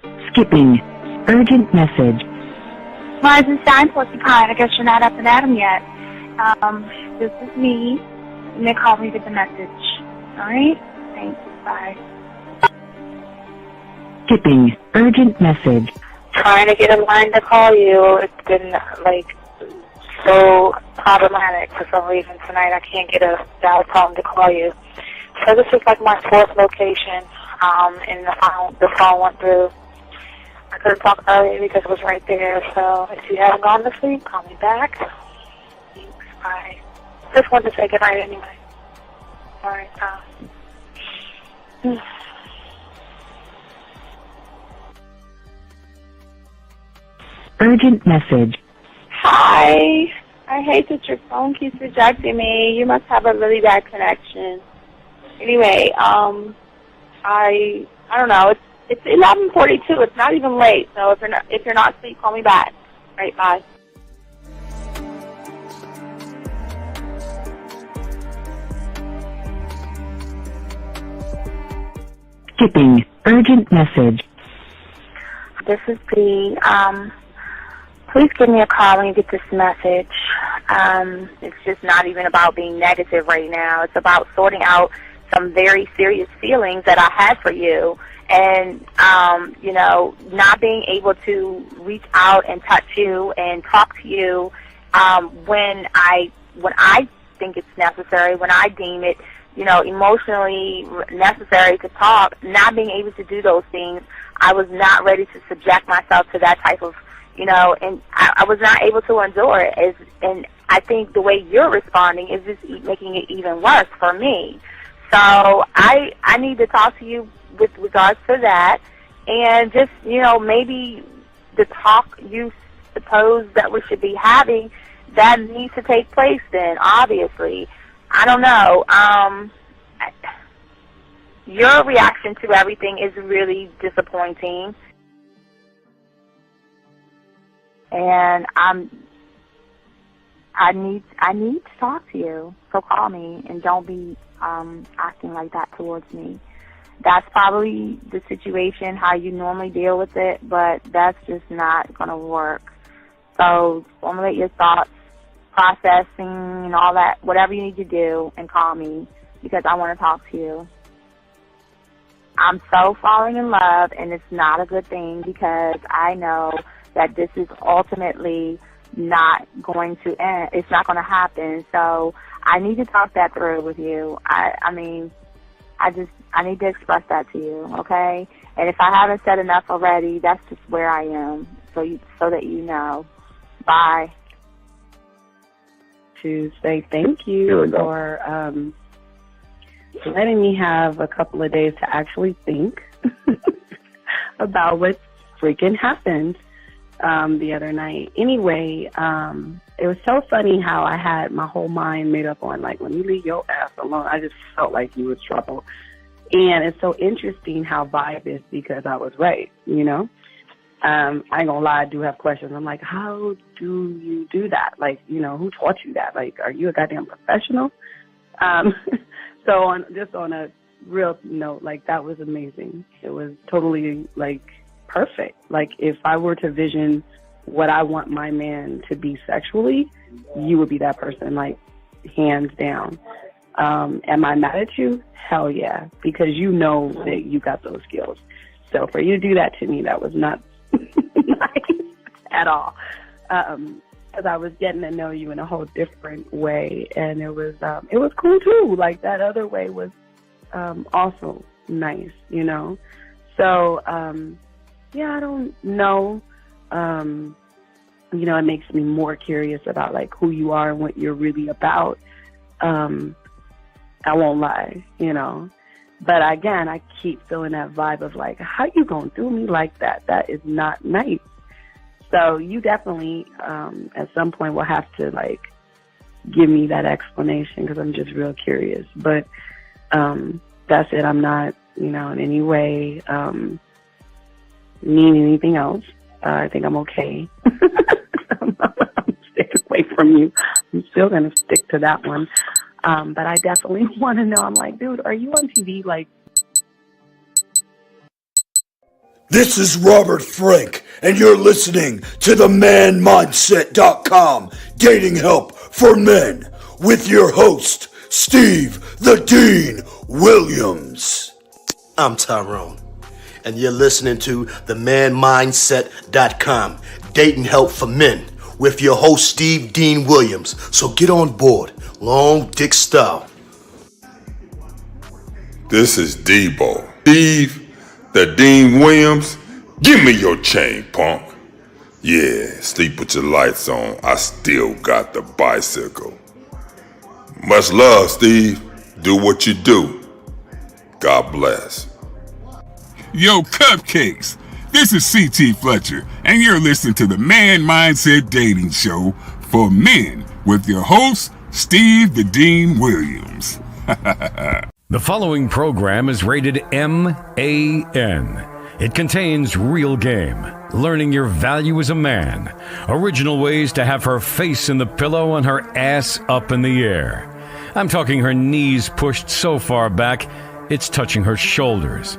Skipping. Urgent message. Rising Stein, Porcupine. I guess you're not up and at 'em yet. This is me. You may call me with the message. Alright? Thanks. Bye. Skipping. Urgent message. Trying to get a line to call you. It's been, so problematic for some reason tonight. I can't get a dial tone to call you. So this is my fourth location, and the phone went through. I couldn't talk earlier because it was right there, so if you haven't gone to sleep, call me back. Thanks, bye. Just wanted to say goodnight anyway. Alright, Urgent message. Hi. I hate that your phone keeps rejecting me. You must have a really bad connection. Anyway, I don't know. It's 11:42. It's not even late. So if you're not asleep, call me back. Right, bye. Skipping. Urgent message. This is B. Please give me a call when you get this message. It's just not even about being negative right now. It's about sorting out some very serious feelings that I had for you. And, not being able to reach out and touch you and talk to you when I think it's necessary, when I deem it, emotionally necessary to talk, not being able to do those things. I was not ready to subject myself to that type of, and I was not able to endure it. And I think the way you're responding is just making it even worse for me. So I need to talk to you with regards to that, and just, maybe the talk you suppose that we should be having, that needs to take place then, obviously. I don't know. Your reaction to everything is really disappointing, and I need to talk to you. So call me, and don't be acting like that towards me. That's probably the situation, how you normally deal with it, but that's just not going to work. So formulate your thoughts, processing and all that, whatever you need to do, and call me, because I want to talk to you. I'm so falling in love, and it's not a good thing, because I know that this is ultimately not going to end. It's not going to happen. So I need to talk that through with you. I need to express that to you, okay? And if I haven't said enough already, that's just where I am, so that you know. Bye. To say thank you for letting me have a couple of days to actually think about what freaking happened the other night. Anyway, it was so funny how I had my whole mind made up on, when you leave your ass alone, I just felt like you was trouble. And it's so interesting how vibe is, because I was right, I ain't gonna lie, I do have questions. I'm like, how do you do that? Who taught you that? Are you a goddamn professional? So on a real note, that was amazing. It was totally, perfect. If I were to vision what I want my man to be sexually, you would be that person, hands down. Am I mad at you? Hell yeah, because you know that you got those skills. So for you to do that to me, that was not nice at all. Because I was getting to know you in a whole different way, and it was cool too. That other way was also nice, So I don't know. It makes me more curious about who you are and what you're really about. I won't lie, But again, I keep feeling that vibe of how you gonna do me like that? That is not nice. So you definitely, at some point, will have to give me that explanation, because I'm just real curious. But that's it. I'm not, in any way mean anything else. I think I'm okay. I'm staying away from you. I'm still gonna stick to that one. But I definitely want to know. I'm dude, are you on TV? This is Robert Frank, and you're listening to the ManMindset.com Dating Help for Men with your host, Steve the Dean Williams. I'm Tyrone, and you're listening to the ManMindset.com Dating Help for Men with your host, Steve Dean Williams. So get on board, long dick style. This is Debo. Steve the Dean Williams, give me your chain, punk. Yeah, sleep with your lights on. I still got the bicycle. Much love, Steve. Do what you do. God bless. Yo, cupcakes. This is C.T. Fletcher, and you're listening to the Man Mindset Dating Show for Men with your host, Steve the Dean Williams. The following program is rated M.A.N. It contains real game, learning your value as a man, original ways to have her face in the pillow and her ass up in the air. I'm talking her knees pushed so far back, it's touching her shoulders.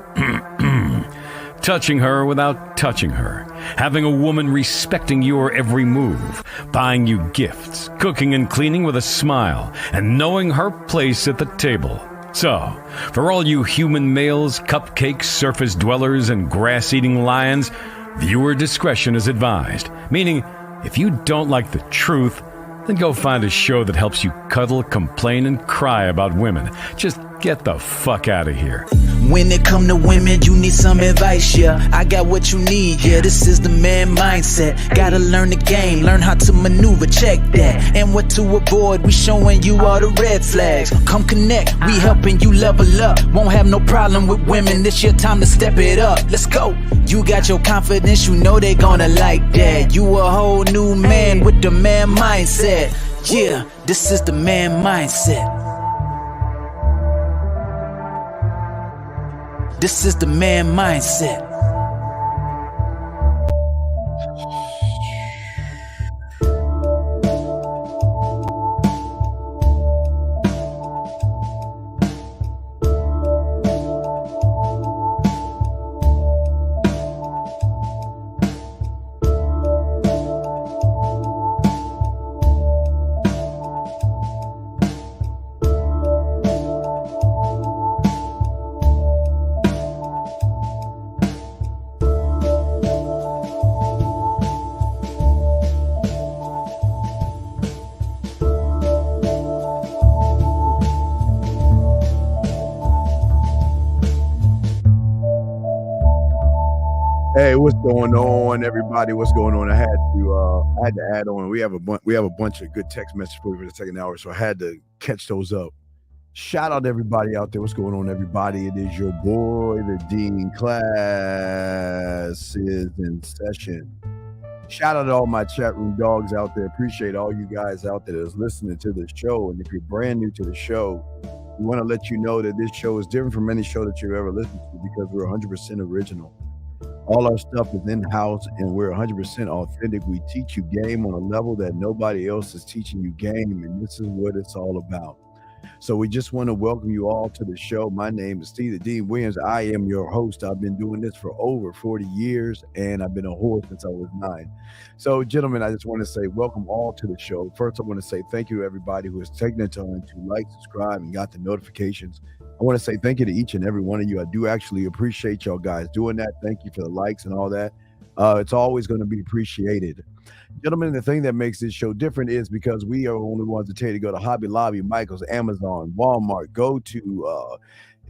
Touching her without touching her. Having a woman respecting your every move. Buying you gifts. Cooking and cleaning with a smile. And knowing her place at the table. So, for all you human males, cupcake surface dwellers, and grass-eating lions, viewer discretion is advised. Meaning, if you don't like the truth, then go find a show that helps you cuddle, complain, and cry about women. Just get the fuck out of here. When it come to women, you need some advice, yeah. I got what you need, yeah. This is the man mindset. Gotta learn the game, learn how to maneuver, check that. And what to avoid, we showing you all the red flags. Come connect, we helping you level up. Won't have no problem with women, this your time to step it up. Let's go. You got your confidence, you know they gonna like that. You a whole new man with the man mindset. Yeah, this is the man mindset. This is the man mindset. Hey, what's going on, everybody? What's going on? I had to add on. We have a bunch of good text messages for you for the second hour, so I had to catch those up. Shout out to everybody out there. What's going on, everybody? It is your boy, the Dean. Class is in session. Shout out to all my chat room dogs out there. Appreciate all you guys out there that's listening to the show. And if you're brand new to the show, we want to let you know that this show is different from any show that you've ever listened to because we're 100% original. All our stuff is in-house, and we're 100% authentic. We teach you game on a level that nobody else is teaching you game, and this is what it's all about. So we just want to welcome you all to the show. My name is Steve the Dean Williams. I am your host. I've been doing this for over 40 years, and I've been a whore since I was 9. So, gentlemen, I just want to say welcome all to the show. First, I want to say thank you to everybody who has taken the time to like, subscribe, and got the notifications. I want to say thank you to each and every one of you. I do actually appreciate y'all guys doing that. Thank you for the likes and all that. It's always going to be appreciated. Gentlemen, the thing that makes this show different is because we are the only ones to tell you to go to Hobby Lobby, Michael's, Amazon, Walmart, go to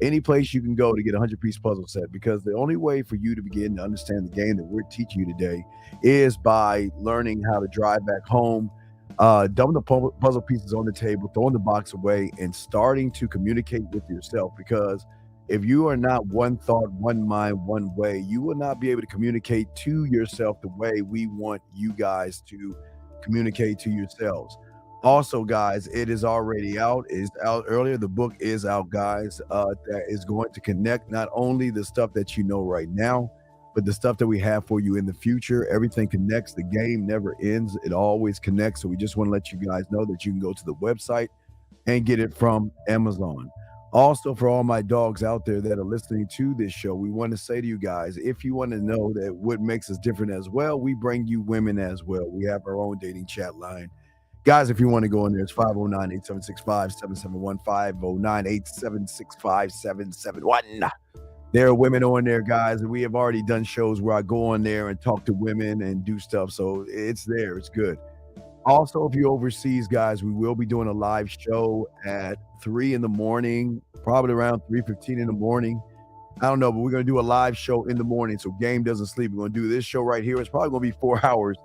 any place you can go to get a 100-piece puzzle set, because the only way for you to begin to understand the game that we're teaching you today is by learning how to drive back home, dumping the puzzle pieces on the table, throwing the box away, and starting to communicate with yourself. Because if you are not one thought, one mind, one way, you will not be able to communicate to yourself the way we want you guys to communicate to yourselves. Also, guys, it is already out. It's out earlier. The book is out, guys. That is going to connect not only the stuff that you know right now, but the stuff that we have for you in the future. Everything connects. The game never ends. It always connects. So we just want to let you guys know that you can go to the website and get it from Amazon. Also, for all my dogs out there that are listening to this show, we want to say to you guys, if you want to know that what makes us different as well, we bring you women as well. We have our own dating chat line. Guys, if you want to go in there, it's 509-8765-7715, 509-8765-771. There are women on there, guys, and we have already done shows where I go on there and talk to women and do stuff. So it's there. It's good. Also, if you're overseas, guys, we will be doing a live show at 3 in the morning, probably around 3:15 in the morning. I don't know, but we're going to do a live show in the morning so Game doesn't sleep. We're going to do this show right here. It's probably going to be 4 hours.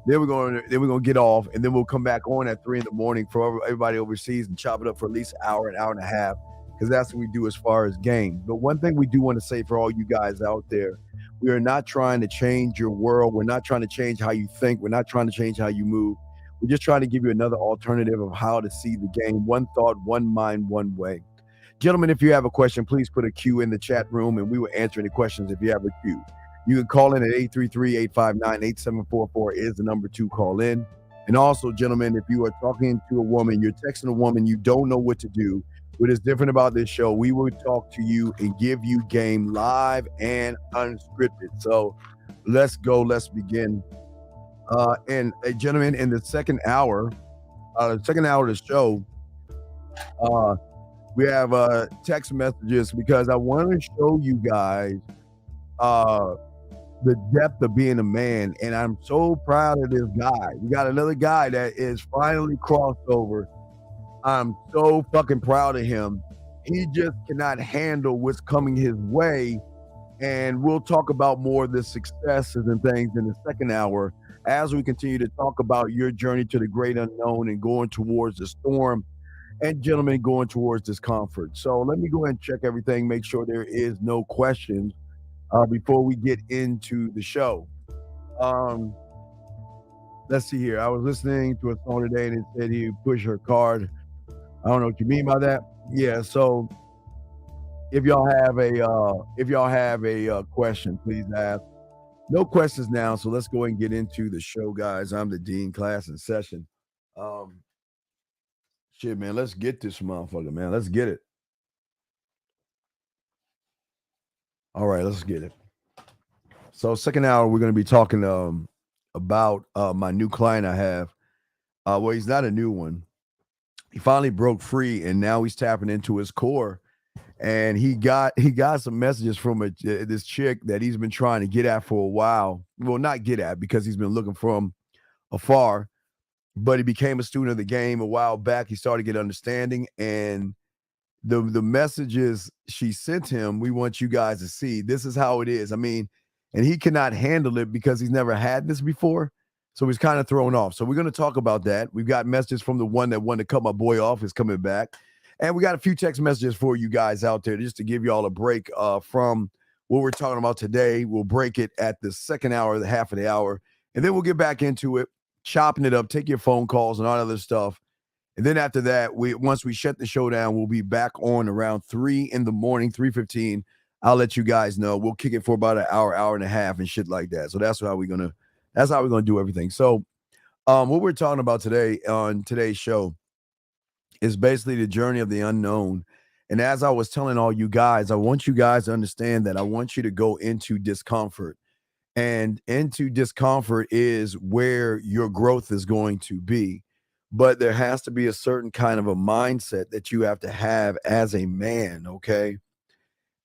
Then we're going to get off, and then we'll come back on at 3 in the morning for everybody overseas and chop it up for at least an hour and a half, because that's what we do as far as Game. But one thing we do want to say for all you guys out there, we are not trying to change your world. We're not trying to change how you think. We're not trying to change how you move. We're just trying to give you another alternative of how to see the game. One thought, one mind, one way. Gentlemen, if you have a question, please put a Q in the chat room, and we will answer any questions if you have a Q. You can call in at 833-859-8744 is the number to call in. And also, gentlemen, if you are talking to a woman, you're texting a woman, you don't know what to do, what is different about this show, we will talk to you and give you game live and unscripted. So let's go. Let's begin. And gentlemen, in the second hour of the show, we have text messages because I want to show you guys the depth of being a man, and I'm so proud of this guy. We got another guy that is finally crossed over. I'm so fucking proud of him. He just cannot handle what's coming his way, and we'll talk about more of the successes and things in the second hour as we continue to talk about your journey to the great unknown and going towards the storm, and gentlemen, going towards this comfort. So let me go ahead and check everything, make sure there is no questions before we get into the show. Let's see here. I was listening to a song today and it said he pushed her card. I don't know what you mean by that. Yeah, so if y'all have a question, please ask. No questions now, so let's go ahead and get into the show, guys. I'm the Dean, class in session. Shit, man, let's get this motherfucker, man. Let's get it. All right, let's get it. So second hour, we're going to be talking about my new client I have. Well, he's not a new one. He finally broke free, and now he's tapping into his core. And he got some messages from this chick that he's been trying to get at for a while. Well, not get at, because he's been looking from afar. But he became a student of the game a while back. He started to get understanding, and the messages she sent him, we want you guys to see. This is how it is. I mean, and he cannot handle it because he's never had this before. So he's kind of thrown off. So we're going to talk about that. We've got messages from the one that wanted to cut my boy off is coming back. And we got a few text messages for you guys out there just to give you all a break from what we're talking about today. We'll break it at the second hour, the half of the hour, and then we'll get back into it, chopping it up, take your phone calls and all that other stuff. And then after that, once we shut the show down, we'll be back on around 3 in the morning, 3:15. I'll let you guys know. We'll kick it for about an hour, hour and a half and shit like that. So that's how we're gonna do everything. So what we're talking about today on today's show is basically the journey of the unknown. And as I was telling all you guys, I want you guys to understand that I want you to go into discomfort. And into discomfort is where your growth is going to be. But there has to be a certain kind of a mindset that you have to have as a man, okay?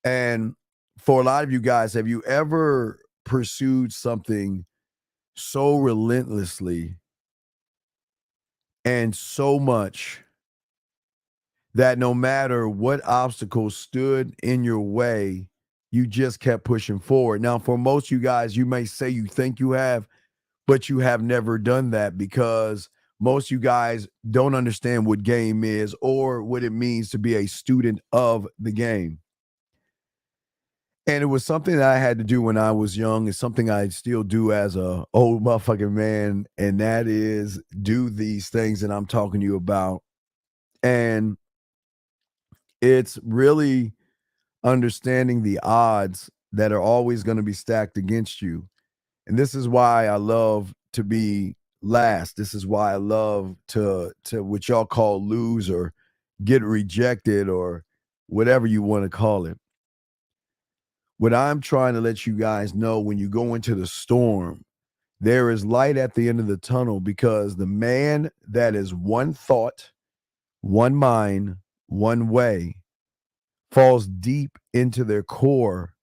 And for a lot of you guys, have you ever pursued something so relentlessly and so much that no matter what obstacles stood in your way, you just kept pushing forward? Now, for most of you guys, you may say you think you have, but you have never done that because most of you guys don't understand what game is or what it means to be a student of the game. And it was something that I had to do when I was young. It's something I still do as a old motherfucking man. And that is do these things that I'm talking to you about. And it's really understanding the odds that are always going to be stacked against you. And this is why I love to be last. This is why I love to what y'all call lose or get rejected or whatever you want to call it. What I'm trying to let you guys know, when you go into the storm, there is light at the end of the tunnel, because the man that is one thought, one mind, one way falls deep into their core,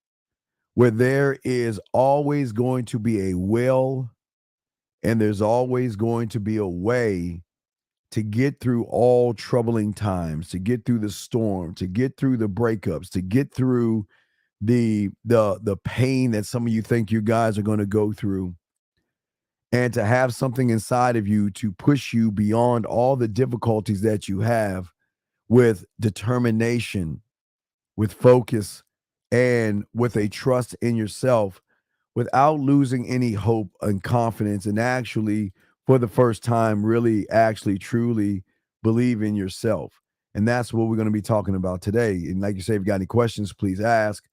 where there is always going to be a will and there's always going to be a way to get through all troubling times, to get through the storm, to get through the breakups, to get through the pain that some of you think you guys are going to go through, and to have something inside of you to push you beyond all the difficulties that you have, with determination, with focus, and with a trust in yourself, without losing any hope and confidence, and actually, for the first time, really actually truly believe in yourself. And that's what we're going to be talking about today. And like you say, if you got any questions, please ask.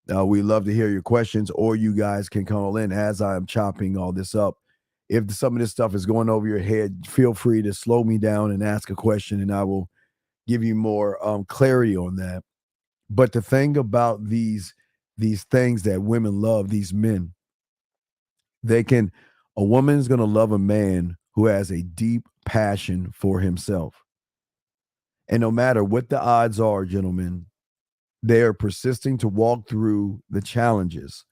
We love to hear your questions, or you guys can call in as I'm chopping all this up. If some of this stuff is going over your head, feel free to slow me down and ask a question, and I will give you more clarity on that. But the thing about these things that women love, these men, a woman's going to love a man who has a deep passion for himself. And no matter what the odds are, gentlemen, they are persisting to walk through the challenges.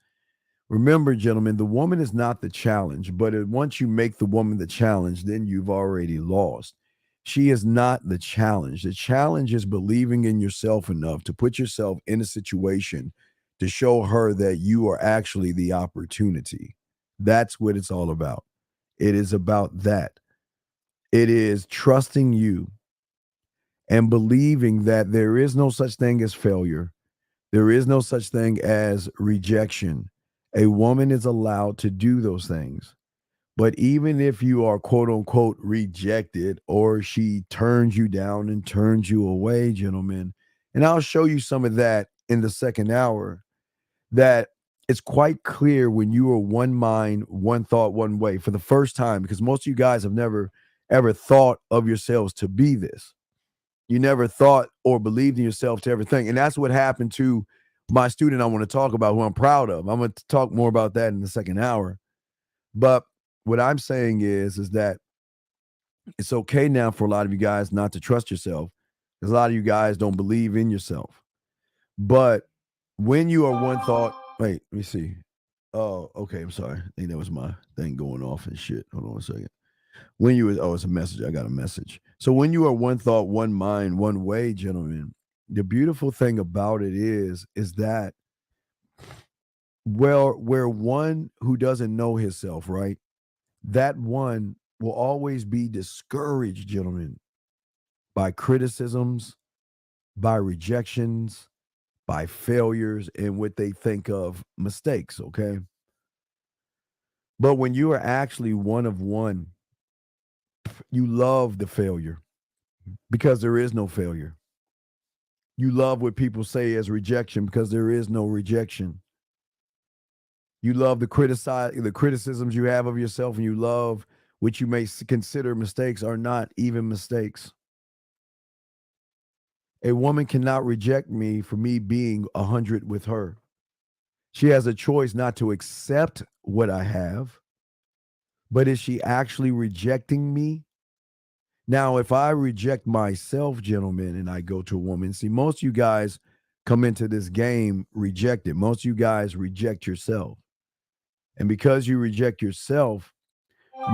Remember, gentlemen, the woman is not the challenge, but once you make the woman the challenge, then you've already lost. She is not the challenge. The challenge is believing in yourself enough to put yourself in a situation to show her that you are actually the opportunity. That's what it's all about. It is about that. It is trusting you and believing that there is no such thing as failure. There is no such thing as rejection. A woman is allowed to do those things. But even if you are quote unquote rejected, or she turns you down and turns you away, gentlemen, and I'll show you some of that in the second hour, that it's quite clear when you are one mind, one thought, one way for the first time, because most of you guys have never ever thought of yourselves to be this. You never thought or believed in yourself to ever think. And that's what happened to my student I want to talk about, who I'm proud of. I'm going to talk more about that in the second hour. But what I'm saying is that it's okay now for a lot of you guys not to trust yourself, because a lot of you guys don't believe in yourself. But when you are one thought, wait, let me see. Oh, okay. I'm sorry. I think that was my thing going off and shit. Hold on a second. When you were, it's a message. I got a message. So when you are one thought, one mind, one way, gentlemen, the beautiful thing about it is that, well, where one who doesn't know himself, right? That one will always be discouraged, gentlemen, by criticisms, by rejections, by failures, and what they think of mistakes, okay? But when you are actually one of one, you love the failure, because there is no failure. You love what people say as rejection, because there is no rejection. You love the criticisms you have of yourself, and you love what you may consider mistakes are not even mistakes. A woman cannot reject me for me being 100 with her. She has a choice not to accept what I have, but is she actually rejecting me? Now, if I reject myself, gentlemen, and I go to a woman, see, most of you guys come into this game rejected. Most of you guys reject yourself. And because you reject yourself,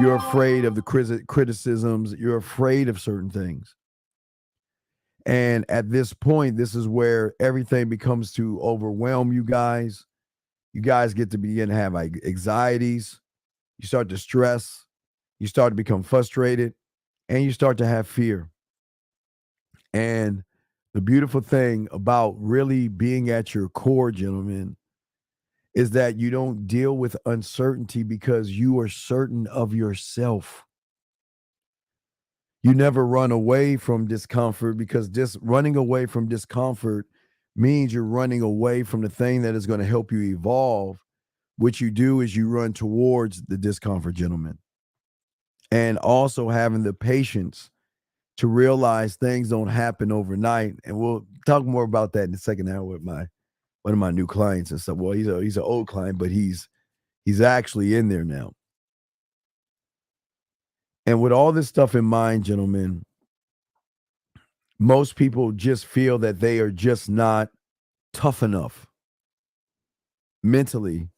you're afraid of the criticisms. You're afraid of certain things. And at this point, this is where everything becomes to overwhelm you guys. You guys get to begin to have like anxieties. You start to stress. You start to become frustrated. And you start to have fear. And the beautiful thing about really being at your core, gentlemen, is that you don't deal with uncertainty because you are certain of yourself. You never run away from discomfort, because running away from discomfort means you're running away from the thing that is going to help you evolve. What you do is you run towards the discomfort, gentlemen. And also having the patience to realize things don't happen overnight. And we'll talk more about that in the second hour with one of my new clients and stuff. Well, he's an old client, but he's actually in there now. And with all this stuff in mind, gentlemen, most people just feel that they are just not tough enough mentally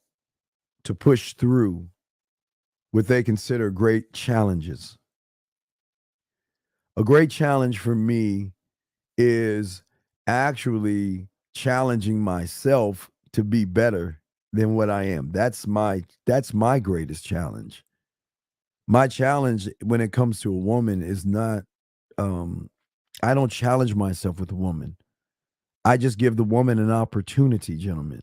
to push through what they consider great challenges. A great challenge for me is actually challenging myself to be better than what I am. That's my greatest challenge. My challenge when it comes to a woman is not, I don't challenge myself with a woman. I just give the woman an opportunity, gentlemen.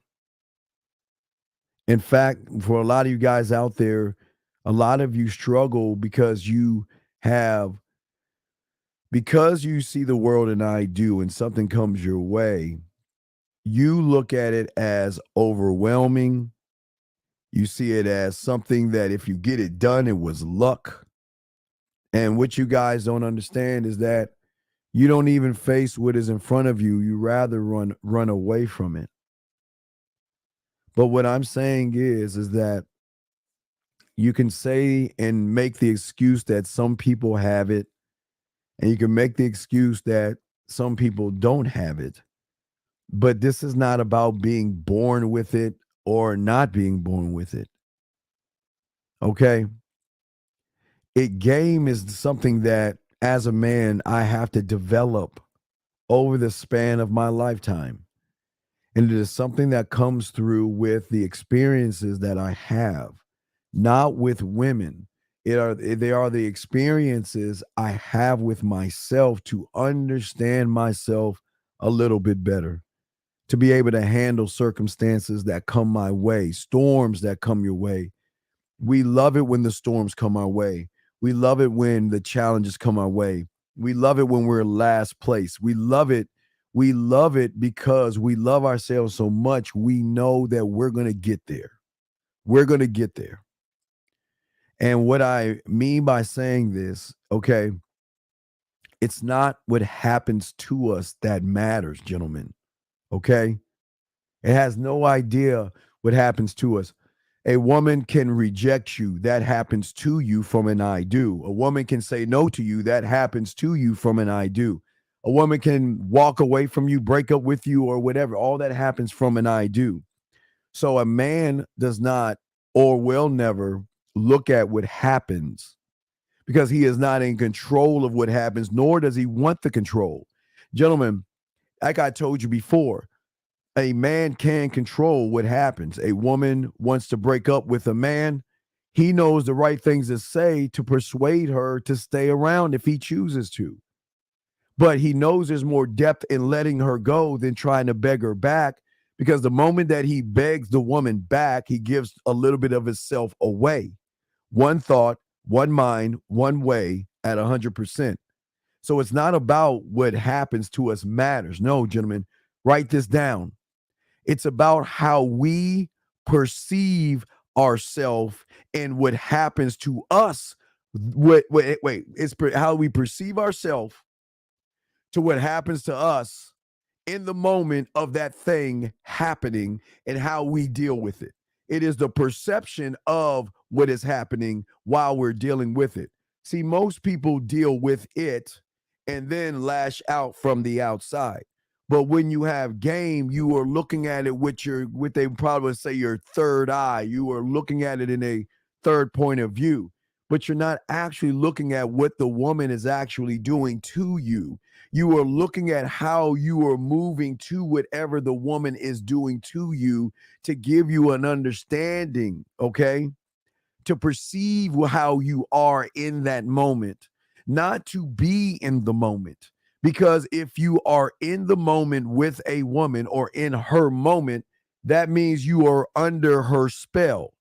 In fact, for a lot of you guys out there, a lot of you struggle because you see the world and I do, and something comes your way, you look at it as overwhelming. You see it as something that if you get it done, it was luck. And what you guys don't understand is that you don't even face what is in front of you. You rather run away from it. But what I'm saying is that you can say and make the excuse that some people have it, and you can make the excuse that some people don't have it. But this is not about being born with it or not being born with it. Okay? Game is something that, as a man, I have to develop over the span of my lifetime. And it is something that comes through with the experiences that I have, not with women. They are the experiences I have with myself to understand myself a little bit better, to be able to handle circumstances that come my way, storms that come your way. We love it when the storms come our way. We love it when the challenges come our way. We love it when we're last place. We love it. We love it because we love ourselves so much. We know that we're going to get there. We're going to get there. And what I mean by saying this, okay, it's not what happens to us that matters, gentlemen. Okay? It has no idea what happens to us. A woman can reject you. That happens to you from an I do. A woman can say no to you. That happens to you from an I do. A woman can walk away from you, break up with you, or whatever. All that happens from an I do. So a man does not or will never look at what happens because he is not in control of what happens, nor does he want the control. Gentlemen, like I told you before, a man can control what happens. A woman wants to break up with a man. He knows the right things to say to persuade her to stay around if he chooses to. But he knows there's more depth in letting her go than trying to beg her back, because the moment that he begs the woman back, he gives a little bit of himself away. One thought, one mind, one way at 100%. So it's not about what happens to us matters. No, gentlemen, write this down. It's about how we perceive ourselves and what happens to us. It's how we perceive ourselves to what happens to us in the moment of that thing happening and how we deal with it. It is the perception of what is happening while we're dealing with it. See, most people deal with it and then lash out from the outside. But when you have game, you are looking at it with what they probably would say your third eye. You are looking at it in a third point of view, but you're not actually looking at what the woman is actually doing to you. You are looking at how you are moving to whatever the woman is doing to you to give you an understanding, okay? To perceive how you are in that moment, not to be in the moment. Because if you are in the moment with a woman or in her moment, that means you are under her spell.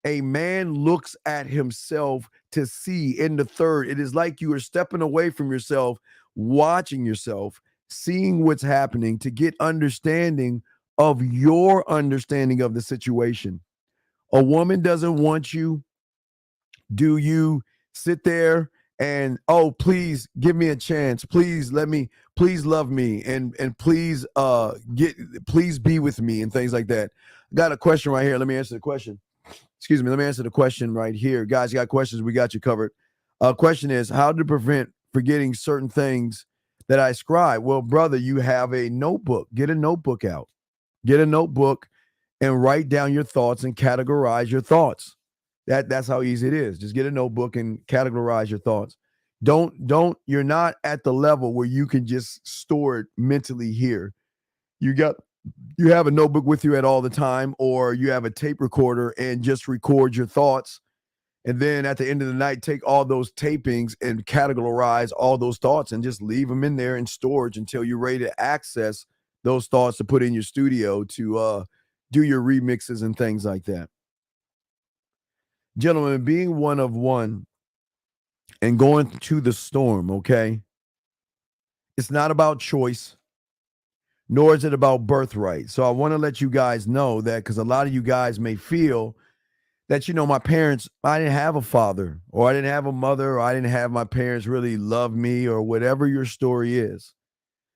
A man looks at himself to see in the third. It is like you are stepping away from yourself, watching yourself, seeing what's happening to get understanding of your understanding of the situation. A woman doesn't want you. Do you sit there and oh, please give me a chance. Please love me, and please please be with me, and things like that. Got a question right here. Let me answer the question. Excuse me. Let me answer the question right here, guys. You got questions? We got you covered. Question is, how to prevent forgetting certain things that I scribe? Well, brother, you have a notebook. Get a notebook out. Get a notebook and write down your thoughts and categorize your thoughts. That's how easy it is. Just get a notebook and categorize your thoughts. You're not at the level where you can just store it mentally here. You have a notebook with you at all the time, or you have a tape recorder and just record your thoughts. And then at the end of the night, take all those tapings and categorize all those thoughts and just leave them in there in storage until you're ready to access those thoughts to put in your studio to do your remixes and things like that. Gentlemen, being one of one and going to the storm, okay? It's not about choice, nor is it about birthright. So I want to let you guys know that, because a lot of you guys may feel that, my parents, I didn't have a father, or I didn't have a mother, or I didn't have my parents really love me, or whatever your story is.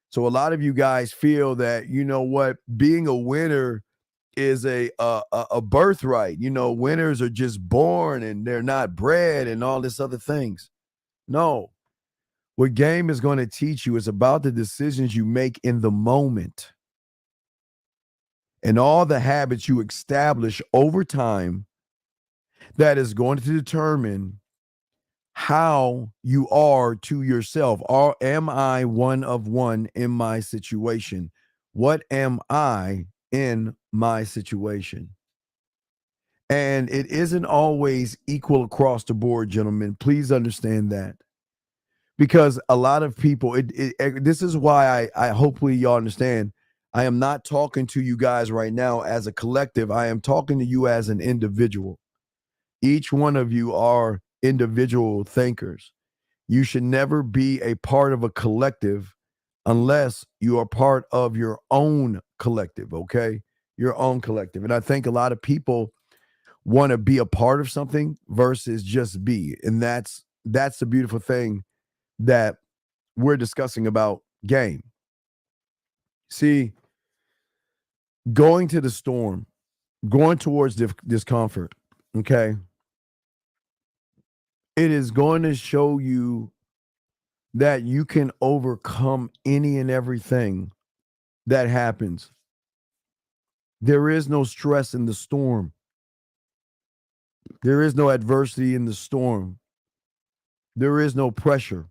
So a lot of you guys feel that, being a winner is a birthright. Winners are just born and they're not bred and all this other things. No. What game is going to teach you is about the decisions you make in the moment and all the habits you establish over time that is going to determine how you are to yourself. Am I one of one in my situation? What am I in my situation? And it isn't always equal across the board, gentlemen. Please understand that. Because a lot of people, this is why I hopefully y'all understand, I am not talking to you guys right now as a collective. I am talking to you as an individual. Each one of you are individual thinkers. You should never be a part of a collective unless you are part of your own collective, okay? Your own collective. And I think a lot of people want to be a part of something versus just be. And that's the beautiful thing that we're discussing about game. See, going to the storm, going towards discomfort, okay? It is going to show you that you can overcome any and everything that happens. There is no stress in the storm. There is no adversity in the storm. There is no pressure.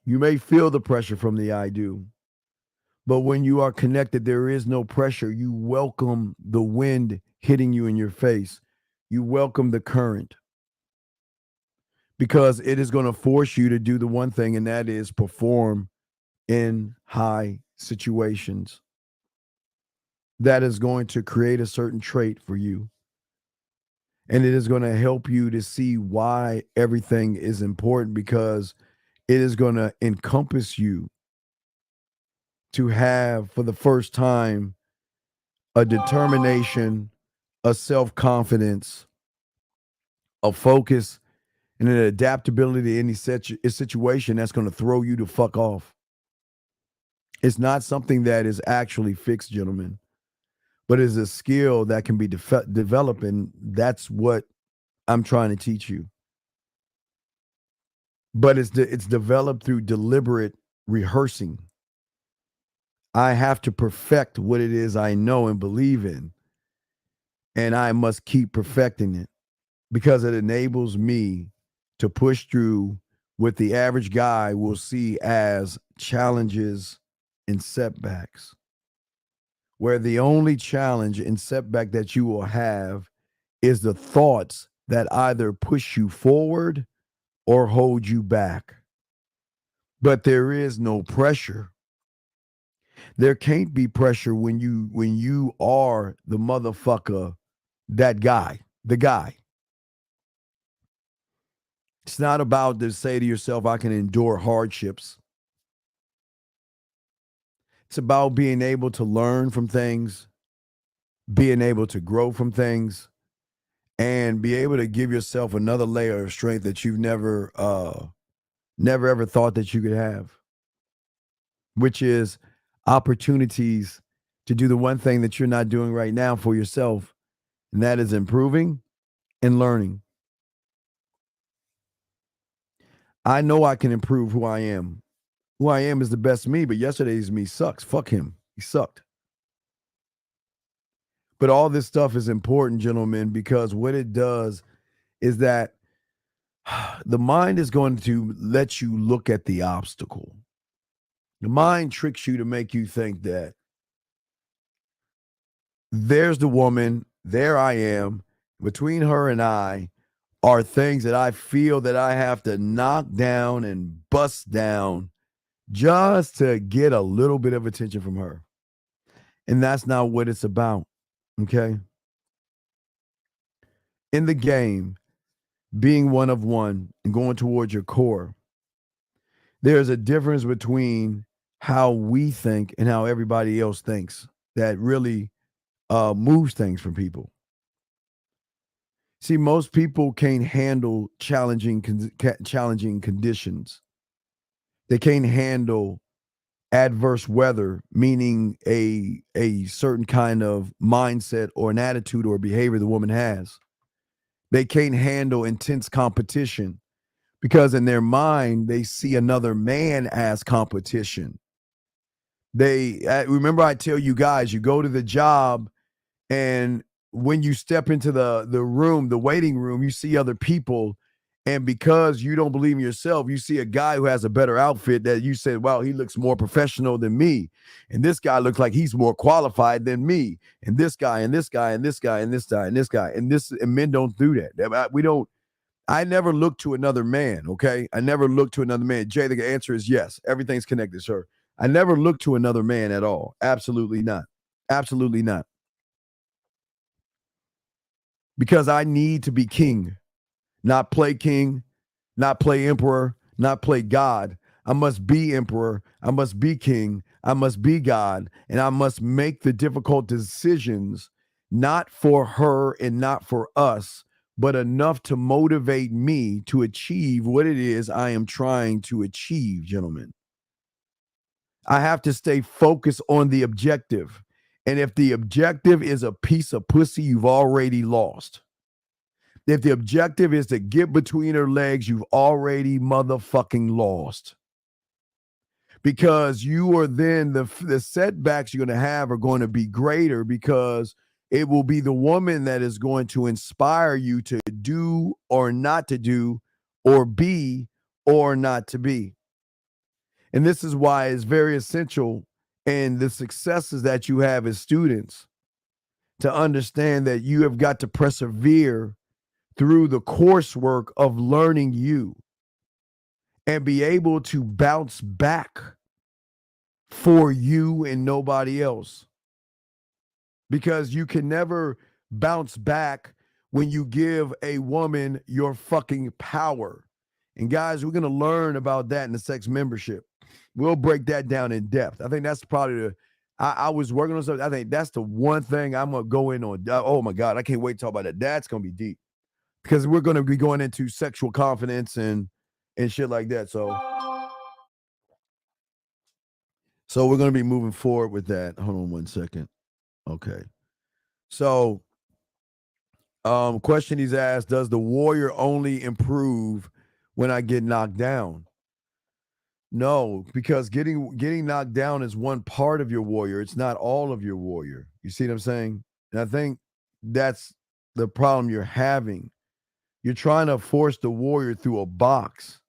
You may feel the pressure from the I do, but when you are connected, there is no pressure. You welcome the wind hitting you in your face. You welcome the current, because it is going to force you to do the one thing, and that is perform in high situations. That is going to create a certain trait for you. And it is going to help you to see why everything is important, because it is going to encompass you to have, for the first time, a determination, a self-confidence, a focus, and an adaptability to any situation that's going to throw you the fuck off. It's not something that is actually fixed, gentlemen, but it's a skill that can be developed, and that's what I'm trying to teach you. But it's developed through deliberate rehearsing. I have to perfect what it is I know and believe in, and I must keep perfecting it, because it enables me to push through what the average guy will see as challenges and setbacks, where the only challenge and setback that you will have is the thoughts that either push you forward or hold you back. But there is no pressure. There can't be pressure when you are the motherfucker, that guy, the guy. It's not about to say to yourself, I can endure hardships. It's about being able to learn from things, being able to grow from things, and be able to give yourself another layer of strength that you've never ever thought that you could have, which is opportunities to do the one thing that you're not doing right now for yourself, and that is improving and learning. I know I can improve who I am. Who I am is the best me, but yesterday's me sucks. Fuck him. He sucked. But all this stuff is important, gentlemen, because what it does is that the mind is going to let you look at the obstacle. The mind tricks you to make you think that there's the woman, there I am, between her and I are things that I feel that I have to knock down and bust down just to get a little bit of attention from her. And that's not what it's about, okay? In the game, being one of one and going towards your core, there's a difference between how we think and how everybody else thinks that really moves things from people. See, most people can't handle challenging conditions. They can't handle adverse weather, meaning a certain kind of mindset or an attitude or behavior the woman has. They can't handle intense competition because in their mind, they see another man as competition. They remember I tell you guys, you go to the job, and when you step into the room, the waiting room, you see other people. And because you don't believe in yourself, you see a guy who has a better outfit that you said, wow, he looks more professional than me. And this guy looks like he's more qualified than me. And this guy, and this guy, and this guy, and this guy, and this guy. And men don't do that. I never look to another man, okay? I never look to another man. Jay, the answer is yes. Everything's connected, sir. I never look to another man at all. Absolutely not. Absolutely not. Because I need to be king, not play king, not play emperor, not play God. I must be emperor. I must be king. I must be God. And I must make the difficult decisions, not for her and not for us, but enough to motivate me to achieve what it is I am trying to achieve, gentlemen. I have to stay focused on the objective. And if the objective is a piece of pussy, you've already lost. If the objective is to get between her legs, you've already motherfucking lost. Because you are then, the setbacks you're going to have are going to be greater because it will be the woman that is going to inspire you to do or not to do, or be or not to be. And this is why it's very essential in the successes that you have as students to understand that you have got to persevere through the coursework of learning you and be able to bounce back for you and nobody else. Because you can never bounce back when you give a woman your fucking power. And guys, we're going to learn about that in the sex membership. We'll break that down in depth. I think that's probably I was working on something. I think that's the one thing I'm going to go in on. Oh my God, I can't wait to talk about that. That's going to be deep because we're going to be going into sexual confidence and shit like that. So we're going to be moving forward with that. Hold on one second. Okay. So question he's asked, does the warrior only improve when I get knocked down? No, because getting knocked down is one part of your warrior. It's not all of your warrior. You see what I'm saying? And I think that's the problem you're having. You're trying to force the warrior through a box.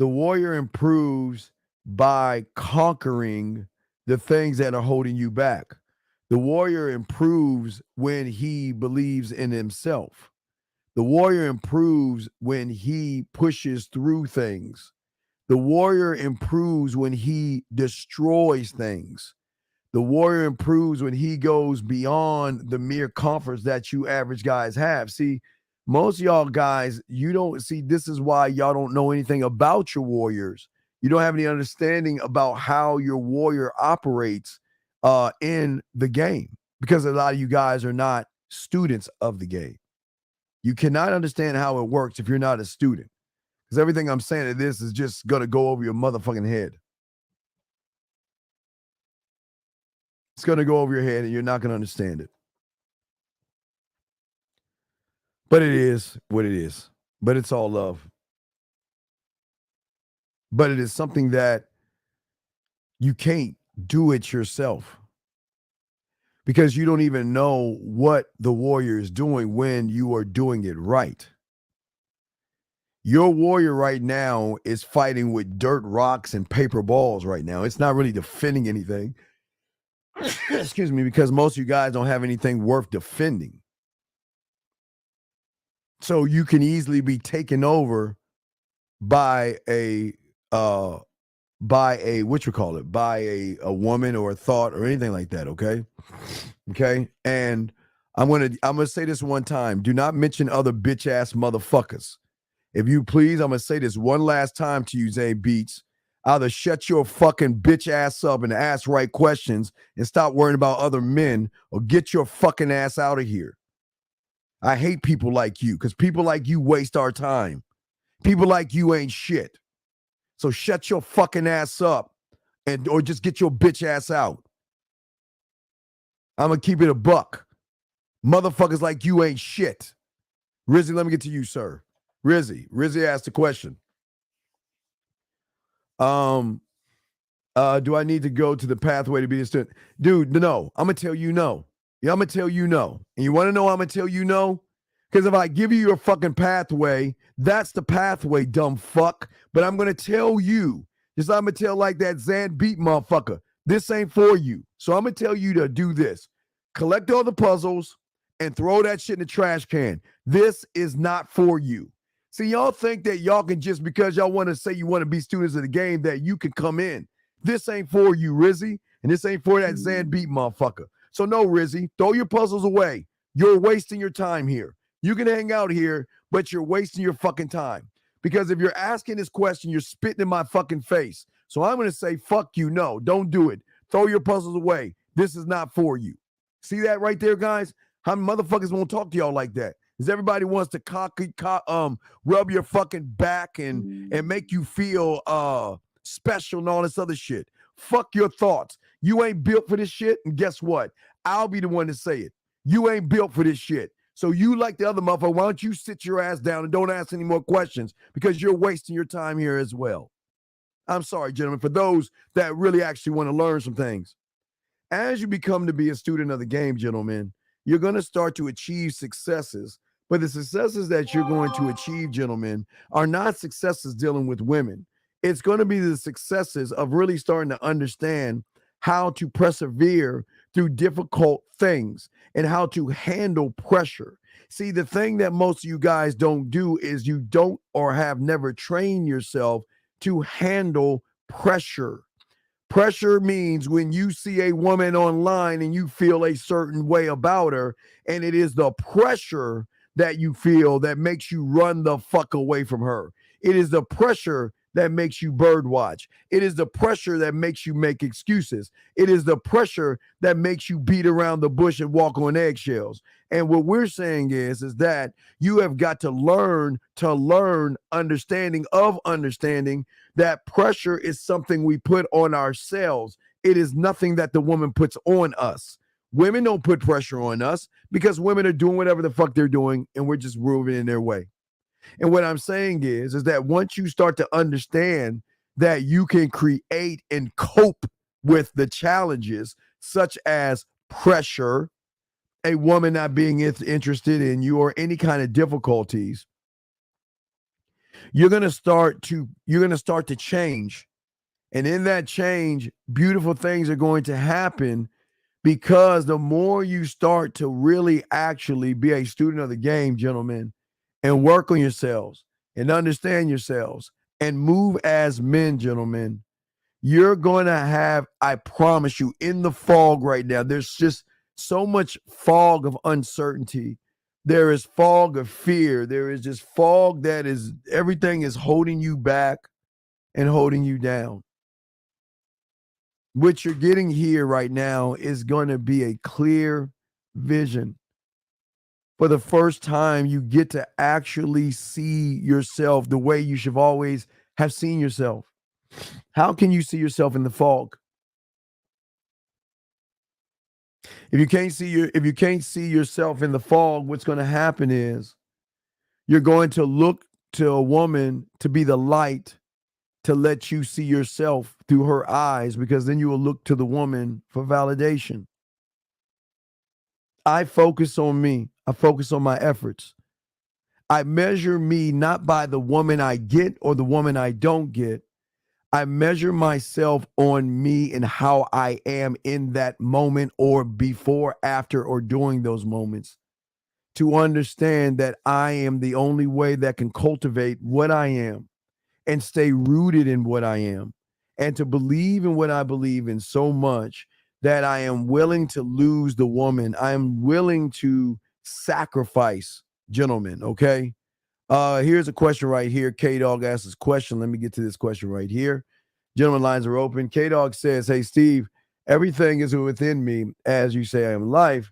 The warrior improves by conquering the things that are holding you back. The warrior improves when he believes in himself. The warrior improves when he pushes through things. The warrior improves when he destroys things. The warrior improves when he goes beyond the mere comforts that you average guys have. See, most of y'all guys, you don't see, this is why y'all don't know anything about your warriors. You don't have any understanding about how your warrior operates in the game, because a lot of you guys are not students of the game. You cannot understand how it works if you're not a student. Because everything I'm saying to this is just going to go over your motherfucking head. It's going to go over your head and you're not going to understand it. But it is what it is. But it's all love. But it is something that you can't do it yourself. Because you don't even know what the warrior is doing when you are doing it right. Your warrior right now is fighting with dirt, rocks, and paper balls right now. It's not really defending anything. Excuse me, because most of you guys don't have anything worth defending. So you can easily be taken over by a woman or a thought or anything like that, okay? Okay? And I'm gonna say this one time. Do not mention other bitch ass motherfuckers. If you please, I'm gonna say this one last time to you, Zane Beats. Either shut your fucking bitch ass up and ask right questions and stop worrying about other men, or get your fucking ass out of here. I hate people like you, because people like you waste our time. People like you ain't shit. So shut your fucking ass up or just get your bitch ass out. I'm going to keep it a buck. Motherfuckers like you ain't shit. Rizzy, let me get to you, sir. Rizzy asked a question. Do I need to go to the pathway to be a student? Dude, no. I'm going to tell you no. Yeah, I'm going to tell you no. And you want to know how I'm going to tell you no? Because if I give you your fucking pathway, that's the pathway, dumb fuck. But I'm going to tell you, just I'm going to tell like that Zan Beat motherfucker, this ain't for you. So I'm going to tell you to do this. Collect all the puzzles and throw that shit in the trash can. This is not for you. See, y'all think that y'all can just, because y'all want to say you want to be students of the game, that you can come in. This ain't for you, Rizzy. And this ain't for that Zan Beat motherfucker. So no, Rizzy, throw your puzzles away. You're wasting your time here. You can hang out here, but you're wasting your fucking time. Because if you're asking this question, you're spitting in my fucking face. So I'm going to say, fuck you. No, don't do it. Throw your puzzles away. This is not for you. See that right there, guys? How many motherfuckers won't talk to y'all like that? Because everybody wants to rub your fucking back and make you feel special and all this other shit. Fuck your thoughts. You ain't built for this shit. And guess what? I'll be the one to say it. You ain't built for this shit. So you, like the other motherfucker, why don't you sit your ass down and don't ask any more questions, because you're wasting your time here as well. I'm sorry, gentlemen, for those that really actually want to learn some things. As you become to be a student of the game, gentlemen, you're going to start to achieve successes. But the successes that you're going to achieve, gentlemen, are not successes dealing with women. It's going to be the successes of really starting to understand how to persevere through difficult things and how to handle pressure. See, the thing that most of you guys don't do is you don't or have never trained yourself to handle pressure. Pressure means when you see a woman online and you feel a certain way about her, and it is the pressure that you feel that makes you run the fuck away from her. It is the pressure that makes you birdwatch. It is the pressure that makes you make excuses. It is the pressure that makes you beat around the bush and walk on eggshells. And what we're saying is that you have got to learn understanding that pressure is something we put on ourselves. It is nothing that the woman puts on us. Women don't put pressure on us because women are doing whatever the fuck they're doing and we're just moving in their way. And what I'm saying is that once you start to understand that you can create and cope with the challenges such as pressure, a woman not being interested in you, or any kind of difficulties, you're going to start to change. And in that change, beautiful things are going to happen, because the more you start to really actually be a student of the game, gentlemen, and work on yourselves and understand yourselves and move as men, gentlemen, you're going to have, I promise you, in the fog right now, there's just so much fog of uncertainty. There is fog of fear. There is just fog that is, everything is holding you back and holding you down. What you're getting here right now is going to be a clear vision. for the first time, you get to actually see yourself the way you should always have seen yourself. How can you see yourself in the fog? If you can't see yourself in the fog, what's going to happen is you're going to look to a woman to be the light to let you see yourself through her eyes, because then you will look to the woman for validation. I focus on me. I focus on my efforts. I measure me not by the woman I get or the woman I don't get. I measure myself on me and how I am in that moment, or before, after, or during those moments, to understand that I am the only way that can cultivate what I am and stay rooted in what I am, and to believe in what I believe in so much that I am willing to lose the woman. I am willing to sacrifice, gentlemen, okay? Here's a question right here. K-Dog asks this question. Let me get to this question right here. Gentlemen, lines are open. K-Dog says, hey, Steve, everything is within me. As you say, I am life.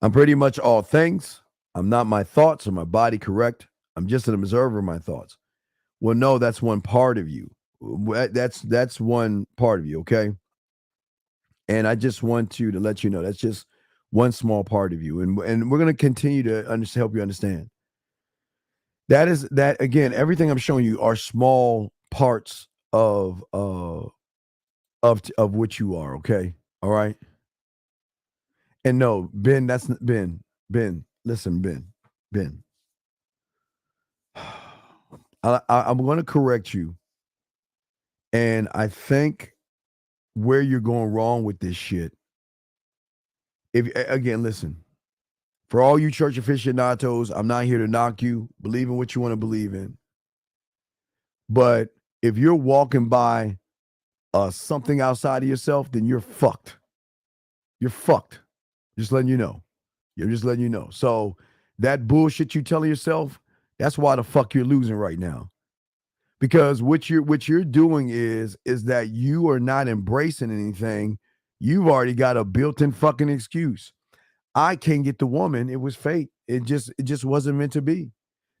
I'm pretty much all things. I'm not my thoughts or my body, correct? I'm just an observer of my thoughts. Well, no, that's one part of you. That's one part of you, okay? And I just want to let you know that's just one small part of you. And we're going to continue to help you understand. That is that, again, everything I'm showing you are small parts of what you are, okay? All right? And no, Ben, that's Ben. Ben, listen, Ben. I'm going to correct you. And I think where you're going wrong with this shit, again, listen, for all you church aficionados, I'm not here to knock you. Believe in what you want to believe in. But if you're walking by something outside of yourself, then you're fucked. You're fucked. Just letting you know. You're just letting you know. So that bullshit you telling yourself, that's why the fuck you're losing right now. Because what you're doing is that you are not embracing anything. You've already got a built-in fucking excuse. I can't get the woman. It was fate. It just wasn't meant to be.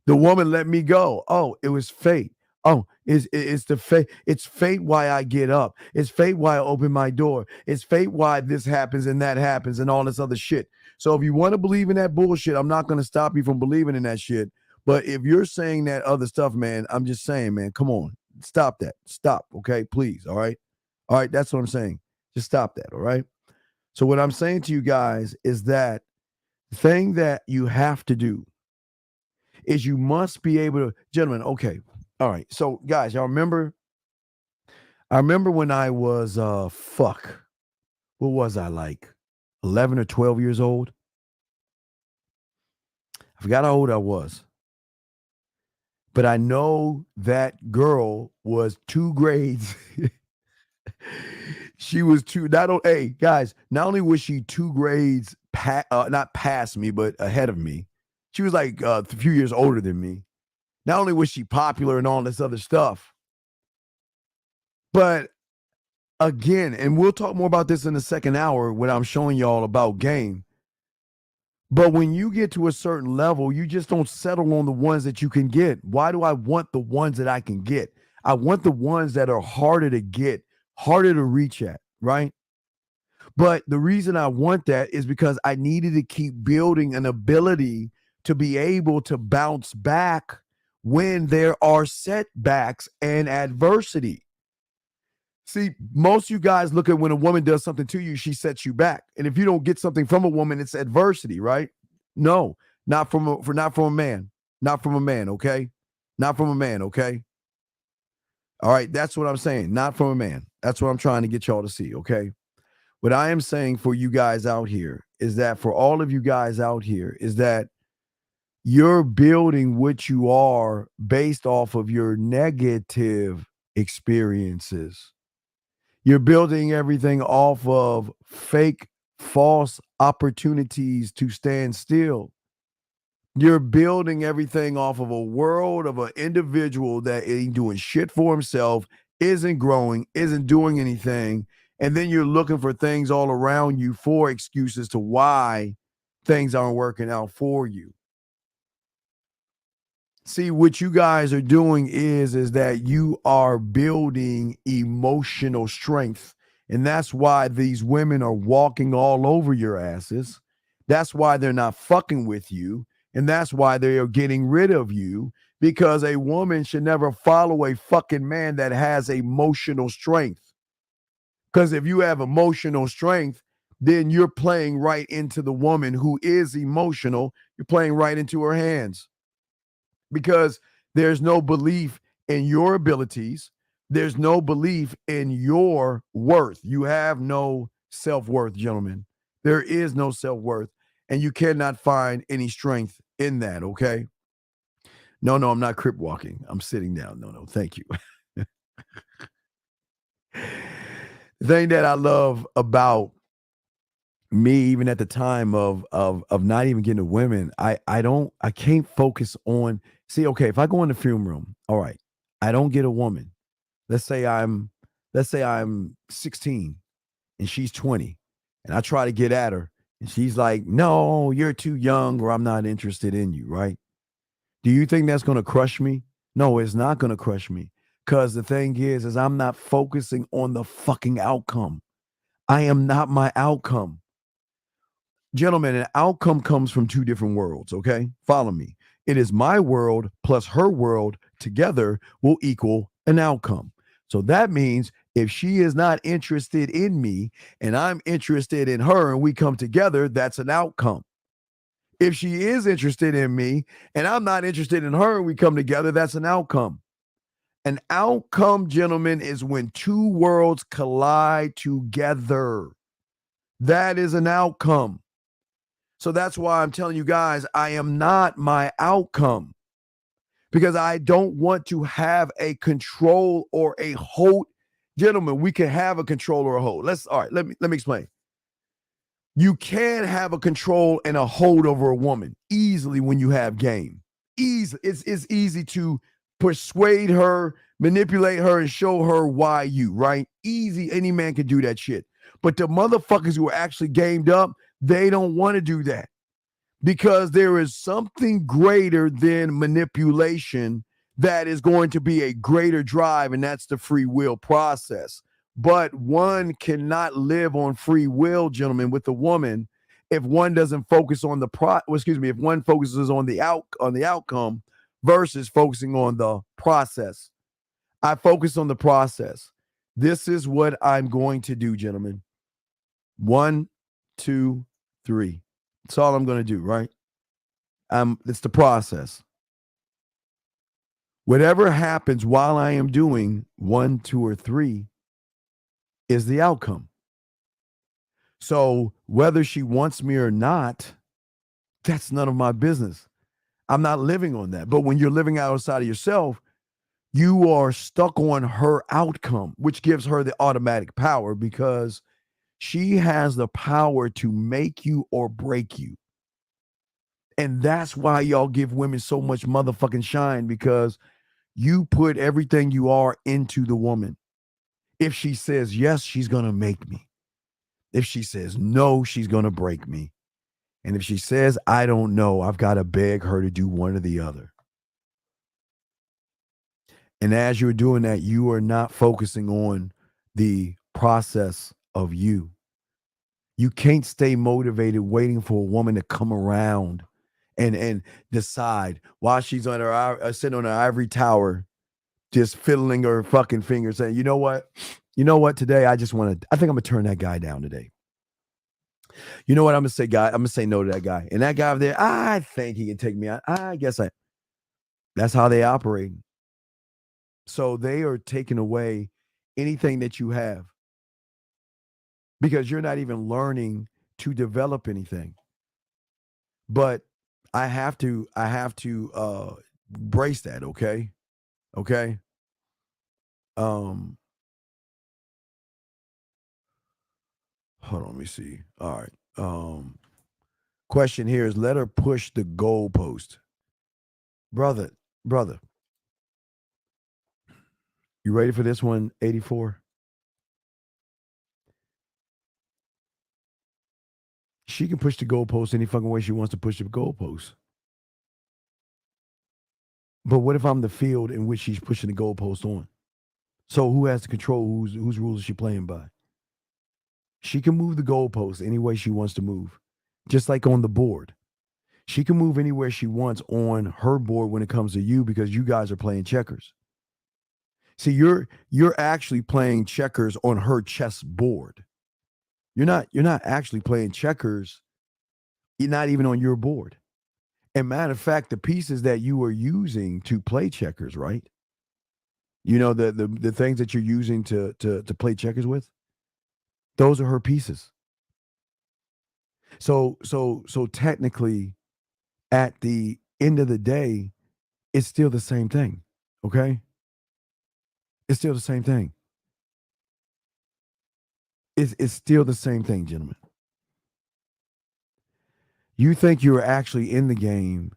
The woman let me go. Oh, it was fate. Oh, it's the fate. It's fate why I get up. It's fate why I open my door. It's fate why this happens and that happens and all this other shit. So if you want to believe in that bullshit, I'm not going to stop you from believing in that shit. But if you're saying that other stuff, man, I'm just saying, man, come on. Stop that. Stop, okay? Please, all right? All right, that's what I'm saying. Just stop that, all right? So what I'm saying to you guys is that the thing that you have to do is you must be able to, gentlemen, okay, all right. So, guys, y'all remember? I remember when I was, what was I, like 11 or 12 years old? I forgot how old I was. But I know that girl was 2 grades. She was hey, guys, not only was she 2 grades, not past me, but ahead of me. She was like a few years older than me. Not only was she popular and all this other stuff, but again, and we'll talk more about this in the second hour when I'm showing y'all about game. But when you get to a certain level, you just don't settle on the ones that you can get. Why do I want the ones that I can get? I want the ones that are harder to get, harder to reach at, right? But the reason I want that is because I needed to keep building an ability to be able to bounce back when there are setbacks and adversity. See, most of you guys look at when a woman does something to you, she sets you back. And if you don't get something from a woman, it's adversity, right? No, not from a man. Not from a man, okay? Not from a man, okay? All right, that's what I'm saying. Not from a man. That's what I'm trying to get y'all to see, okay? What I am saying for you guys out here is that for all of you guys out here is that you're building what you are based off of your negative experiences. You're building everything off of fake, false opportunities to stand still. You're building everything off of a world of an individual that ain't doing shit for himself, isn't growing, isn't doing anything. And then you're looking for things all around you for excuses to why things aren't working out for you. See, what you guys are doing is that you are building emotional strength. And that's why these women are walking all over your asses. That's why they're not fucking with you. And that's why they are getting rid of you, because a woman should never follow a fucking man that has emotional strength. Because if you have emotional strength, then you're playing right into the woman who is emotional. You're playing right into her hands. Because there's no belief in your abilities. There's no belief in your worth. You have no self-worth, gentlemen. There is no self-worth, and you cannot find any strength in that, okay? No, I'm not crip walking. I'm sitting down. No, thank you. The thing that I love about me, even at the time of not even getting to women, I can't focus on. See, okay, if I go in the film room, all right, I don't get a woman. Let's say I'm 16 and she's 20, and I try to get at her, and she's like, "No, you're too young, or I'm not interested in you." Right? Do you think that's going to crush me? No, it's not going to crush me, because the thing is I'm not focusing on the fucking outcome. I am not my outcome. Gentlemen, an outcome comes from two different worlds, okay? Follow me. It is my world plus her world together will equal an outcome. So that means if she is not interested in me and I'm interested in her and we come together, that's an outcome. If she is interested in me and I'm not interested in her and we come together, that's an outcome. An outcome, gentlemen, is when two worlds collide together. That is an outcome. So that's why I'm telling you guys, I am not my outcome, because I don't want to have a control or a hold. Gentlemen, we can have a control or a hold. Let me explain. You can have a control and a hold over a woman easily when you have game. Easy. It's easy to persuade her, manipulate her, and show her why you, right? Easy. Any man can do that shit. But the motherfuckers who are actually gamed up, they don't want to do that, because there is something greater than manipulation that is going to be a greater drive, and that's the free will process. But one cannot live on free will, gentlemen, with a woman if one doesn't focus on if one focuses on the outcome versus focusing on the process. I focus on the process. This is what I'm going to do, gentlemen. 1, 2, 3. That's all I'm going to do, right? It's the process. Whatever happens while I am doing 1, 2, or 3 is the outcome. So whether she wants me or not, that's none of my business. I'm not living on that. But when you're living outside of yourself, you are stuck on her outcome, which gives her the automatic power, because she has the power to make you or break you. And that's why y'all give women so much motherfucking shine, because you put everything you are into the woman. If she says yes, she's going to make me. If she says no, she's going to break me. And if she says, I don't know, I've got to beg her to do one or the other. And as you're doing that, you are not focusing on the process of you. You can't stay motivated waiting for a woman to come around and decide while she's on her sitting on her ivory tower, just fiddling her fucking fingers, saying, you know what, today I think I'm gonna turn that guy down today. You know what, I'm gonna say no to that guy. And that guy over there, I think he can take me out. That's how they operate. So they are taking away anything that you have, because you're not even learning to develop anything. But I have to brace that, okay? Okay. Hold on, let me see. All right. Question here is, let her push the goalpost. Brother. You ready for this one, 84? She can push the goalpost any fucking way she wants to push the goalpost. But what if I'm the field in which she's pushing the goalpost on? So who has to control whose rules is she playing by? She can move the goalpost any way she wants to move, just like on the board. She can move anywhere she wants on her board when it comes to you because you guys are playing checkers. See, you're actually playing checkers on her chess board. You're not actually playing checkers. You're not even on your board. And matter of fact, the pieces that you are using to play checkers, right? You know, the things that you're using to play checkers with, those are her pieces. So technically, at the end of the day, it's still the same thing. Okay? It's still the same thing. It's still the same thing, gentlemen. You think you're actually in the game,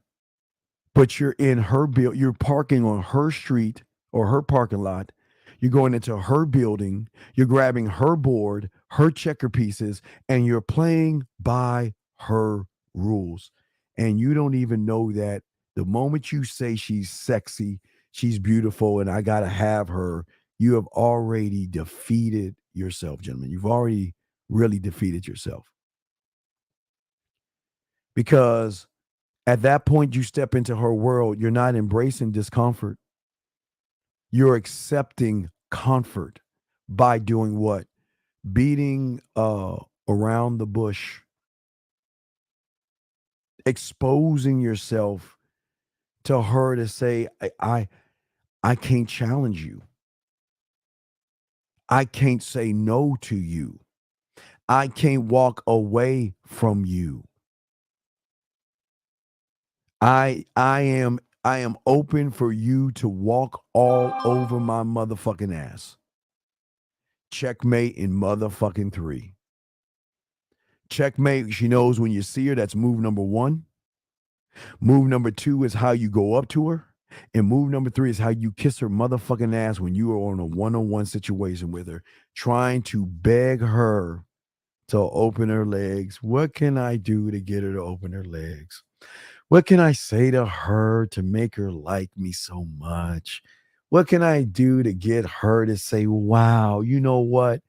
but you're in her build. You're parking on her street or her parking lot. You're going into her building. You're grabbing her board, her checker pieces, and you're playing by her rules. And you don't even know that the moment you say she's sexy, she's beautiful, and I got to have her, you have already defeated yourself, gentlemen. You've already really defeated yourself. Because at that point you step into her world, you're not embracing discomfort. You're accepting comfort by doing what? Beating around the bush. Exposing yourself to her to say, I can't challenge you. I can't say no to you. I can't walk away from you. I am open for you to walk all over my motherfucking ass. Checkmate in motherfucking 3. Checkmate, she knows when you see her, that's move number 1. Move number 2 is how you go up to her. And move number 3 is how you kiss her motherfucking ass when you are on a one-on-one situation with her, trying to beg her to open her legs. What can I do to get her to open her legs? What can I say to her to make her like me so much? What can I do to get her to say, wow, you know what?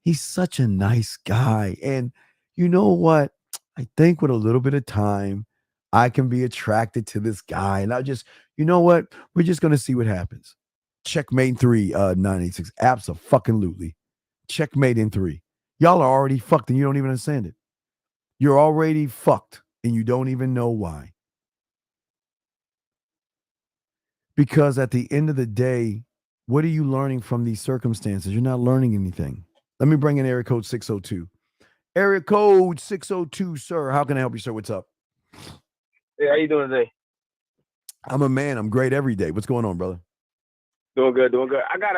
He's such a nice guy. And you know what? I think with a little bit of time, I can be attracted to this guy. And you know what? We're just going to see what happens. Checkmate in 3, 986. Abso-fucking-lutely. Checkmate in 3. Y'all are already fucked and you don't even understand it. You're already fucked. And you don't even know why. Because at the end of the day, what are you learning from these circumstances? You're not learning anything. Let me bring in area code 602. Area code 602, sir. How can I help you, sir? What's up? Hey, how you doing today? I'm a man. I'm great every day. What's going on, brother? Doing good. I got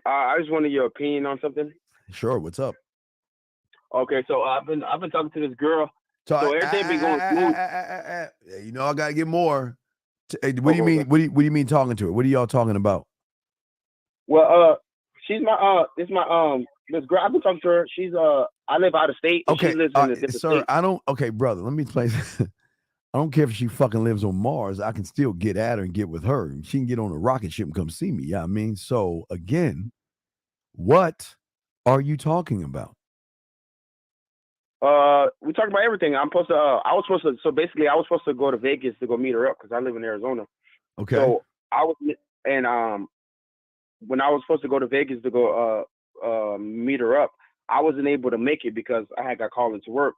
I just wanted your opinion on something. Sure. What's up? Okay, so I've been talking to this girl. So everything been going smooth. You know, I gotta get more. What do you mean? What do you mean talking to her? What are y'all talking about? Well, she's my this girl. I've been talking to her. She's I live out of state. Okay, she lives in a different sir. state. Okay, brother. Let me explain. I don't care if she fucking lives on Mars. I can still get at her and get with her. She can get on a rocket ship and come see me. Yeah, I mean, so again, what are you talking about? We talked about everything. I was supposed to go to Vegas to go meet her up because I live in Arizona. Okay. So when I was supposed to go to Vegas to go meet her up, I wasn't able to make it because I had got called into work.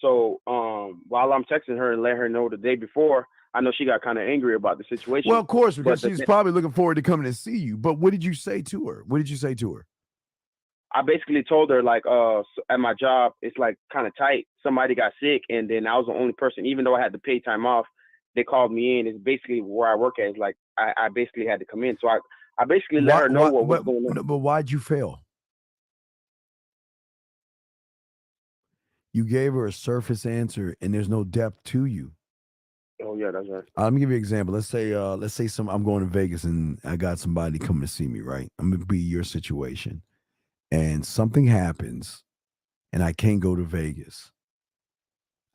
So while I'm texting her and let her know the day before, I know she got kind of angry about the situation. Well, of course, because she's probably looking forward to coming to see you. But what did you say to her? I basically told her, like, at my job, it's like kind of tight. Somebody got sick, and then I was the only person, even though I had to pay time off, they called me in. It's basically where I work at. It's like I basically had to come in. So I basically let her know what was going on. But why'd you fail? You gave her a surface answer, and there's no depth to you. Oh yeah, that's right. Let me give you an example. Let's say I'm going to Vegas, and I got somebody coming to see me. Right? I'm gonna be your situation. And something happens and I can't go to Vegas.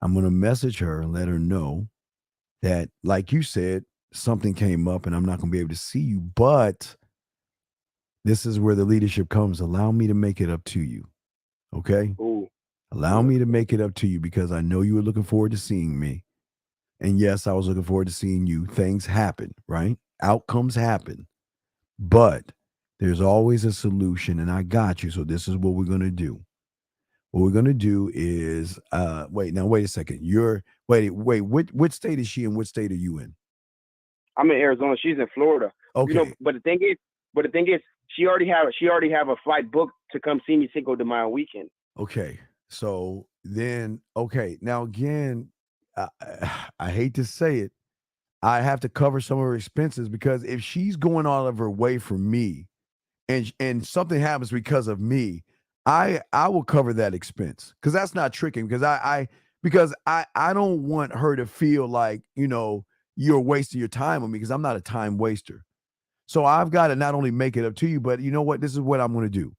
I'm going to message her and let her know that, like you said, something came up and I'm not going to be able to see you. But this is where the leadership comes. Allow me to make it up to you. Okay? Ooh. Allow me to make it up to you because I know you were looking forward to seeing me. And yes, I was looking forward to seeing you. Things happen, right? Outcomes happen. But there's always a solution, and I got you. So this is what we're going to do. What we're going to do is, wait a second. Which state is she in? What state are you in? I'm in Arizona. She's in Florida. Okay. You know, but the thing is, she already have a flight booked to come see me Cinco de Mayo weekend. Okay. So then, okay. Now again, I hate to say it, I have to cover some of her expenses because if she's going all of her way for me, and something happens because of me, I will cover that expense because that's not tricking because I don't want her to feel like, you know, you're wasting your time on me because I'm not a time waster. So I've got to not only make it up to you, but you know what? This is what I'm going to do.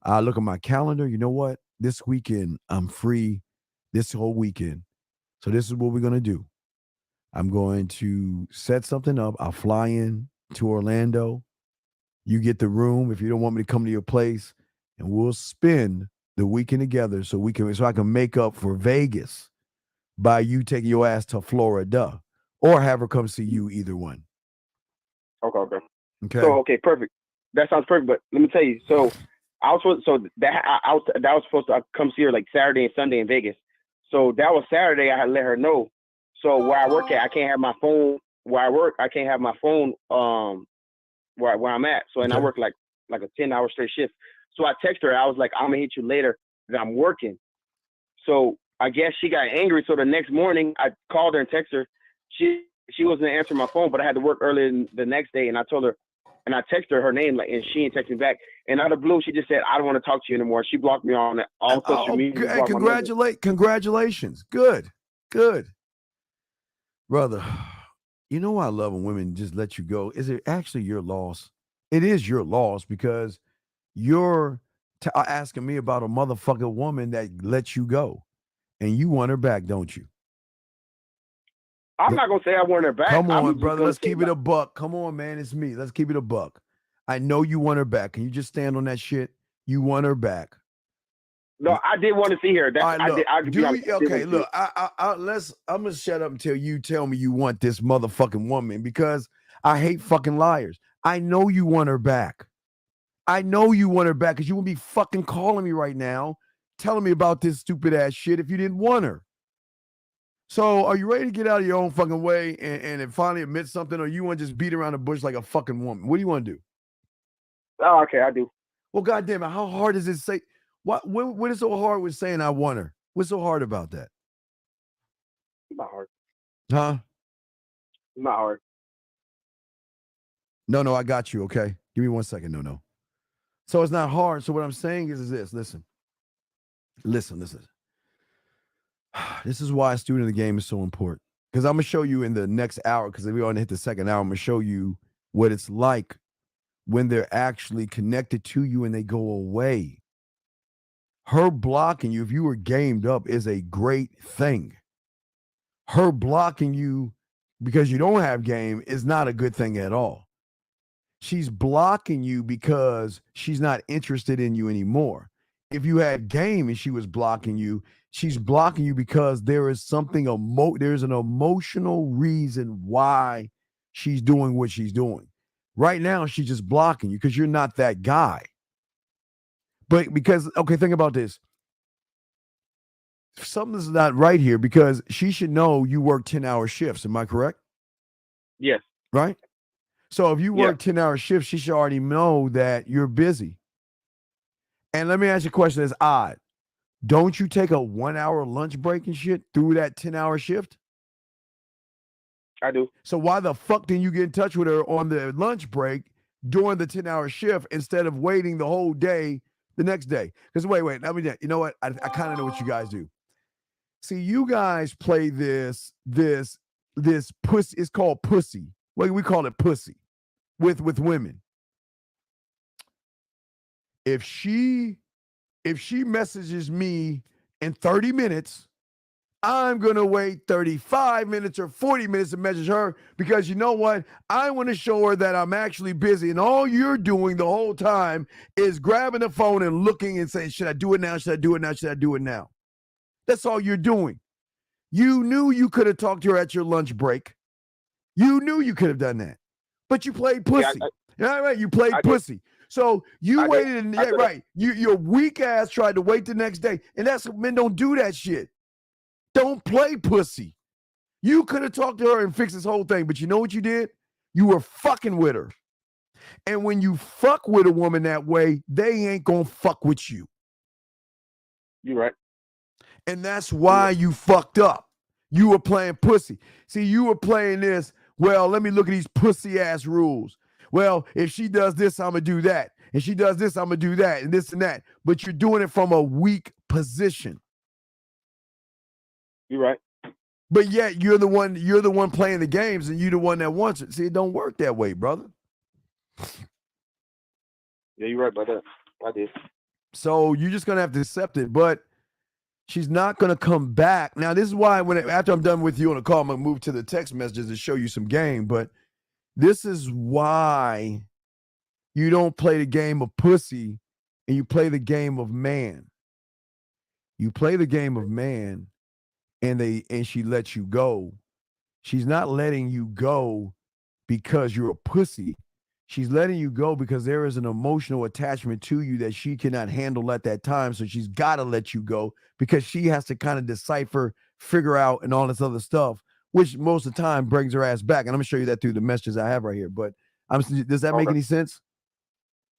I look at my calendar. You know what? This weekend I'm free this whole weekend. So this is what we're going to do. I'm going to set something up. I'll fly in to Orlando. You get the room if you don't want me to come to your place, and we'll spend the weekend together so I can make up for Vegas by you taking your ass to Florida or have her come see you, either one. Okay. Okay. So perfect. That sounds perfect. But let me tell you, so I was supposed to come see her like Saturday and Sunday in Vegas. So that was Saturday. I had let her know. So where I work at, I can't have my phone. Where I work, I can't have my phone. Where I'm at. So and I work like a 10-hour straight shift. So I text her. I was like, I'm gonna hit you later that I'm working. So I guess she got angry. So the next morning, I called her and texted her. She wasn't answering my phone, but I had to work early the next day, and I told her, and I texted her name, like, and she didn't text me back. And out of the blue, she just said, "I don't want to talk to you anymore." She blocked me on all social media. Congratulations. Good. Brother, you know I love when women just let you go. Is it actually your loss? It is your loss because you're asking me about a motherfucking woman that lets you go. And you want her back, don't you? I'm not going to say I want her back. Come on, brother. Let's keep it a buck. Come on, man. It's me. Let's keep it a buck. I know you want her back. Can you just stand on that shit? You want her back. No, I did want to see her. I'm gonna shut up until you tell me you want this motherfucking woman because I hate fucking liars. I know you want her back. I know you want her back because you wouldn't be fucking calling me right now, telling me about this stupid ass shit if you didn't want her. So are you ready to get out of your own fucking way and finally admit something, or you want to just beat around the bush like a fucking woman? What do you want to do? Oh, okay, I do. Well, goddamn it, how hard is it to say? What is so hard with saying I want her? What's so hard about that? It's not hard. Huh? It's not hard. No, I got you, okay? Give me 1 second. No. So it's not hard. So what I'm saying is this. Listen. This is why a student of the game is so important. Because I'm going to show you in the next hour, because we're going to hit the second hour, I'm going to show you what it's like when they're actually connected to you and they go away. Her blocking you, if you were gamed up, is a great thing. Her blocking you because you don't have game is not a good thing at all. She's blocking you because she's not interested in you anymore. If you had game and she was blocking you, she's blocking you because there is something, there's an emotional reason why she's doing what she's doing. Right now, she's just blocking you because you're not that guy. But because, okay, think about this. Something's not right here because she should know you work 10-hour shifts. Am I correct? Yes. Right? So if you work 10-hour shifts, she should already know that you're busy. And let me ask you a question that's odd. Don't you take a 1-hour lunch break and shit through that 10-hour shift? I do. So why the fuck didn't you get in touch with her on the lunch break during the 10-hour shift instead of waiting the whole day the next day? Because wait, you know what? I kind of know what you guys do. See, you guys play this pussy. It's called pussy. Well, we call it pussy with women. If she messages me in 30 minutes, I'm going to wait 35 minutes or 40 minutes to message her because you know what? I want to show her that I'm actually busy. And all you're doing the whole time is grabbing the phone and looking and saying, should I do it now? Should I do it now? Should I do it now? That's all you're doing. You knew you could have talked to her at your lunch break. You knew you could have done that. But you played pussy. Yeah, right. You played pussy. So you waited. And, yeah, right. Your weak ass tried to wait the next day. And that's men don't do that shit. Don't play pussy. You could have talked to her and fixed this whole thing, but you know what you did? You were fucking with her. And when you fuck with a woman that way, they ain't gonna fuck with you. You're right. And that's why you fucked up. You were playing pussy. See, you were playing this, well, let me look at these pussy ass rules. Well, if she does this, I'm gonna do that. If she does this, I'm gonna do that, and this and that. But you're doing it from a weak position. You're right. But yet you're the one playing the games and you're the one that wants it. See, it don't work that way, brother. Yeah, you're right about that. I did. So you're just gonna have to accept it, but she's not gonna come back. Now, this is why after I'm done with you on the call, I'm gonna move to the text messages to show you some game. But this is why you don't play the game of pussy and you play the game of man. You play the game of man. And she lets you go. She's not letting you go because you're a pussy. She's letting you go because there is an emotional attachment to you that she cannot handle at that time. So she's got to let you go because she has to kind of decipher, figure out, and all this other stuff, which most of the time brings her ass back. And I'm gonna show you that through the messages I have right here. But does that make any sense?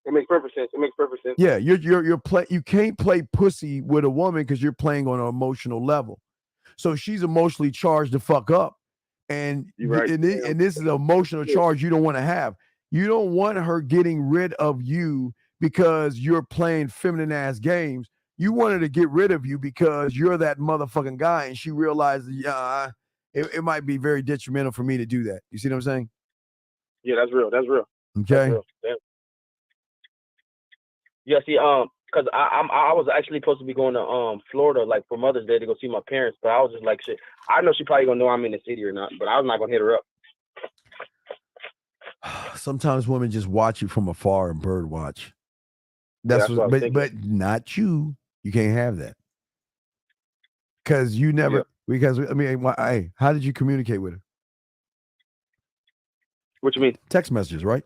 It makes perfect sense. It makes perfect sense. Yeah, you can't play pussy with a woman because you're playing on an emotional level. So she's emotionally charged to fuck up. And, right. and this is an emotional charge you don't want to have. You don't want her getting rid of you because you're playing feminine ass games. You want her to get rid of you because you're that motherfucking guy. And she realized, it might be very detrimental for me to do that. You see what I'm saying? Yeah, that's real. That's real. Okay. That's real. Yeah, see, because I was actually supposed to be going to Florida like for Mother's Day to go see my parents, but I was just like, shit. I know she probably gonna know I'm in the city or not, but I was not gonna hit her up. Sometimes women just watch you from afar and bird watch. That's but not you. You can't have that because you never. Yeah. Because I mean, hey, how did you communicate with her? What you mean? Text messages, right?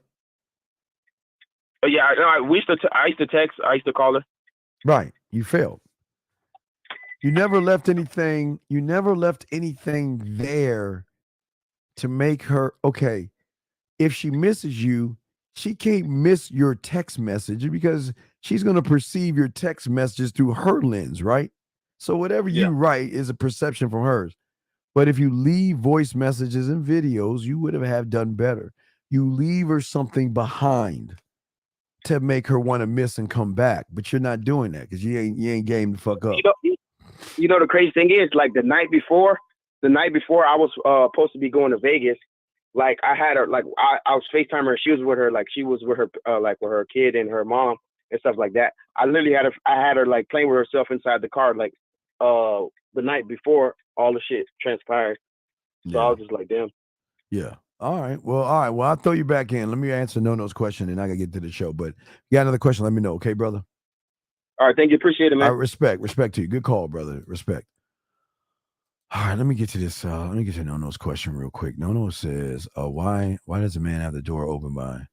Yeah, I used to text. I used to call her. Right. You failed. You never left anything. You never left anything there to make her okay. If she misses you, she can't miss your text message because she's going to perceive your text messages through her lens, right? So whatever you write is a perception from hers. But if you leave voice messages and videos, you would have done better. You leave her something behind to make her want to miss and come back, but you're not doing that because you ain't game to fuck up. You know the crazy thing is, like the night before I was supposed to be going to Vegas, like I had her, like I was FaceTiming her. She was with her, like she was with her, like with her kid and her mom and stuff like that. I literally had her like playing with herself inside the car, like the night before all the shit transpired. So I was just like, damn. Yeah. All right. Well, I'll throw you back in. Let me answer Nono's question and I gotta get to the show. But you got another question, let me know, okay, brother? All right, thank you. Appreciate it, man. Respect to you. Good call, brother. Respect. All right, let me get to this. Let me get to Nono's question real quick. Nono says, why does a man have the door open by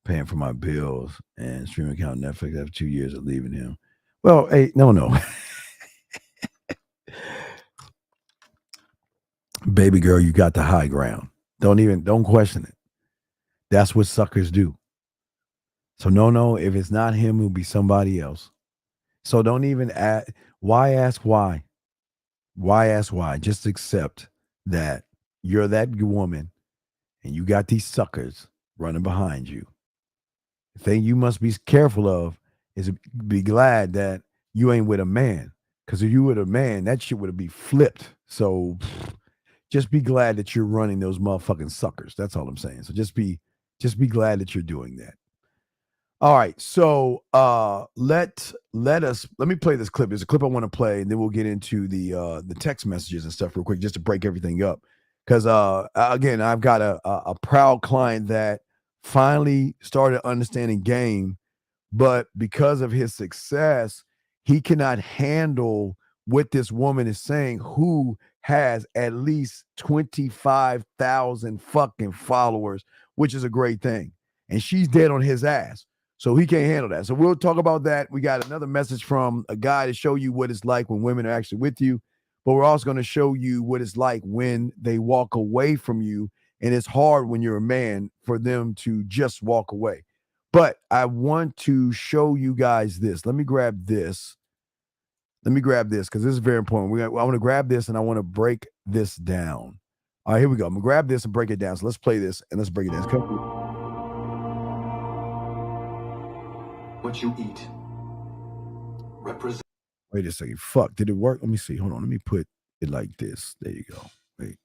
paying for my bills and streaming account Netflix after 2 years of leaving him? Well, hey, no. Baby girl, you got the high ground. Don't question it. That's what suckers do. So no, if it's not him, it'll be somebody else. So don't even ask. Why ask why? Why ask why? Just accept that you're that woman and you got these suckers running behind you. The thing you must be careful of is be glad that you ain't with a man. Because if you were a man, that shit would be flipped. So just be glad that you're running those motherfucking suckers. That's all I'm saying. So just be glad that you're doing that. All right, so let me play this clip. There's a clip I want to play, and then we'll get into the text messages and stuff real quick, just to break everything up. Because again, I've got a proud client that finally started understanding game, but because of his success, he cannot handle what this woman is saying, who has at least 25,000 fucking followers, which is a great thing, and she's dead on his ass. So he can't handle that. So we'll talk about that. We got another message from a guy to show you what it's like when women are actually with you. But we're also going to show you what it's like when they walk away from you. And it's hard when you're a man for them to just walk away. But I want to show you guys this. Let me grab this. Because this is very important. I want to grab this and I want to break this down. All right, here we go. I'm going to grab this and break it down. So let's play this and let's break it down. Come through. What you eat represents. Wait a second. Fuck. Did it work? Let me see. Hold on. Let me put it like this. There you go. Wait.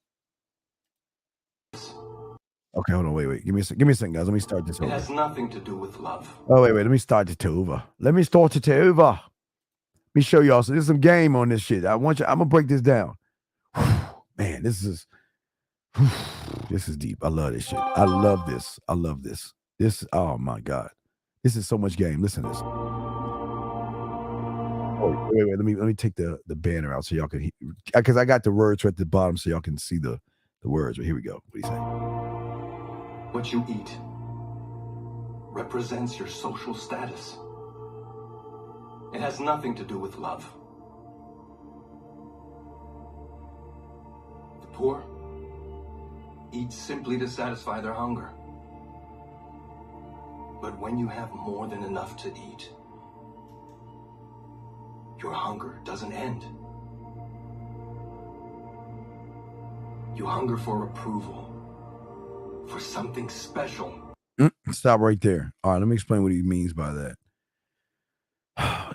Okay, hold on. Wait. Give me a second, guys. Let me start this over. It has nothing to do with love. Oh, wait. Let me start it over. Let me show y'all. So there's some game on this shit. I'm gonna break this down. Man, this is deep. I love this shit. I love this. Oh my God. This is so much game. Listen to this. Oh, wait. Let me take the banner out so y'all can hear, because I got the words right at the bottom so y'all can see the words. But here we go. What do you say? What you eat represents your social status. It has nothing to do with love. The poor eat simply to satisfy their hunger. But when you have more than enough to eat, your hunger doesn't end. You hunger for approval, for something special. Stop right there. All right, let me explain what he means by that.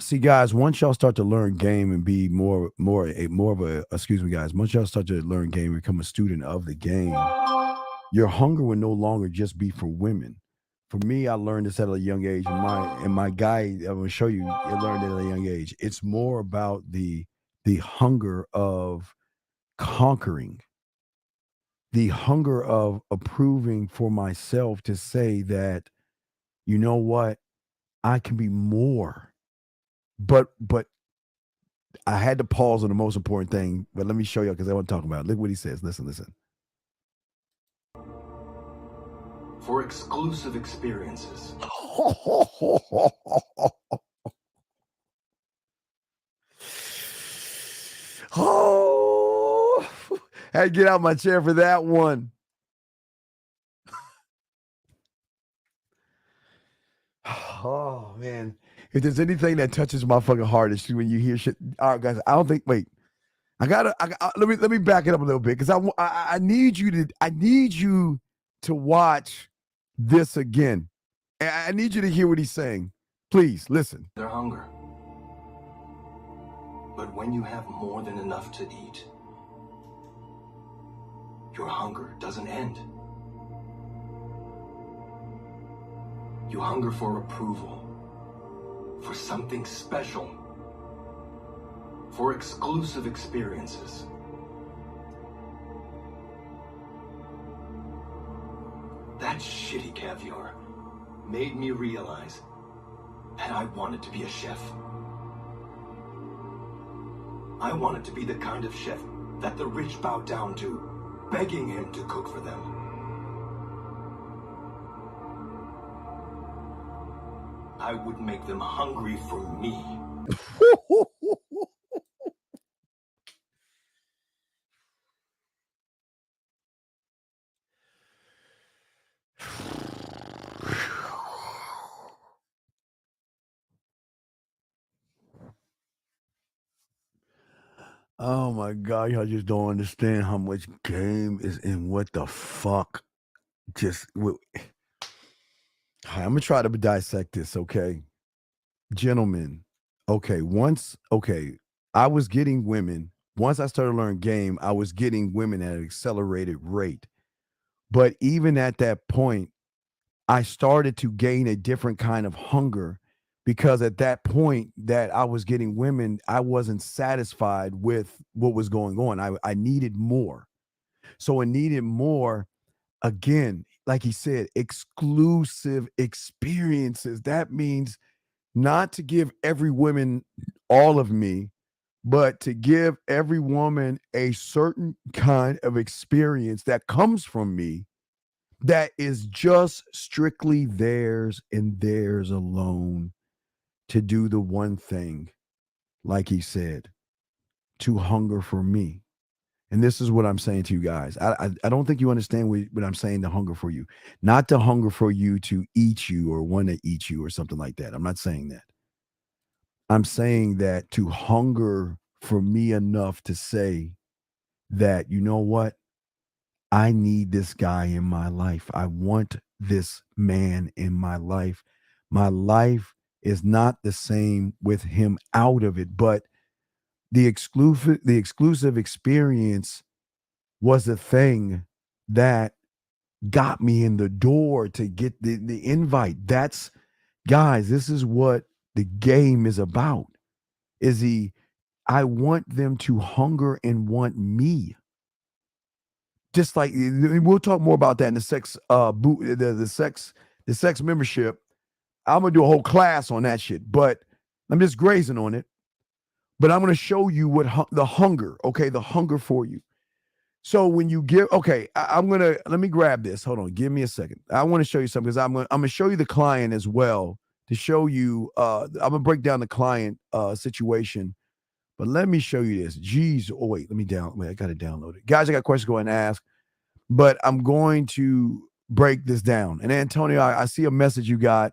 See, guys, once y'all start to learn game and be more of a, excuse me, guys, once y'all start to learn game, become a student of the game, your hunger will no longer just be for women. For me, I learned this at a young age. And my guy, I'm going to show you, I learned it at a young age. It's more about the hunger of conquering, the hunger of approving for myself to say that, you know what, I can be more. But I had to pause on the most important thing. But let me show you because I want to talk about it. Look what he says. Listen. For exclusive experiences. Oh, I had to get out my chair for that one. Oh man, if there's anything that touches my fucking heart, it's when you hear shit. All right, guys, I don't think. Wait, let me back it up a little bit because I need you to watch this again. I need you to hear what he's saying. Please listen. Their hunger. But when you have more than enough to eat, your hunger doesn't end. You hunger for approval, for something special, for exclusive experiences. That shitty caviar made me realize that I wanted to be a chef. I wanted to be the kind of chef that the rich bow down to, begging him to cook for them. I would make them hungry for me. Oh my God, y'all just don't understand how much game is in what the fuck. I'm gonna try to dissect this, okay? Gentlemen, I was getting women. Once I started learning game, I was getting women at an accelerated rate. But even at that point, I started to gain a different kind of hunger, because at that point that I was getting women, I wasn't satisfied with what was going on. I needed more. So I needed more. Again, like he said, exclusive experiences. That means not to give every woman all of me, but to give every woman a certain kind of experience that comes from me that is just strictly theirs and theirs alone, to do the one thing, like he said, to hunger for me. And this is what I'm saying to you guys. I don't think you understand what I'm saying, to hunger for you. Not to hunger for you to eat you or want to eat you or something like that. I'm not saying that. I'm saying that to hunger for me enough to say that, you know what? I need this guy in my life. I want this man in my life. My life is not the same with him out of it, but the exclusive experience was the thing that got me in the door to get the invite. That's, guys, this is what the game is about. I want them to hunger and want me. Just like, we'll talk more about that in the sex the sex membership. I'm gonna do a whole class on that shit, but I'm just grazing on it. But I'm going to show you what the hunger, okay, the hunger for you. So when you give, okay, let me grab this. Hold on, give me a second. I want to show you something, because I'm going to show you the client as well, to show you. I'm going to break down the client situation, but let me show you this. Jeez, oh wait, I got to download it. Guys, I got questions, go ahead and ask, but I'm going to break this down. And Antonio, I see a message you got,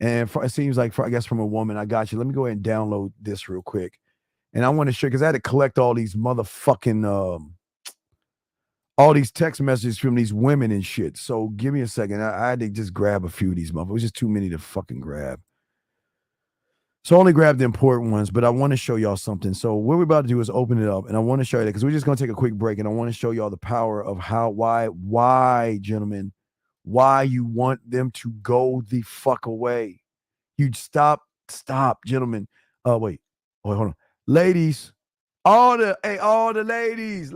and it seems like, I guess from a woman. I got you. Let me go ahead and download this real quick. And I want to show, because I had to collect all these motherfucking, all these text messages from these women and shit. So give me a second. I had to just grab a few of these motherfuckers. It was just too many to fucking grab. So I only grabbed the important ones, but I want to show y'all something. So what we're about to do is open it up, and I want to show you that, because we're just going to take a quick break, and I want to show y'all the power of why, gentlemen, why you want them to go the fuck away. You'd stop, gentlemen. Wait, hold on. Ladies, all the ladies.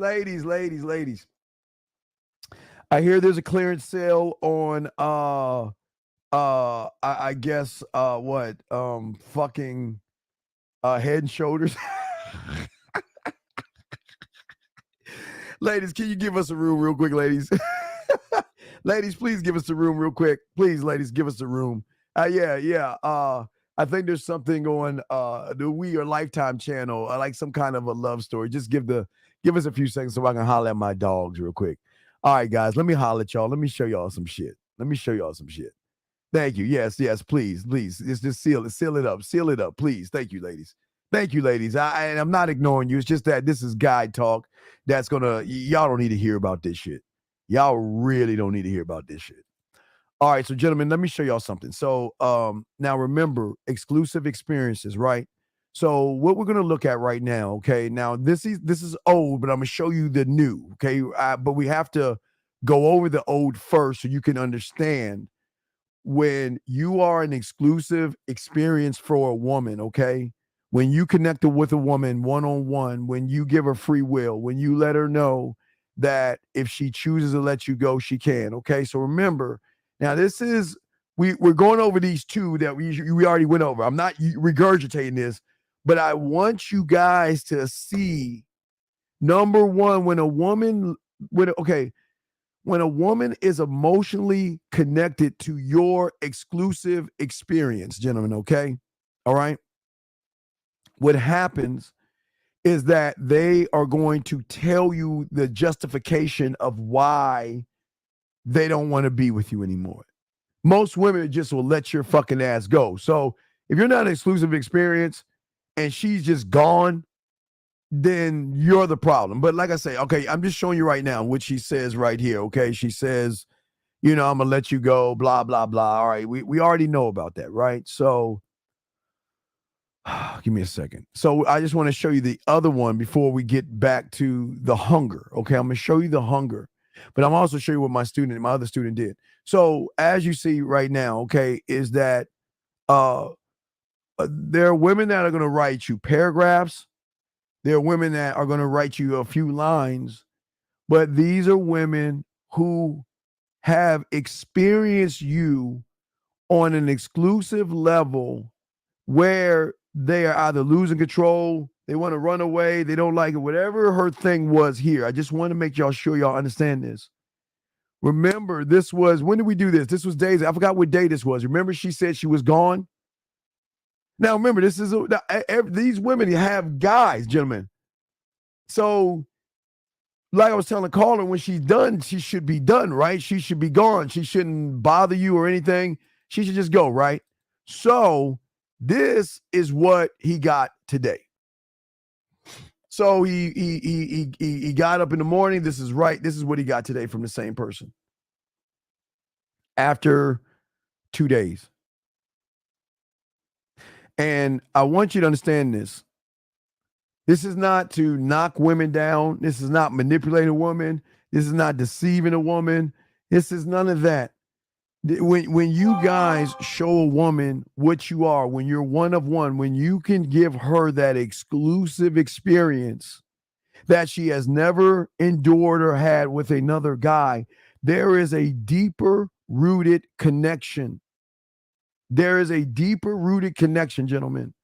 I hear there's a clearance sale on I guess fucking Head and Shoulders. Ladies, can you give us a room real quick, ladies? Ladies, please give us a room real quick. Please, ladies, give us a room. I think there's something on the We or Lifetime channel, like some kind of a love story. Just give us a few seconds so I can holler at my dogs real quick. All right, guys, let me holler at y'all. Let me show y'all some shit. Thank you. Yes, please. Just seal it up, please. Thank you, ladies. And I'm not ignoring you. It's just that this is guide talk. Y'all don't need to hear about this shit. Y'all really don't need to hear about this shit. All right, so gentlemen, let me show y'all something. So now remember, exclusive experiences, right? So what we're gonna look at right now, okay? Now this is old, but I'm gonna show you the new, okay? But we have to go over the old first so you can understand when you are an exclusive experience for a woman, okay? When you connect with a woman one-on-one, when you give her free will, when you let her know that if she chooses to let you go, she can, okay? So remember. Now, this is, we're going over these two that we already went over. I'm not regurgitating this, but I want you guys to see, number one, when a woman is emotionally connected to your exclusive experience, gentlemen, okay? All right? What happens is that they are going to tell you the justification of why they don't want to be with you anymore. Most women just will let your fucking ass go. So if you're not an exclusive experience and she's just gone, then you're the problem. But like I say, okay, I'm just showing you right now what she says right here, okay? She says, I'm going to let you go, blah, blah, blah. All right, we already know about that, right? So give me a second. So I just want to show you the other one before we get back to the hunger, okay? I'm going to show you the hunger. But I'm also showing you what my other student did. So as you see right now, okay, is that there are women that are going to write you paragraphs. There are women that are going to write you a few lines, but these are women who have experienced you on an exclusive level where they are either losing control, they want to run away, they don't like it, whatever her thing was here. I just want to make y'all sure y'all understand this. Remember, this was, when did we do this? This was days, I forgot what day this was. Remember, she said she was gone? Now, remember, this is these women have guys, gentlemen. So, like I was telling Carla, when she's done, she should be done, right? She should be gone. She shouldn't bother you or anything. She should just go, right? So, this is what he got today. So he got up in the morning. This is right. This is what he got today from the same person. After 2 days. And I want you to understand this. This is not to knock women down. This is not manipulating a woman. This is not deceiving a woman. This is none of that. When you guys show a woman what you are, when you're one of one, when you can give her that exclusive experience that she has never endured or had with another guy, there is a deeper rooted connection. There is a deeper rooted connection, gentlemen.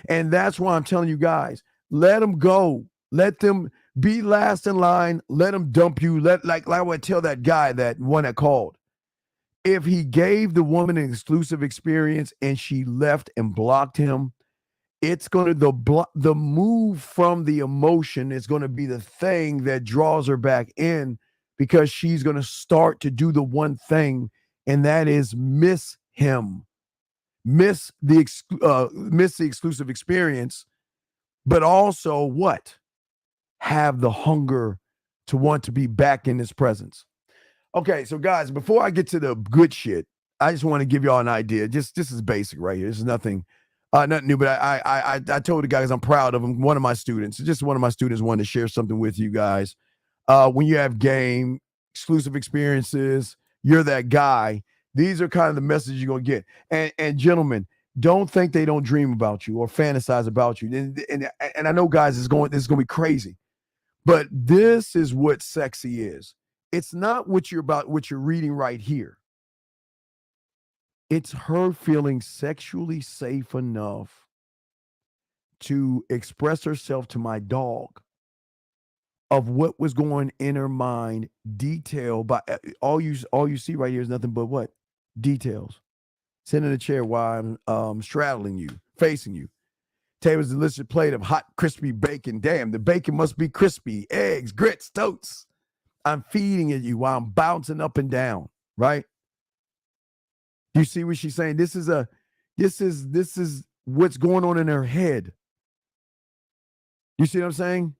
And that's why I'm telling you guys, let them go. Let them be last in line. Let them dump you. Like I would tell that guy, that one that called. If he gave the woman an exclusive experience and she left and blocked him, it's going to, the move from the emotion is going to be the thing that draws her back in, because she's going to start to do the one thing, and that is miss him, miss the exclusive experience, but also what? Have the hunger to want to be back in his presence. Okay, so guys, before I get to the good shit, I just want to give y'all an idea. This is basic right here. This is nothing new, but I told the guys I'm proud of him. One of my students wanted to share something with you guys. When you have game, exclusive experiences, you're that guy. These are kind of the messages you're gonna get. And gentlemen, don't think they don't dream about you or fantasize about you. And I know, guys, this is gonna be crazy, but this is what sexy is. It's not what you're reading right here. It's her feeling sexually safe enough to express herself to my dog of what was going in her mind, detail by all you see right here is nothing but what? Details. Sitting in a chair while I'm straddling you, facing you. Tables delicious plate of hot, crispy bacon. Damn, the bacon must be crispy. Eggs, grits, toast. I'm feeding at you while I'm bouncing up and down, right? You see what she's saying? This is what's going on in her head. You see what I'm saying?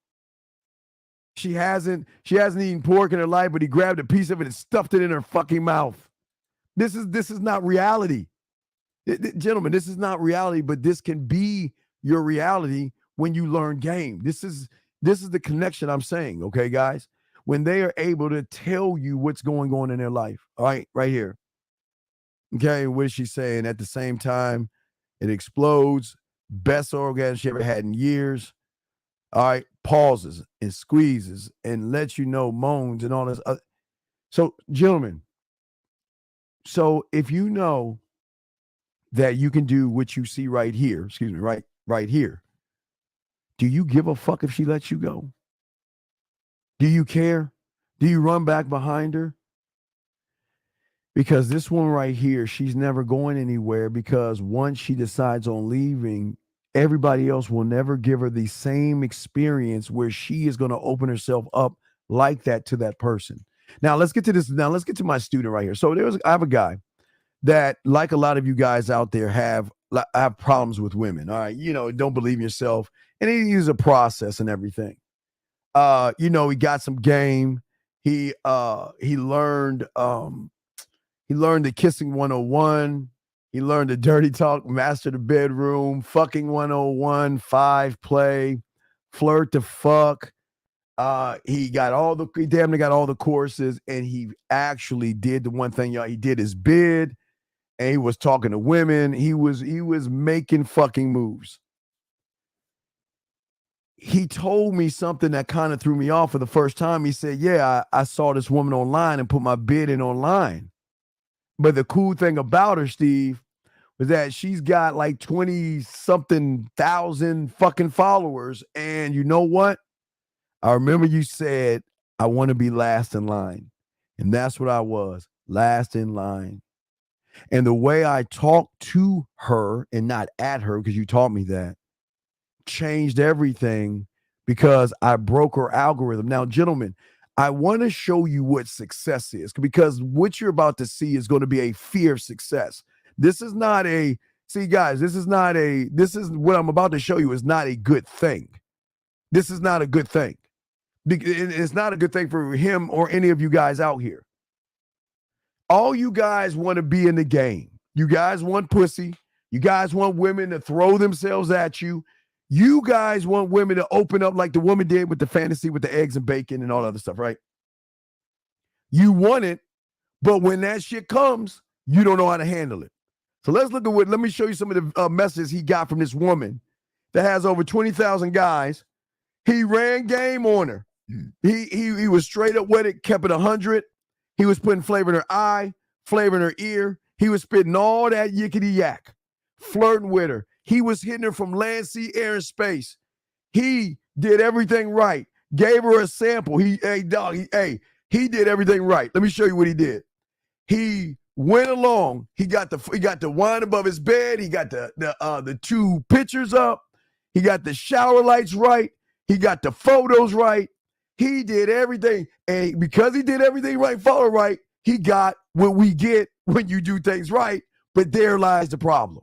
She hasn't eaten pork in her life, but he grabbed a piece of it and stuffed it in her fucking mouth. This is not reality. Gentlemen, this is not reality, but this can be your reality when you learn game. This is the connection I'm saying, okay, guys? When they are able to tell you what's going on in their life, all right, right here. Okay, what is she saying? At the same time, it explodes. Best orgasm she ever had in years. All right, pauses and squeezes and lets you know, moans and all this. So, gentlemen, so if you know that you can do what you see right here, right here, do you give a fuck if she lets you go? Do you care? Do you run back behind her? Because this one right here, she's never going anywhere, because once she decides on leaving, everybody else will never give her the same experience where she is going to open herself up like that to that person. Now, let's get to this. Now, let's get to my student right here. So I have a guy that, like a lot of you guys out there, have problems with women. All right. Don't believe in yourself. And he uses a process and everything. He got some game. He learned the kissing 101. He learned the dirty talk, master the bedroom, fucking 101, 5 play, flirt to fuck, He damn near got all the courses, and he actually did the one thing, y'all. He did his bid, and he was talking to women. He was making fucking moves. He told me something that kind of threw me off for the first time. He said, yeah, I saw this woman online and put my bid in online. But the cool thing about her, Steve, was that she's got like 20-something thousand fucking followers. And you know what? I remember you said, I want to be last in line. And that's what I was, last in line. And the way I talked to her and not at her, because you taught me that, changed everything because I broke her algorithm. Now, gentlemen, I want to show you what success is, because what you're about to see is going to be a fear of success. This is not a, see guys, this is what I'm about to show you is not a good thing. This is not a good thing. It's not a good thing for him or any of you guys out here. All you guys want to be in the game. You guys want pussy. You guys want women to throw themselves at you. You guys want women to open up like the woman did with the fantasy with the eggs and bacon and all that other stuff, right? You want it, but when that shit comes, you don't know how to handle it. So let me show you some of the messages he got from this woman that has over 20,000 guys. He ran game on her. He was straight up with it, kept it 100. He was putting flavor in her eye, flavor in her ear. He was spitting all that yickety yak, flirting with her. He was hitting her from land, sea, air, and space. He did everything right. Gave her a sample. He did everything right. Let me show you what he did. He went along. He got the wine above his bed. He got the two pictures up. He got the shower lights right. He got the photos right. He did everything. And because he did everything right, follow right, he got what we get when you do things right. But there lies the problem.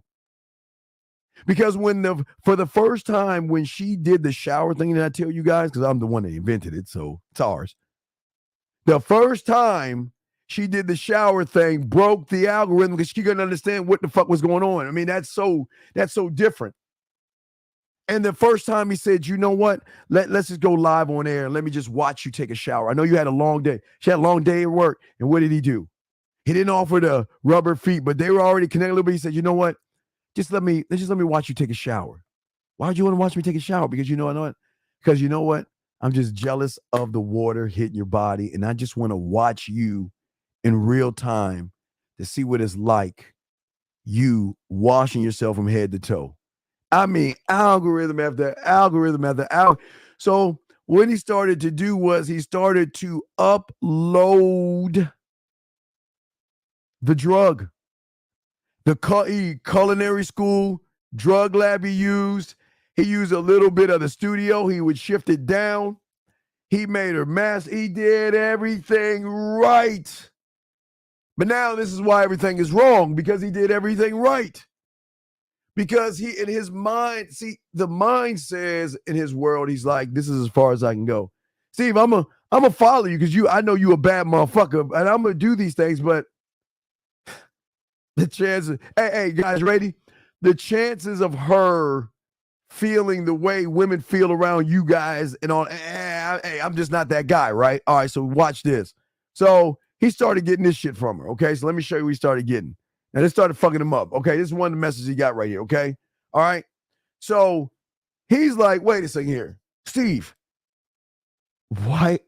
Because for the first time when she did the shower thing that I tell you guys, because I'm the one that invented it, so it's ours. The first time she did the shower thing broke the algorithm because she couldn't understand what the fuck was going on. I mean, that's so different. And the first time he said, you know what? Let's just go live on air and let me just watch you take a shower. I know you had a long day. She had a long day at work. And what did he do? He didn't offer the rubber feet, but they were already connected a little bit. He said, you know what? Just let me watch you take a shower. Why would you want to watch me take a shower? Because you know what? Because you know what? I'm just jealous of the water hitting your body, and I just want to watch you in real time to see what it's like you washing yourself from head to toe. I mean, algorithm after algorithm after algorithm. So what he started to do was he started to upload the drug. The culinary school, drug lab he used. He used a little bit of the studio. He would shift it down. He made her mask. He did everything right. But now this is why everything is wrong, because he did everything right. Because he, in his mind, see, the mind says in his world, he's like, this is as far as I can go. Steve, I'm a follow you because I know you a bad motherfucker, and I'm gonna do these things, but the chances, hey, guys, ready? The chances of her feeling the way women feel around you guys and all, hey, I'm just not that guy, right? All right, so watch this. So he started getting this shit from her, okay? So let me show you what he started getting. Now, this started fucking him up, okay? This is one of the messages he got right here, okay? All right? So he's like, wait a second here. Steve, why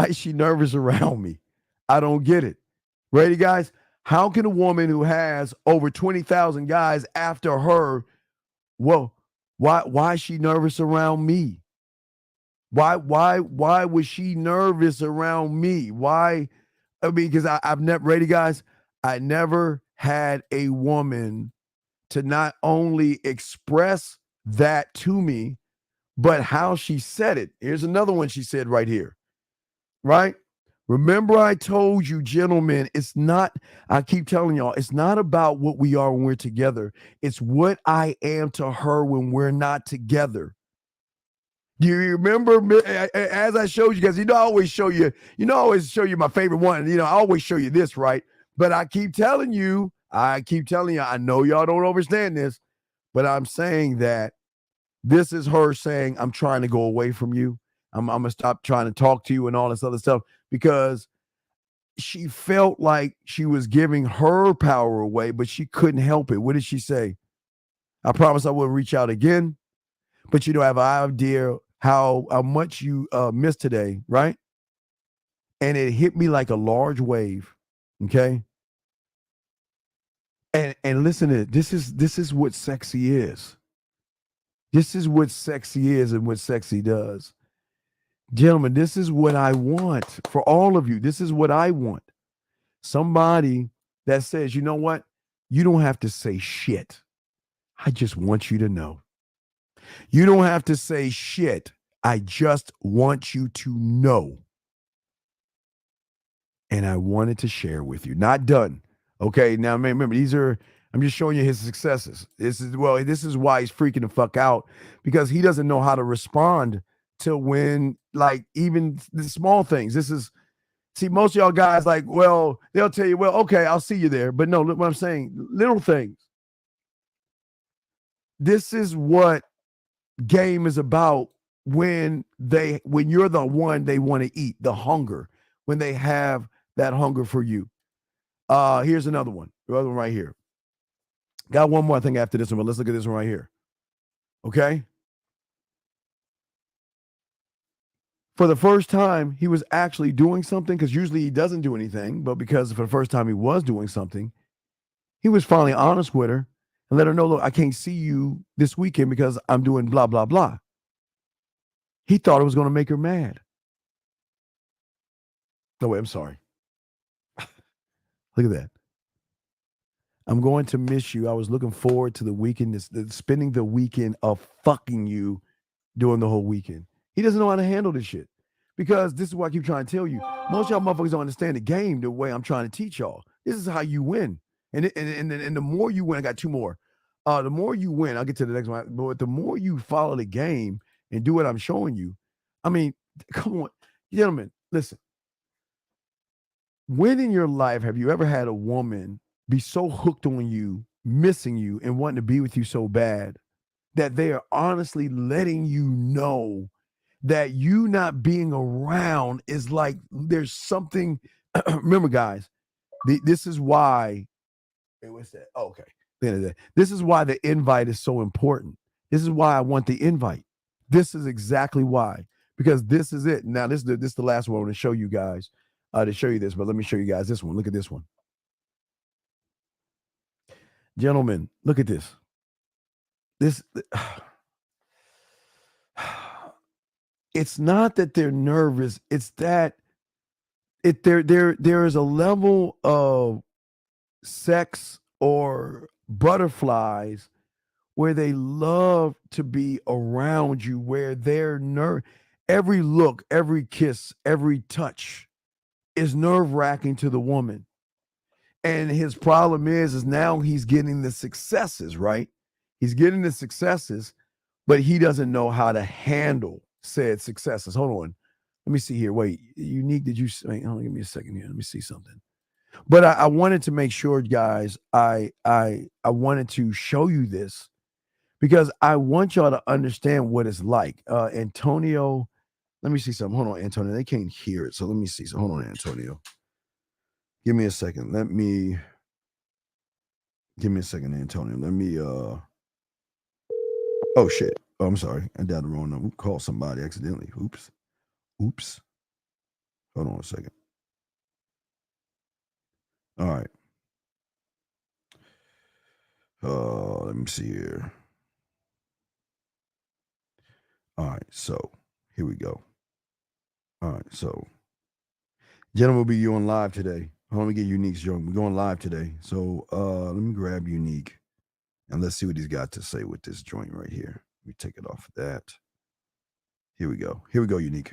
is she nervous around me? I don't get it. Ready, guys? How can a woman who has over 20,000 guys after her, well, why is she nervous around me? Why was she nervous around me? Why? I mean, because I've never, ready, guys? I never had a woman to not only express that to me, but how she said it. Here's another one she said right here, right? Remember I told you, gentlemen, it's not, I keep telling y'all, it's not about what we are when we're together. It's what I am to her when we're not together. Do you remember, as I showed you guys, I always show you my favorite one. I always show you this, right? But I keep telling you, I know y'all don't understand this, but I'm saying that this is her saying, I'm trying to go away from you. I'm gonna stop trying to talk to you and all this other stuff, because she felt like she was giving her power away, but she couldn't help it. What did she say? I promise I will reach out again, but you don't have an idea how much you missed today, right? And it hit me like a large wave. Okay. And listen to it. This is what sexy is. This is what sexy is and what sexy does. Gentlemen, this is what I want for all of you. This is what I want. Somebody that says, you know what? You don't have to say shit. I just want you to know. You don't have to say shit. I just want you to know. And I wanted to share with you. Not done. Okay, now remember, I'm just showing you his successes. This is why he's freaking the fuck out, because he doesn't know how to respond to when, like, even the small things. See, most of y'all guys, like, well, they'll tell you, well, okay, I'll see you there. But no, look what I'm saying. Little things. This is what game is about when you're the one they want to eat, the hunger, when they have that hunger for you. Here's another one. The other one right here. Got one more thing after this one, but let's look at this one right here. Okay. For the first time, he was actually doing something, because usually he doesn't do anything, but because for the first time he was doing something, he was finally honest with her and let her know, look, I can't see you this weekend because I'm doing blah, blah, blah. He thought it was going to make her mad. No, wait, I'm sorry. Look at that. I'm going to miss you. I was looking forward to the weekend, spending the weekend of fucking you during the whole weekend. He doesn't know how to handle this shit, because this is what I keep trying to tell you. Most of y'all motherfuckers don't understand the game the way I'm trying to teach y'all. This is how you win. And the more you win, I got two more. The more you win, I'll get to the next one. But the more you follow the game and do what I'm showing you, I mean, come on, gentlemen, listen. When in your life have you ever had a woman be so hooked on you, missing you, and wanting to be with you so bad that they are honestly letting you know that you not being around is like there's something? Remember, guys, this is why. Hey, what's that? Oh, okay. This is why the invite is so important. This is why I want the invite. This is exactly why, because this is it. Now, this is the last one I want to show you guys. To show you this, but let me show you guys this one. Look at this one. Gentlemen, look at this. It's not that they're nervous. It's that there is a level of sex or butterflies where they love to be around you, where they're every look, every kiss, every touch is nerve-wracking to the woman. And his problem is now he's getting the successes, right? He's getting the successes, but he doesn't know how to handle said successes. Hold on. Let me see here. Wait, Unique, did you wait, hold on, give me a second here. Let me see something. But I wanted to make sure, guys, I wanted to show you this because I want y'all to understand what it's like. Antonio, let me see something. Hold on, Antonio. They can't hear it. So let me see. So hold on, Antonio. Give me a second. Give me a second, Antonio. Let me oh shit. Oh, I'm sorry. I dialed the wrong number. Called somebody accidentally. Oops. Hold on a second. All right. Let me see here. All right, so here we go. All right, so gentlemen, will be on live today. Let me get Unique's joke. We're going live today. So let me grab Unique and let's see what he's got to say with this joint right here. Let me take it off of that. Here we go. Here we go, Unique.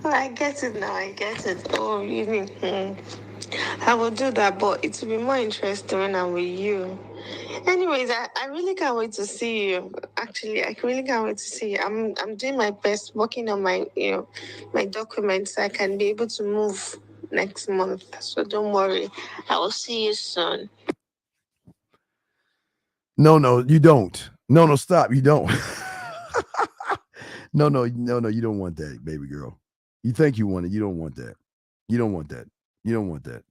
I get it now. I get it. Oh, really? I will do that, but it will be more interesting when I'm with you. Anyways, I really can't wait to see you. Actually, I really can't wait to see you. I'm doing my best, working on my my documents so I can be able to move next month. So don't worry. I will see you soon. No, you don't. No, stop. You don't. No, you don't want that, baby girl. You think you want it. You don't want that. You don't want that. You don't want that.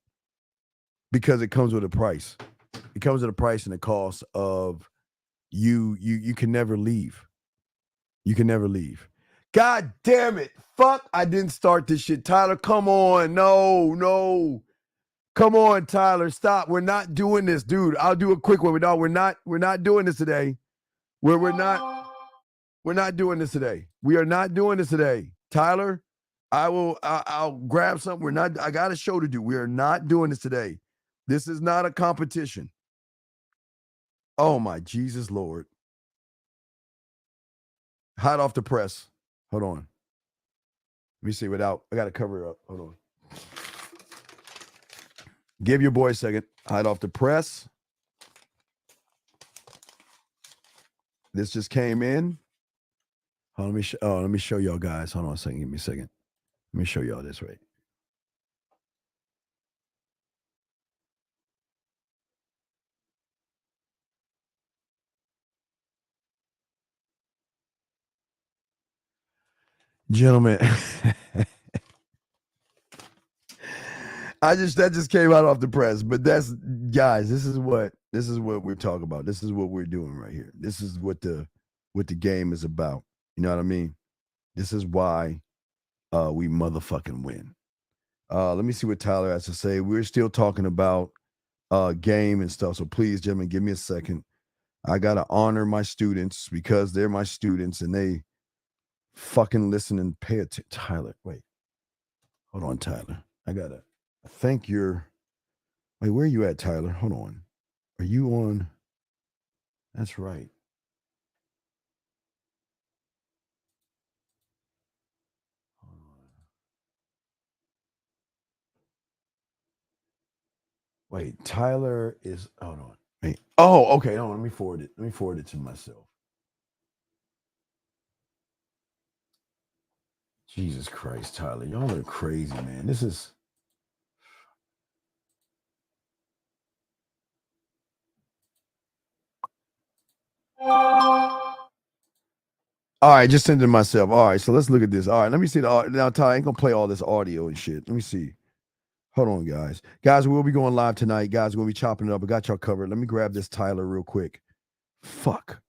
Because it comes with a price. It comes with a price and a cost of you can never leave. You can never leave. God damn it. Fuck, I didn't start this shit. Tyler, come on. No. Come on, Tyler. Stop. We're not doing this, dude. I'll do a quick one. No, we're not doing this today. We're not doing this today. We are not doing this today. Tyler, I'll grab something. I got a show to do. We are not doing this today. This is not a competition. Oh my Jesus Lord. Hot off the press. Hold on. Let me see I got to cover it up. Hold on. Give your boy a second. Hot off the press. This just came in. Let me show y'all guys. Hold on a second. Give me a second. Let me show y'all this right. Gentlemen, that just came out off the press, but that's guys, this is what we're talking about. This is what we're doing right here. This is what the game is about. You know what I mean? This is why we motherfucking win. Let me see what Tyler has to say. We're still talking about game and stuff. So please, gentlemen, give me a second. I gotta honor my students because they're my students and they fucking listen and pay attention. Tyler, wait. Hold on, Tyler. I think you're. Wait, where are you at, Tyler? Hold on. Are you on? That's right. Wait, Tyler is. Hold on. Wait. Oh, okay. No, let me forward it. Let me forward it to myself. Jesus Christ, Tyler. Y'all are crazy, man. This is. All right, just send it to myself. All right, so let's look at this. All right, let me see the now. Tyler, I ain't gonna play all this audio and shit. Let me see. Hold on, guys. Guys, we'll be going live tonight. Guys, we'll be chopping it up. I got y'all covered. Let me grab this Tyler real quick. Fuck.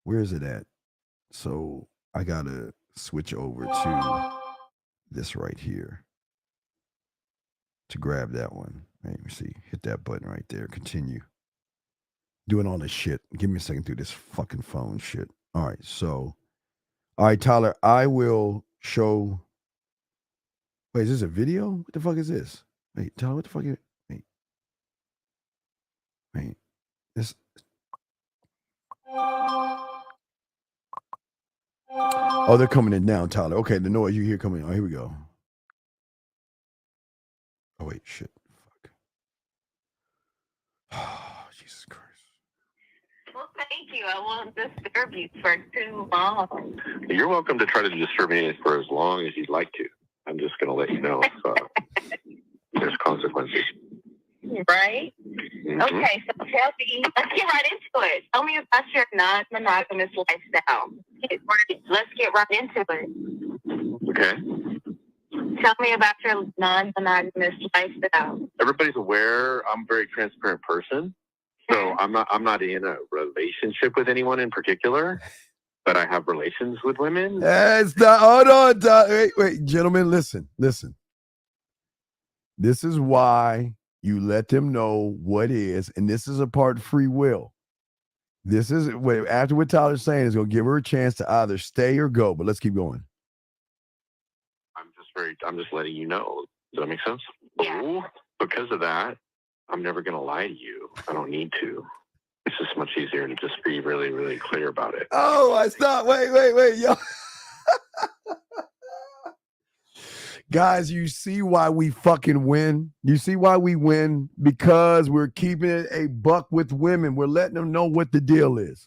Where is it at? So I gotta switch over to this right here to grab that one. Let me see. Hit that button right there. Continue. Doing all this shit. Give me a second through this fucking phone shit. All right, so. All right, Tyler, I will show. Wait, is this a video? What the fuck is this? Wait, Tyler, what the fuck is. Wait. This. Oh, they're coming in now, Tyler. Okay, the noise you hear coming in. Oh, here we go. Oh, wait, shit. Fuck. Oh, Jesus Christ. Well, thank you. I won't disturb you for too long. You're welcome to try to disturb me for as long as you'd like to. I'm just going to let you know if there's consequences. Right? Mm-hmm. Okay, so tell me, let's get right into it. Tell me about your non-monogamous lifestyle. Let's get right into it. Okay. Tell me about your non-monogamous lifestyle. Everybody's aware I'm a very transparent person. So I'm not in a relationship with anyone in particular, but I have relations with women. It's not. Hold on. Wait, gentlemen, listen. This is why you let them know what is, and this is a part of free will. This is after what Tyler's saying is gonna give her a chance to either stay or go. But let's keep going. I'm just letting you know. Does that make sense? Yeah. Because of that, I'm never going to lie to you. I don't need to. It's just much easier to just be really, really clear about it. Oh, I stopped. Wait, yo. Guys, you see why we fucking win? You see why we win? Because we're keeping it a buck with women. We're letting them know what the deal is.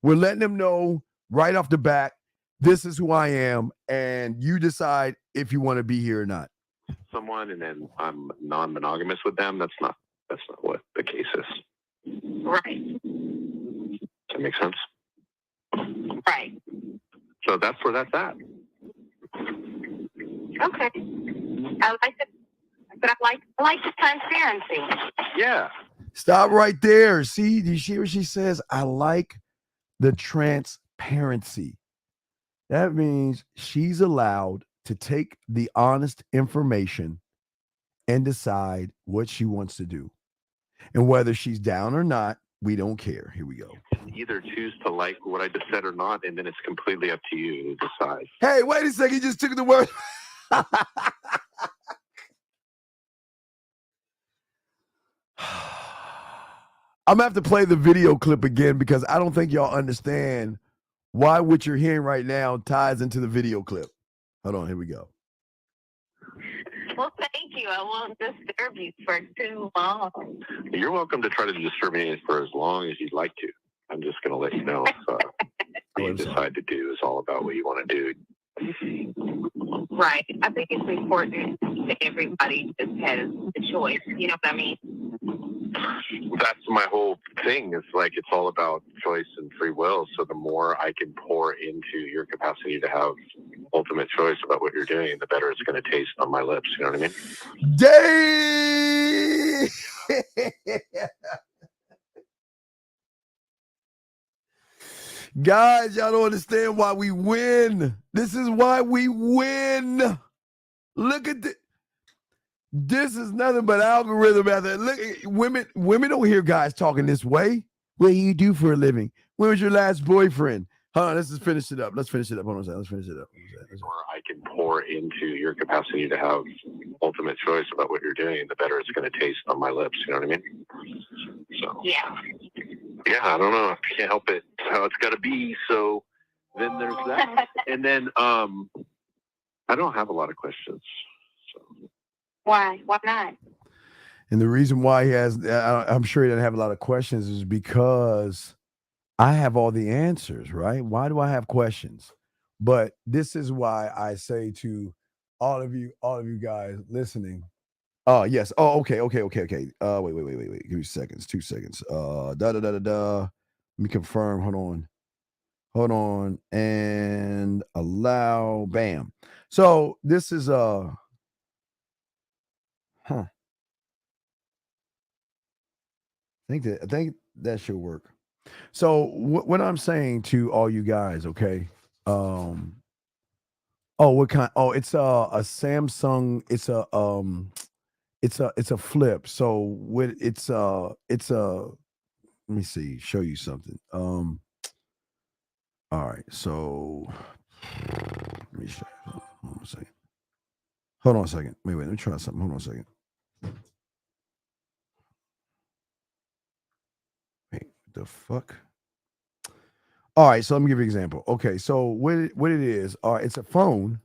We're letting them know right off the bat, this is who I am, and you decide if you want to be here or not. Someone, and then I'm non-monogamous with them. That's not what the case is. Right. Does that make sense? Right. So that's where that's at. Okay. I like it, but I like the transparency. Yeah. Stop right there. See, do you see what she says? I like the transparency. That means she's allowed to take the honest information and decide what she wants to do. And whether she's down or not, we don't care. Here we go. Either choose to like what I just said or not, and then it's completely up to you to decide. Hey, wait a second. You just took the word. I'm going to have to play the video clip again because I don't think y'all understand why what you're hearing right now ties into the video clip. Hold on. Here we go. Well, thank you. I won't disturb you for too long. You're welcome to try to disturb me for as long as you'd like to. I'm just going to let you know if what you decide to do is all about what you want to do. Right. I think it's important that everybody just has a choice. You know what I mean? That's my whole thing. It's like it's all about choice and free will. So the more I can pour into your capacity to have ultimate choice about what you're doing, the better it's going to taste on my lips. You know what I mean? Dang! Guys, y'all don't understand why we win. This is why we win. Look at this. This is nothing but algorithm out there. Look, women don't hear guys talking this way. What do you do for a living? When was your last boyfriend? Hold on, let's just finish it up. Let's finish it up. Hold on a second. Let's finish it up. Or I can pour into your capacity to have ultimate choice about what you're doing, the better it's going to taste on my lips. You know what I mean? So yeah, I don't know. I can't help it. It's how it's got to be. So then there's that. And then I don't have a lot of questions. So. Why? Why not? And the reason why he has, I'm sure he doesn't have a lot of questions, is because I have all the answers, right? Why do I have questions? But this is why I say to all of you guys listening. Oh, yes. Oh, okay. Wait. Give me seconds, 2 seconds. Let me confirm. Hold on. And allow. Bam. So this is I think that should work. So what I'm saying to all you guys, okay? What kind? Oh, it's a Samsung. It's a flip. So what? It's a. Let me see. Show you something. All right. So let me show you. Hold on a second. Wait. Let me try something. Hold on a second. Wait. What the fuck? All right, so let me give you an example. Okay, so what it is, it's a phone.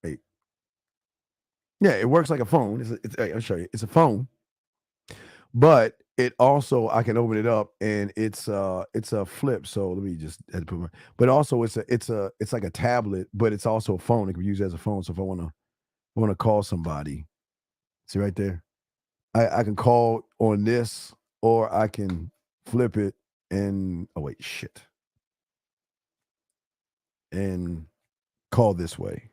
Wait. Yeah, it works like a phone. I'll show you. It's a phone, but it also, I can open it up and it's a flip. So let me just had to put but also it's like a tablet, but it's also a phone. It can be used as a phone. So if I want to call somebody, see right there, I can call on this, or I can flip it and and call this way.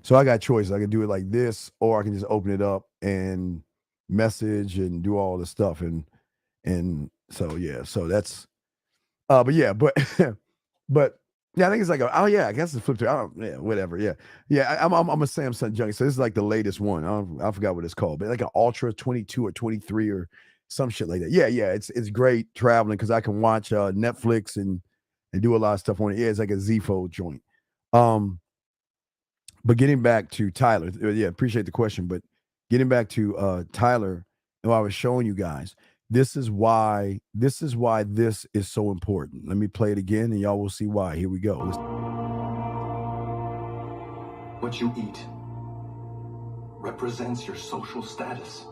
So I got choices. I can do it like this, or I can just open it up and message and do all this stuff. And so, yeah, so that's, but yeah, but yeah, I think it's like, I guess it's flipped. Whatever. Yeah. I'm a Samsung junkie. So this is like the latest one. I forgot what it's called, but like an Ultra 22 or 23 or some shit like that. Yeah. It's great traveling because I can watch Netflix and do a lot of stuff on it. Yeah, it's like a Z Fold joint. But getting back to Tyler, appreciate the question. But getting back to Tyler, and what I was showing you guys, this is why this is so important. Let me play it again, and y'all will see why. Here we go. What you eat represents your social status.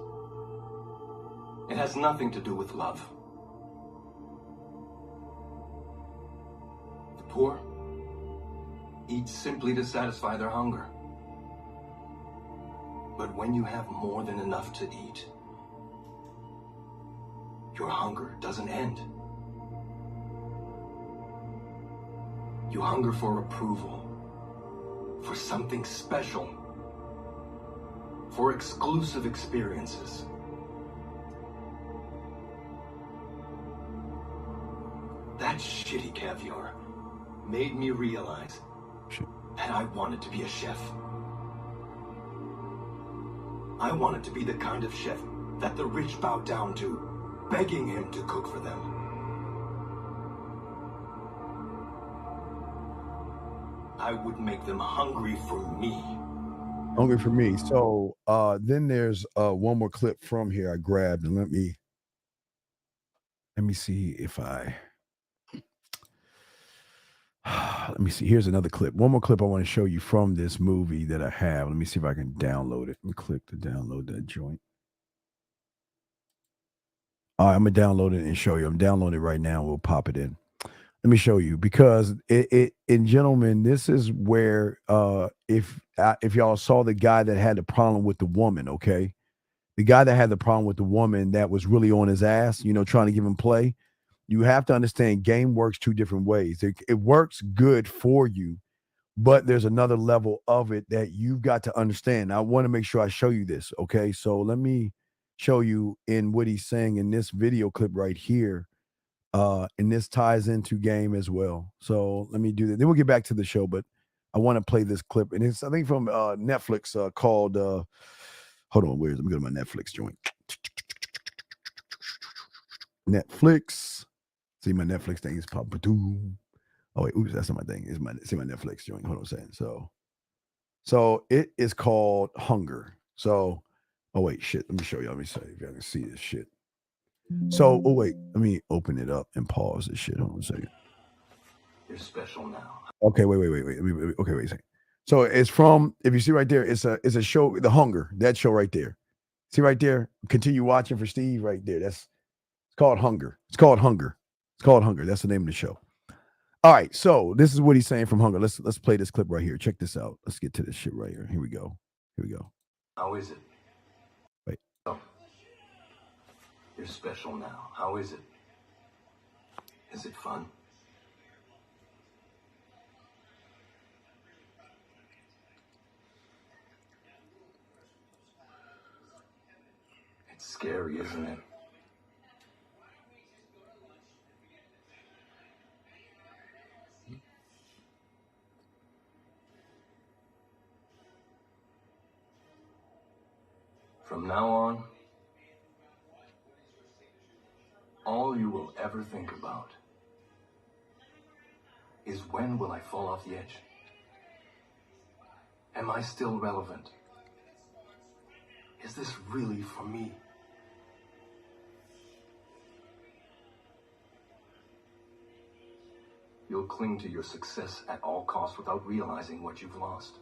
It has nothing to do with love. Poor eat simply to satisfy their hunger. But when you have more than enough to eat, your hunger doesn't end. You hunger for approval, for something special, for exclusive experiences. That shitty caviar made me realize that I wanted to be a chef. I wanted to be the kind of chef that the rich bow down to, begging him to cook for them. I would make them hungry for me. Hungry for me. So then there's one more clip from here I grabbed, and let me see if I let me see. Here's another clip. One more clip I want to show you from this movie that I have. Let me see if I can download it. Let me click to download that joint. All right, I'm gonna download it and show you. I'm downloading it right now. We'll pop it in. Let me show you, because and gentlemen, this is where if y'all saw the guy that had the problem with the woman, okay, the guy that had the problem with the woman that was really on his ass, you know, trying to give him play. You have to understand, game works two different ways. It works good for you, but there's another level of it that you've got to understand. I want to make sure I show you this, okay? So let me show you in what he's saying in this video clip right here. And this ties into game as well. So let me do that. Then we'll get back to the show, but I want to play this clip. And it's, I think, from Netflix called, hold on, let me go to my Netflix joint. Netflix. See, my Netflix thing is pop. Oh, wait, oops, that's not my thing. It's my Netflix joint. Hold on a second. So it is called Hunger. So, oh, wait, shit. Let me show you. Let me see if y'all can see this shit. So, oh wait, let me open it up and pause this shit. Hold on a second. You're special now. Okay, wait. Okay, wait a second. So it's from, if you see right there, it's a show, The Hunger, that show right there. See right there? Continue watching for Steve right there. It's called Hunger. It's called Hunger. That's the name of the show. All right, so this is what he's saying from Hunger. Let's play this clip right here. Check this out. Let's get to this shit right here. Here we go. How is it? Wait. Oh. You're special now. How is it? Is it fun? It's scary, isn't it? From now on, all you will ever think about is, when will I fall off the edge? Am I still relevant? Is this really for me? You'll cling to your success at all costs without realizing what you've lost.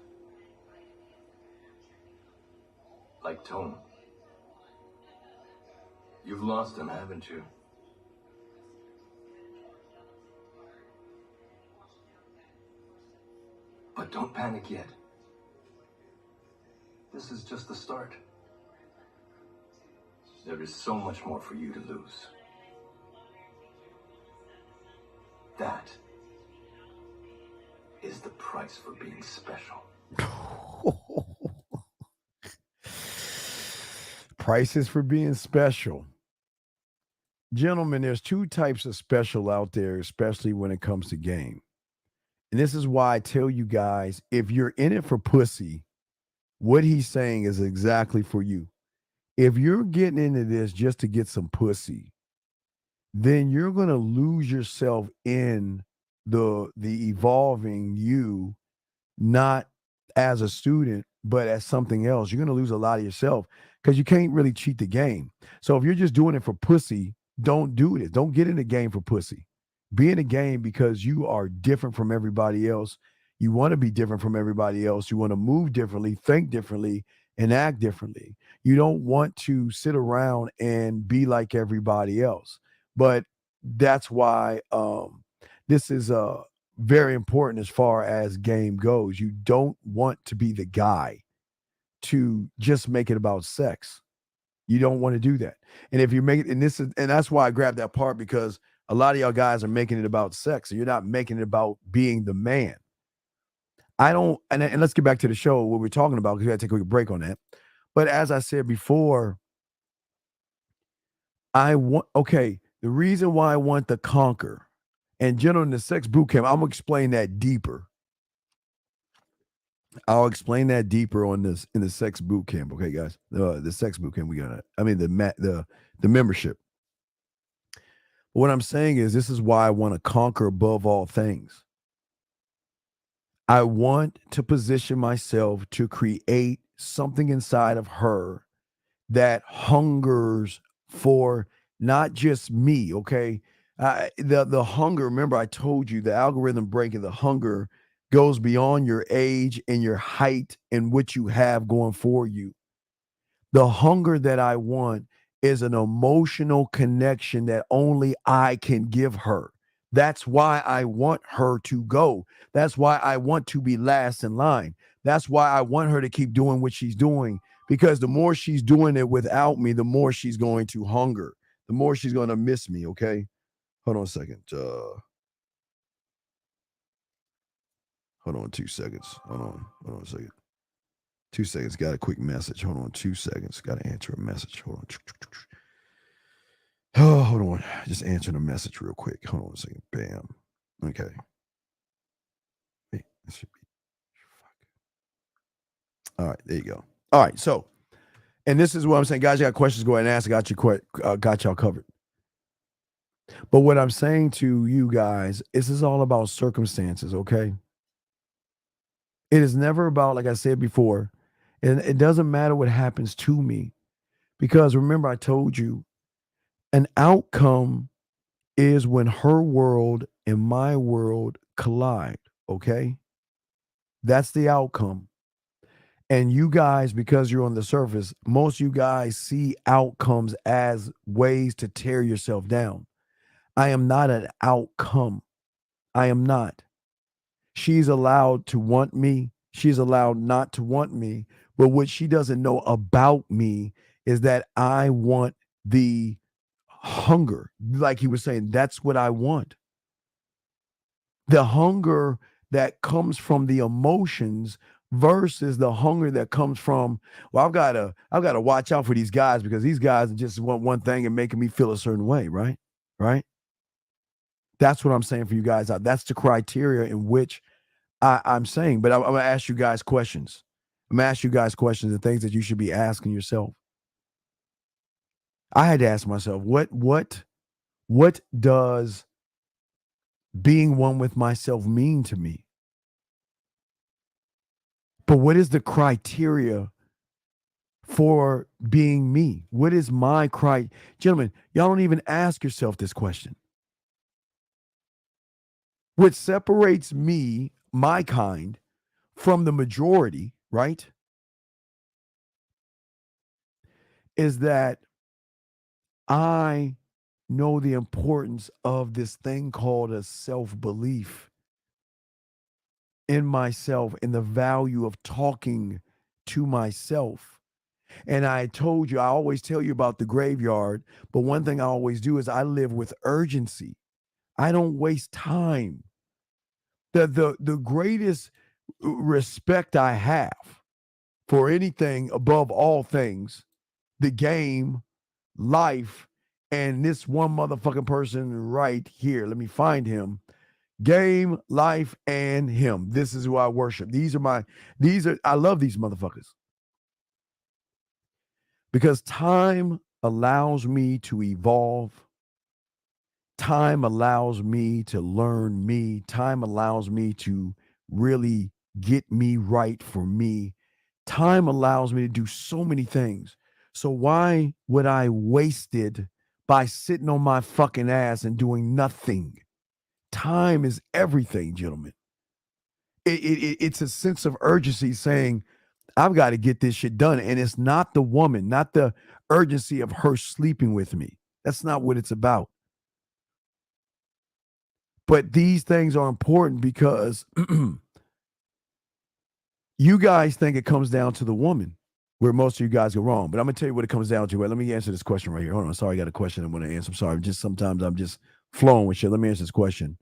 Like Tone. You've lost him, haven't you? But don't panic yet. This is just the start. There is so much more for you to lose. That is the price for being special. Prices for being special. Gentlemen, there's two types of special out there, especially when it comes to game. And this is why I tell you guys, if you're in it for pussy, what he's saying is exactly for you. If you're getting into this just to get some pussy, then you're going to lose yourself in the evolving you, not as a student, but as something else. You're going to lose a lot of yourself because you can't really cheat the game. So if you're just doing it for pussy, don't do this. Don't get in the game for pussy. Be in the game because you are different from everybody else. You want to be different from everybody else. You want to move differently, think differently, and act differently. You don't want to sit around and be like everybody else. But that's why this is very important as far as game goes. You don't want to be the guy to just make it about sex. You don't want to do that. And if you make it, and that's why I grabbed that part, because A lot of y'all guys are making it about sex, and you're not making it about being the man. I don't, and let's get back to the show, what we're talking about, because we got to take a quick break on that. But as I said before, the reason why I want to conquer, and gentlemen, the sex boot camp, I'm going to explain that deeper. I'll explain that deeper on this in the sex boot camp. Okay, guys, the sex boot camp, the membership. What I'm saying is, this is why I want to conquer above all things. I want to position myself to create something inside of her that hungers for not just me, okay? The hunger, remember I told you the algorithm breaking, the hunger goes beyond your age and your height and what you have going for you. The hunger that I want is an emotional connection that only I can give her. That's why I want her to go. That's why I want to be last in line. That's why I want her to keep doing what she's doing, because the more she's doing it without me, the more she's going to hunger, the more she's going to miss me, okay? Hold on a second. Hold on 2 seconds. Hold on a second. 2 seconds. Got a quick message. Hold on 2 seconds. Got to answer a message. Hold on. Oh, hold on. Just answering a message real quick. Hold on a second. Bam. Okay. Hey, this should be. All right, there you go. All right, so, and this is what I'm saying, guys. You got questions? Go ahead and ask. Got y'all covered. But what I'm saying to you guys is, this is all about circumstances. Okay. It is never about, like I said before, and it doesn't matter what happens to me, because remember I told you, an outcome is when her world and my world collide, okay? That's the outcome. And you guys, because you're on the surface, most of you guys see outcomes as ways to tear yourself down. I am not an outcome. I am not. She's allowed to want me. She's allowed not to want me. But what she doesn't know about me is that I want the hunger. Like he was saying, that's what I want. The hunger that comes from the emotions versus the hunger that comes from, well, I've got to watch out for these guys, because these guys just want one thing and making me feel a certain way, right? Right? That's what I'm saying for you guys. That's the criteria in which I'm saying. But I'm going to ask you guys questions. I'm going to ask you guys questions, the things that you should be asking yourself. I had to ask myself, what does being one with myself mean to me? But what is the criteria for being me? What is my Gentlemen, y'all don't even ask yourself this question. What separates me, my kind, from the majority, right, is that I know the importance of this thing called a self-belief in myself, in the value of talking to myself. And I told you, I always tell you about the graveyard, but one thing I always do is I live with urgency. I don't waste time. The greatest respect I have for anything above all things, the game, life, and this one motherfucking person right here. Let me find him. Game, life, and him. This is who I worship. I love these motherfuckers. Because time allows me to evolve. Time allows me to learn me. Time allows me to really get me right for me. Time allows me to do so many things. So why would I waste it by sitting on my fucking ass and doing nothing? Time is everything, gentlemen. It's a sense of urgency saying, I've got to get this shit done. And it's not the woman, not the urgency of her sleeping with me. That's not what it's about. But these things are important because you guys think it comes down to the woman, where most of you guys go wrong. But I'm going to tell you what it comes down to. Let me answer this question right here. Hold on. Sorry, I got a question I want to answer. I'm sorry. Sometimes I'm just flowing with you. Let me answer this question.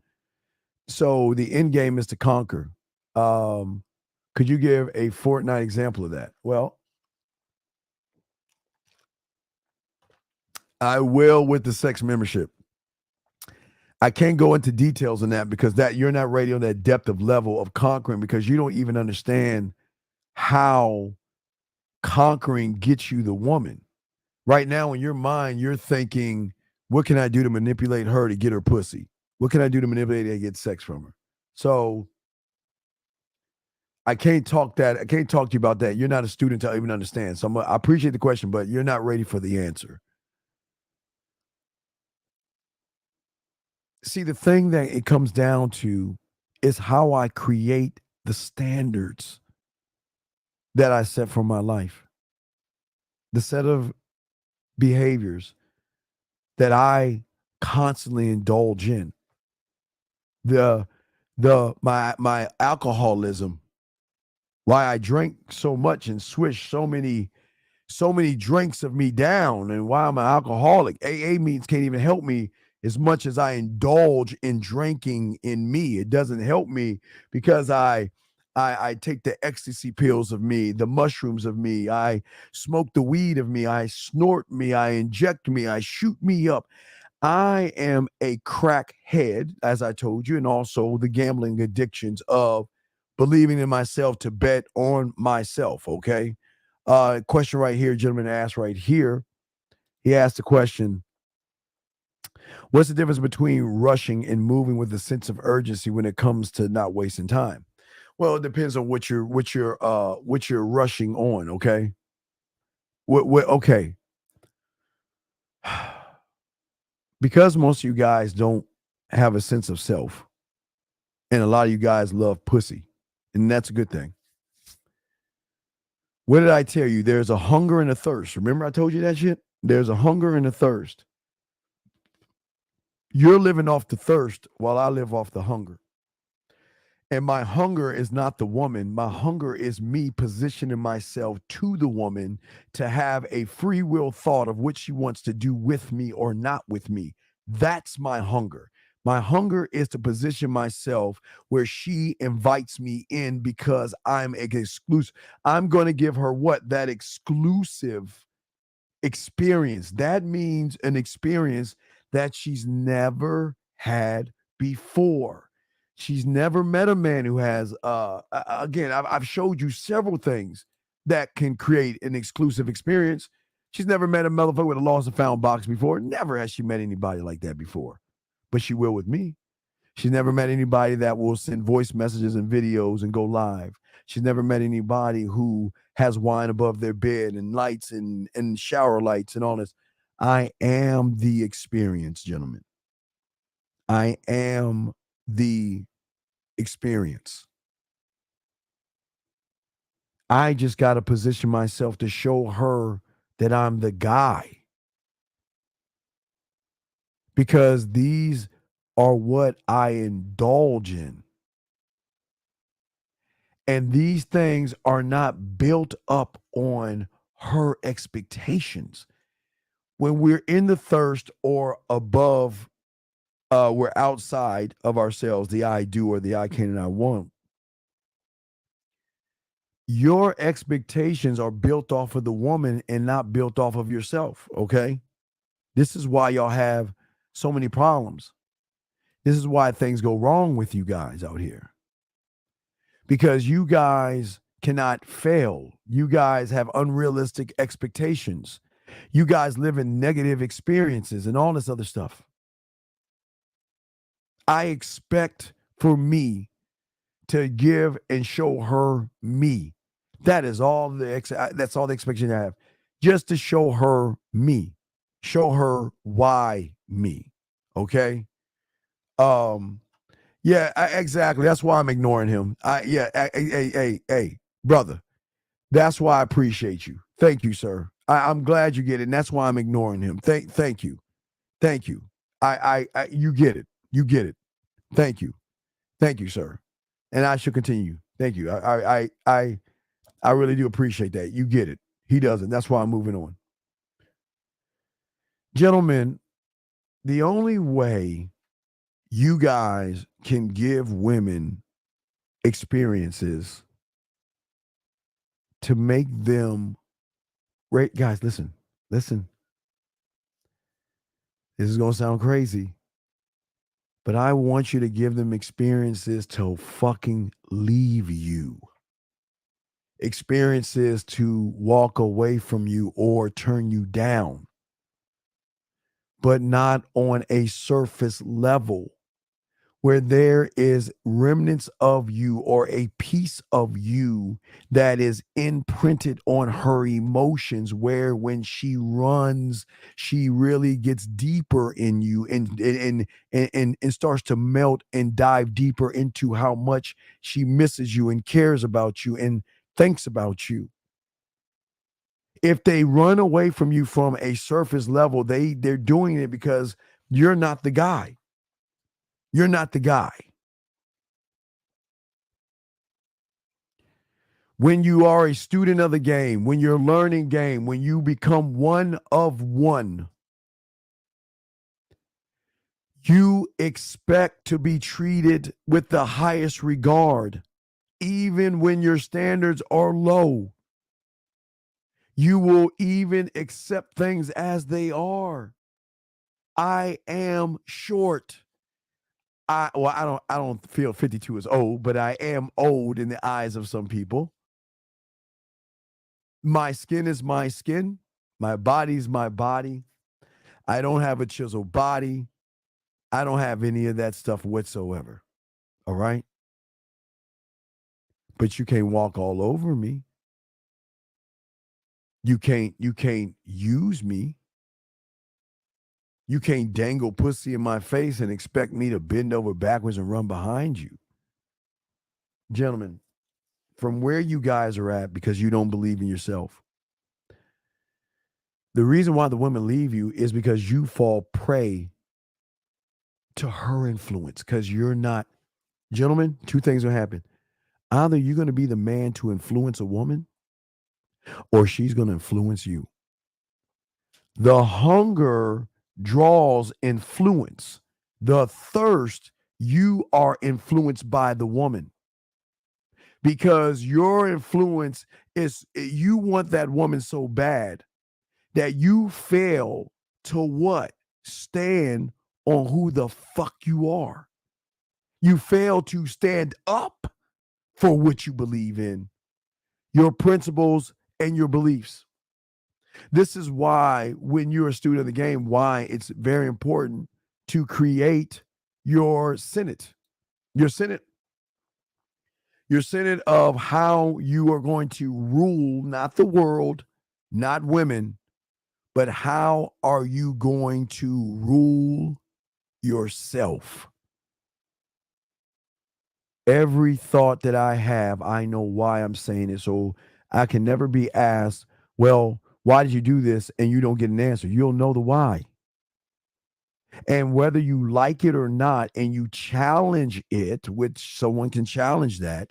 So the end game is to conquer. Could you give a Fortnite example of that? Well, I will with the sex membership. I can't go into details on that because that you're not ready on that depth of level of conquering because you don't even understand how conquering gets you the woman. Right now in your mind, you're thinking, what can I do to manipulate her to get her pussy? What can I do to manipulate her to get sex from her? So I can't talk to you about that. You're not a student to even understand. So I appreciate the question, but you're not ready for the answer. See, the thing that it comes down to is how I create the standards that I set for my life. The set of behaviors that I constantly indulge in. My alcoholism, why I drink so much and swish so many drinks of me down, and why I'm an alcoholic. AA meetings can't even help me as much as I indulge in drinking in me. It doesn't help me because I take the ecstasy pills of me, the mushrooms of me, I smoke the weed of me, I snort me, I inject me, I shoot me up. I am a crackhead, as I told you, and also the gambling addictions of believing in myself to bet on myself, okay? Question right here, gentleman asked right here. He asked the question, what's the difference between rushing and moving with a sense of urgency when it comes to not wasting time? Well, it depends on what you're rushing on, okay? Okay. Because most of you guys don't have a sense of self, and a lot of you guys love pussy, and that's a good thing. What did I tell you? There's a hunger and a thirst. Remember I told you that shit? There's a hunger and a thirst. You're living off the thirst while I live off the hunger. And my hunger is not the woman. My hunger is me positioning myself to the woman to have a free will thought of what she wants to do with me or not with me. That's my hunger. My hunger is to position myself where she invites me in because I'm exclusive. I'm going to give her what? That exclusive experience. That means an experience that she's never had before. She's never met a man who has, again, I've showed you several things that can create an exclusive experience. She's never met a motherfucker with a lost and found box before. Never has she met anybody like that before, but she will with me. She's never met anybody that will send voice messages and videos and go live. She's never met anybody who has wine above their bed and lights and shower lights and all this. I am the experience, gentlemen. I am the experience. I just got to position myself to show her that I'm the guy. Because these are what I indulge in. And these things are not built up on her expectations. When we're in the thirst or above, we're outside of ourselves, the I do or the I can and I won't. Your expectations are built off of the woman and not built off of yourself, okay? This is why y'all have so many problems. This is why things go wrong with you guys out here. Because you guys cannot fail. You guys have unrealistic expectations. You guys live in negative experiences and all this other stuff. I expect for me to give and show her me. That is all that's all the expectation I have. Just to show her me. Show her why me. Okay? Yeah, exactly. That's why I'm ignoring him. Hey, brother. That's why I appreciate you. Thank you, sir. I'm glad you get it, and that's why I'm ignoring him. Thank you. Thank you. You get it. You get it. Thank you. Thank you, sir. And I should continue. Thank you. I really do appreciate that. You get it. He doesn't. That's why I'm moving on. Gentlemen, the only way you guys can give women experiences to make them right. Guys, listen. This is going to sound crazy, but I want you to give them experiences to fucking leave you. Experiences to walk away from you or turn you down, but not on a surface level where there is remnants of you or a piece of you that is imprinted on her emotions, where when she runs, she really gets deeper in you and starts to melt and dive deeper into how much she misses you and cares about you and thinks about you. If they run away from you from a surface level, they're doing it because you're not the guy. You're not the guy. When you are a student of the game, when you're learning game, when you become one of one, you expect to be treated with the highest regard, even when your standards are low. You will even accept things as they are. I am short. I don't feel 52 is old, but I am old in the eyes of some people. My skin is my skin. My body's my body. I don't have a chiseled body. I don't have any of that stuff whatsoever. All right? But you can't walk all over me. You can't use me. You can't dangle pussy in my face and expect me to bend over backwards and run behind you. Gentlemen, from where you guys are at because you don't believe in yourself, the reason why the women leave you is because you fall prey to her influence because you're not. Gentlemen, two things will happen. Either you're going to be the man to influence a woman or she's going to influence you. The hunger draws influence. The thirst, you are influenced by the woman. Because your influence is, you want that woman so bad that you fail to what? Stand on who the fuck you are. You fail to stand up for what you believe in, your principles and your beliefs. This is why when you're a student of the game, why it's very important to create your Senate. Your Senate of how you are going to rule, not the world, not women, but how are you going to rule yourself? Every thought that I have, I know why I'm saying it. So I can never be asked, well, why did you do this? And you don't get an answer. You'll know the why. And whether you like it or not, and you challenge it, which someone can challenge that,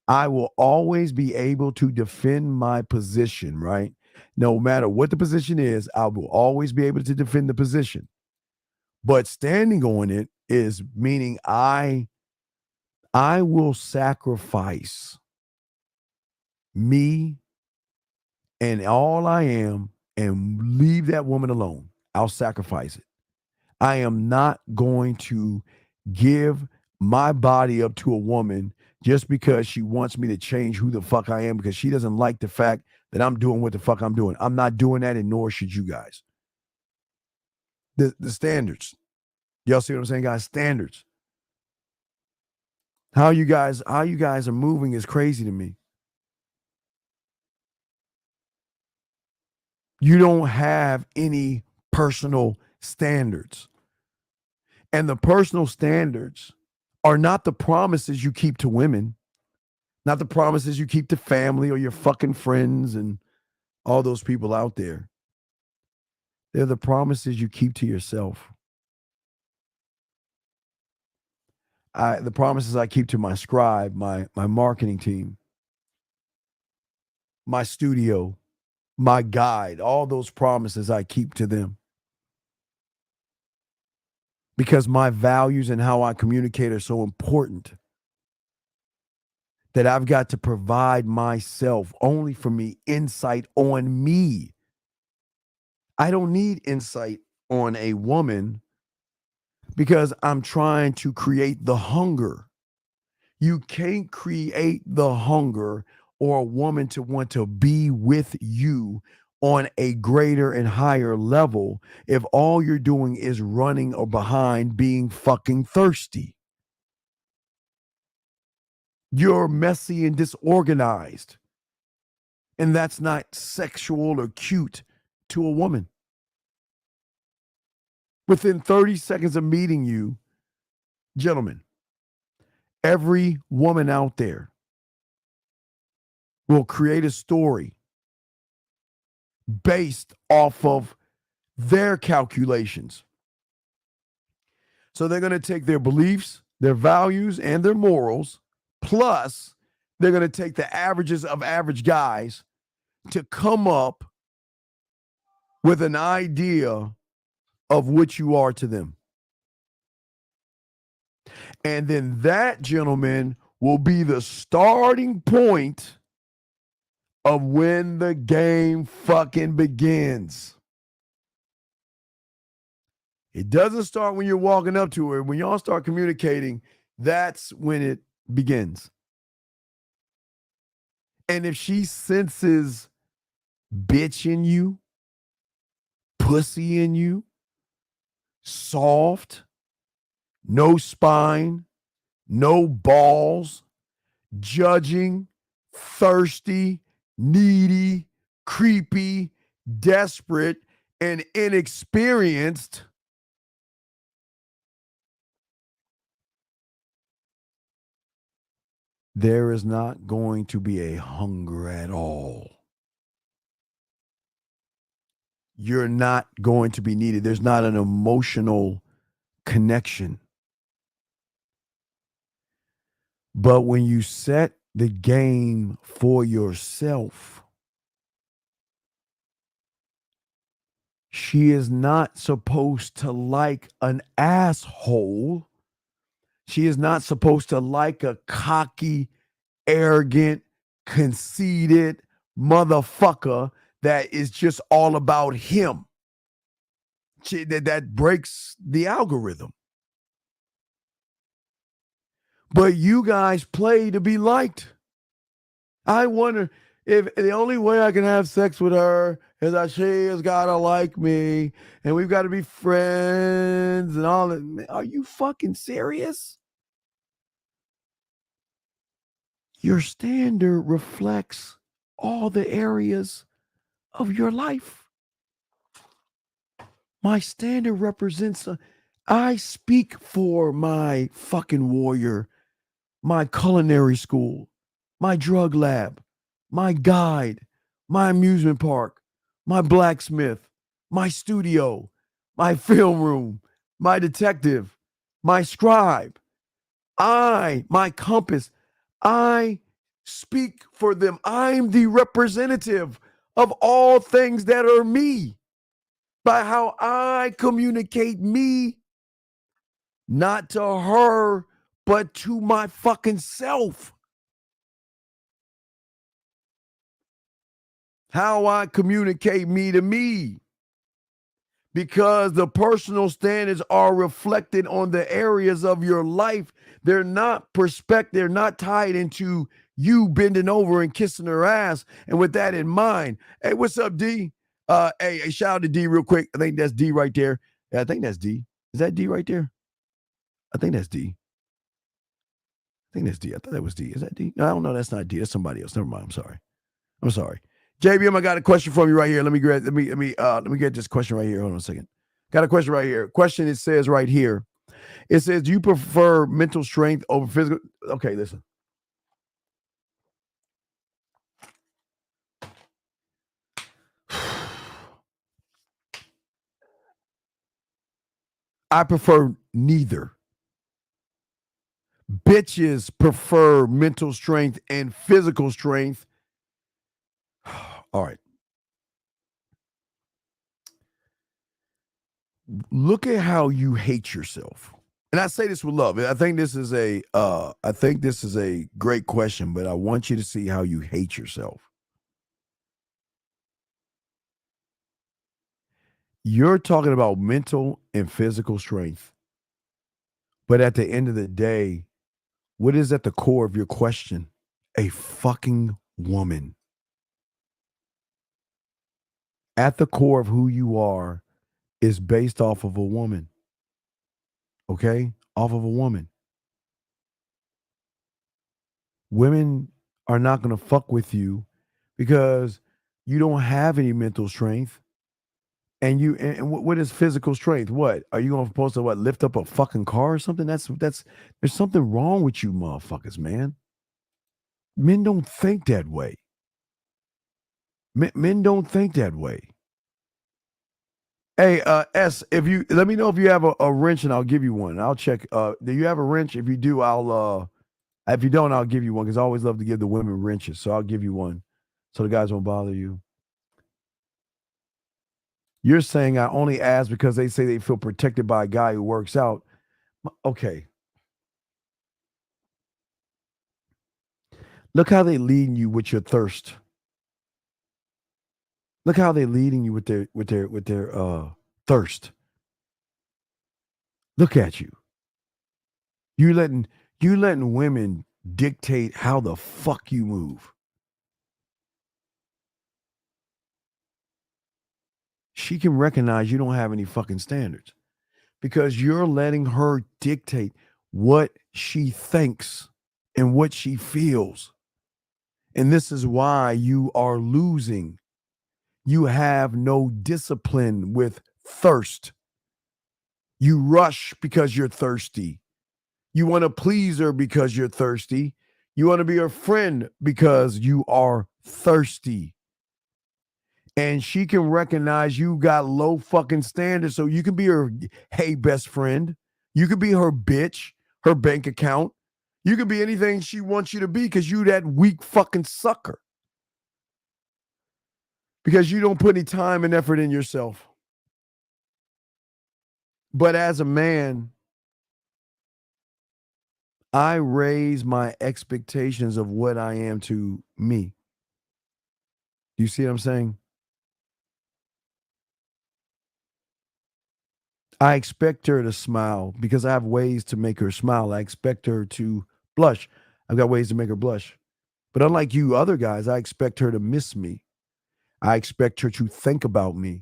I will always be able to defend my position, right? No matter what the position is, I will always be able to defend the position. But standing on it is meaning I will sacrifice me and all I am and leave that woman alone. I'll sacrifice it. I am not going to give my body up to a woman just because she wants me to change who the fuck I am because she doesn't like the fact that I'm doing what the fuck I'm doing. I'm not doing that, and nor should you guys. The standards. Y'all see what I'm saying, guys? Standards. How you guys are moving is crazy to me. You don't have any personal standards. And the personal standards are not the promises you keep to women, not the promises you keep to family or your fucking friends and all those people out there. They're the promises you keep to yourself. The promises I keep to my scribe, my marketing team, my studio, my guide, all those promises I keep to them. because my values and how I communicate are so important that I've got to provide myself only for me insight on me. I don't need insight on a woman because I'm trying to create the hunger. You can't create the hunger or a woman to want to be with you on a greater and higher level if all you're doing is running or behind being fucking thirsty. You're messy and disorganized. And that's not sexual or cute to a woman. Within 30 seconds of meeting you, gentlemen, every woman out there will create a story based off of their calculations. So they're going to take their beliefs, their values, and their morals, plus they're going to take the averages of average guys to come up with an idea of what you are to them. And then that, gentleman, will be the starting point of when the game fucking begins. It doesn't start when you're walking up to her. When y'all start communicating, that's when it begins. And if she senses bitch in you, pussy in you, soft, no spine, no balls, judging, thirsty, needy, creepy, desperate, and inexperienced, there is not going to be a hunger at all. You're not going to be needed. There's not an emotional connection. But when you set the game for yourself, she is not supposed to like an asshole. She is not supposed to like a cocky, arrogant, conceited motherfucker that is just all about him. That breaks the algorithm. But you guys play to be liked. I wonder if the only way I can have sex with her is that she has got to like me and we've got to be friends and all that. Are you fucking serious? Your standard reflects all the areas of your life. My standard represents, I speak for my fucking warrior, my culinary school, my drug lab, my guide, my amusement park, my blacksmith, my studio, my film room, my detective, my scribe, my compass. I speak for them. I'm the representative of all things that are me by how I communicate me, not to her, but to my fucking self. How I communicate me to me. Because the personal standards are reflected on the areas of your life. They're not they're not tied into you bending over and kissing her ass. And with that in mind, hey, what's up, D? Hey, shout out to D real quick. I think that's D right there. Yeah, I think that's D. Is that D right there? I think that's D. I thought that was D. Is that D? No, I don't know. That's not D. That's somebody else. Never mind. I'm sorry. JBM, I got a question from you right here. Let me get this question right here. Hold on a second. Got a question right here. Question, it says right here. It says, do you prefer mental strength over physical? Okay, listen. I prefer neither. Bitches prefer mental strength and physical strength. All right. look at how you hate yourself. And I say this with love. I think this is a great question, but I want you to see how you hate yourself. You're talking about mental and physical strength. But at the end of the day, what is at the core of your question? A fucking woman. At the core of who you are is based off of a woman. Okay? Off of a woman. Women are not going to fuck with you because you don't have any mental strength. And what is physical strength? What are you going to lift up a fucking car or something? That's there's something wrong with you motherfuckers, man. Men don't think that way. Men don't think that way. Hey, S, if you let me know if you have a wrench and I'll give you one. I'll check. Do you have a wrench? If you do, if you don't, I'll give you one because I always love to give the women wrenches. So I'll give you one so the guys won't bother you. You're saying I only ask because they say they feel protected by a guy who works out. Okay. Look how they leading you with your thirst. Look how they leading you with their thirst. Look at you. You letting women dictate how the fuck you move. She can recognize you don't have any fucking standards because you're letting her dictate what she thinks and what she feels. And this is why you are losing. You have no discipline with thirst. You rush because you're thirsty. You want to please her because you're thirsty. You want to be her friend because you are thirsty. And she can recognize you got low fucking standards. So you can be her, hey, best friend. You could be her bitch, her bank account. You could be anything she wants you to be because you that weak fucking sucker. Because you don't put any time and effort in yourself. But as a man, I raise my expectations of what I am to me. Do you see what I'm saying? I expect her to smile because I have ways to make her smile. I expect her to blush. I've got ways to make her blush. But unlike you other guys, I expect her to miss me. I expect her to think about me.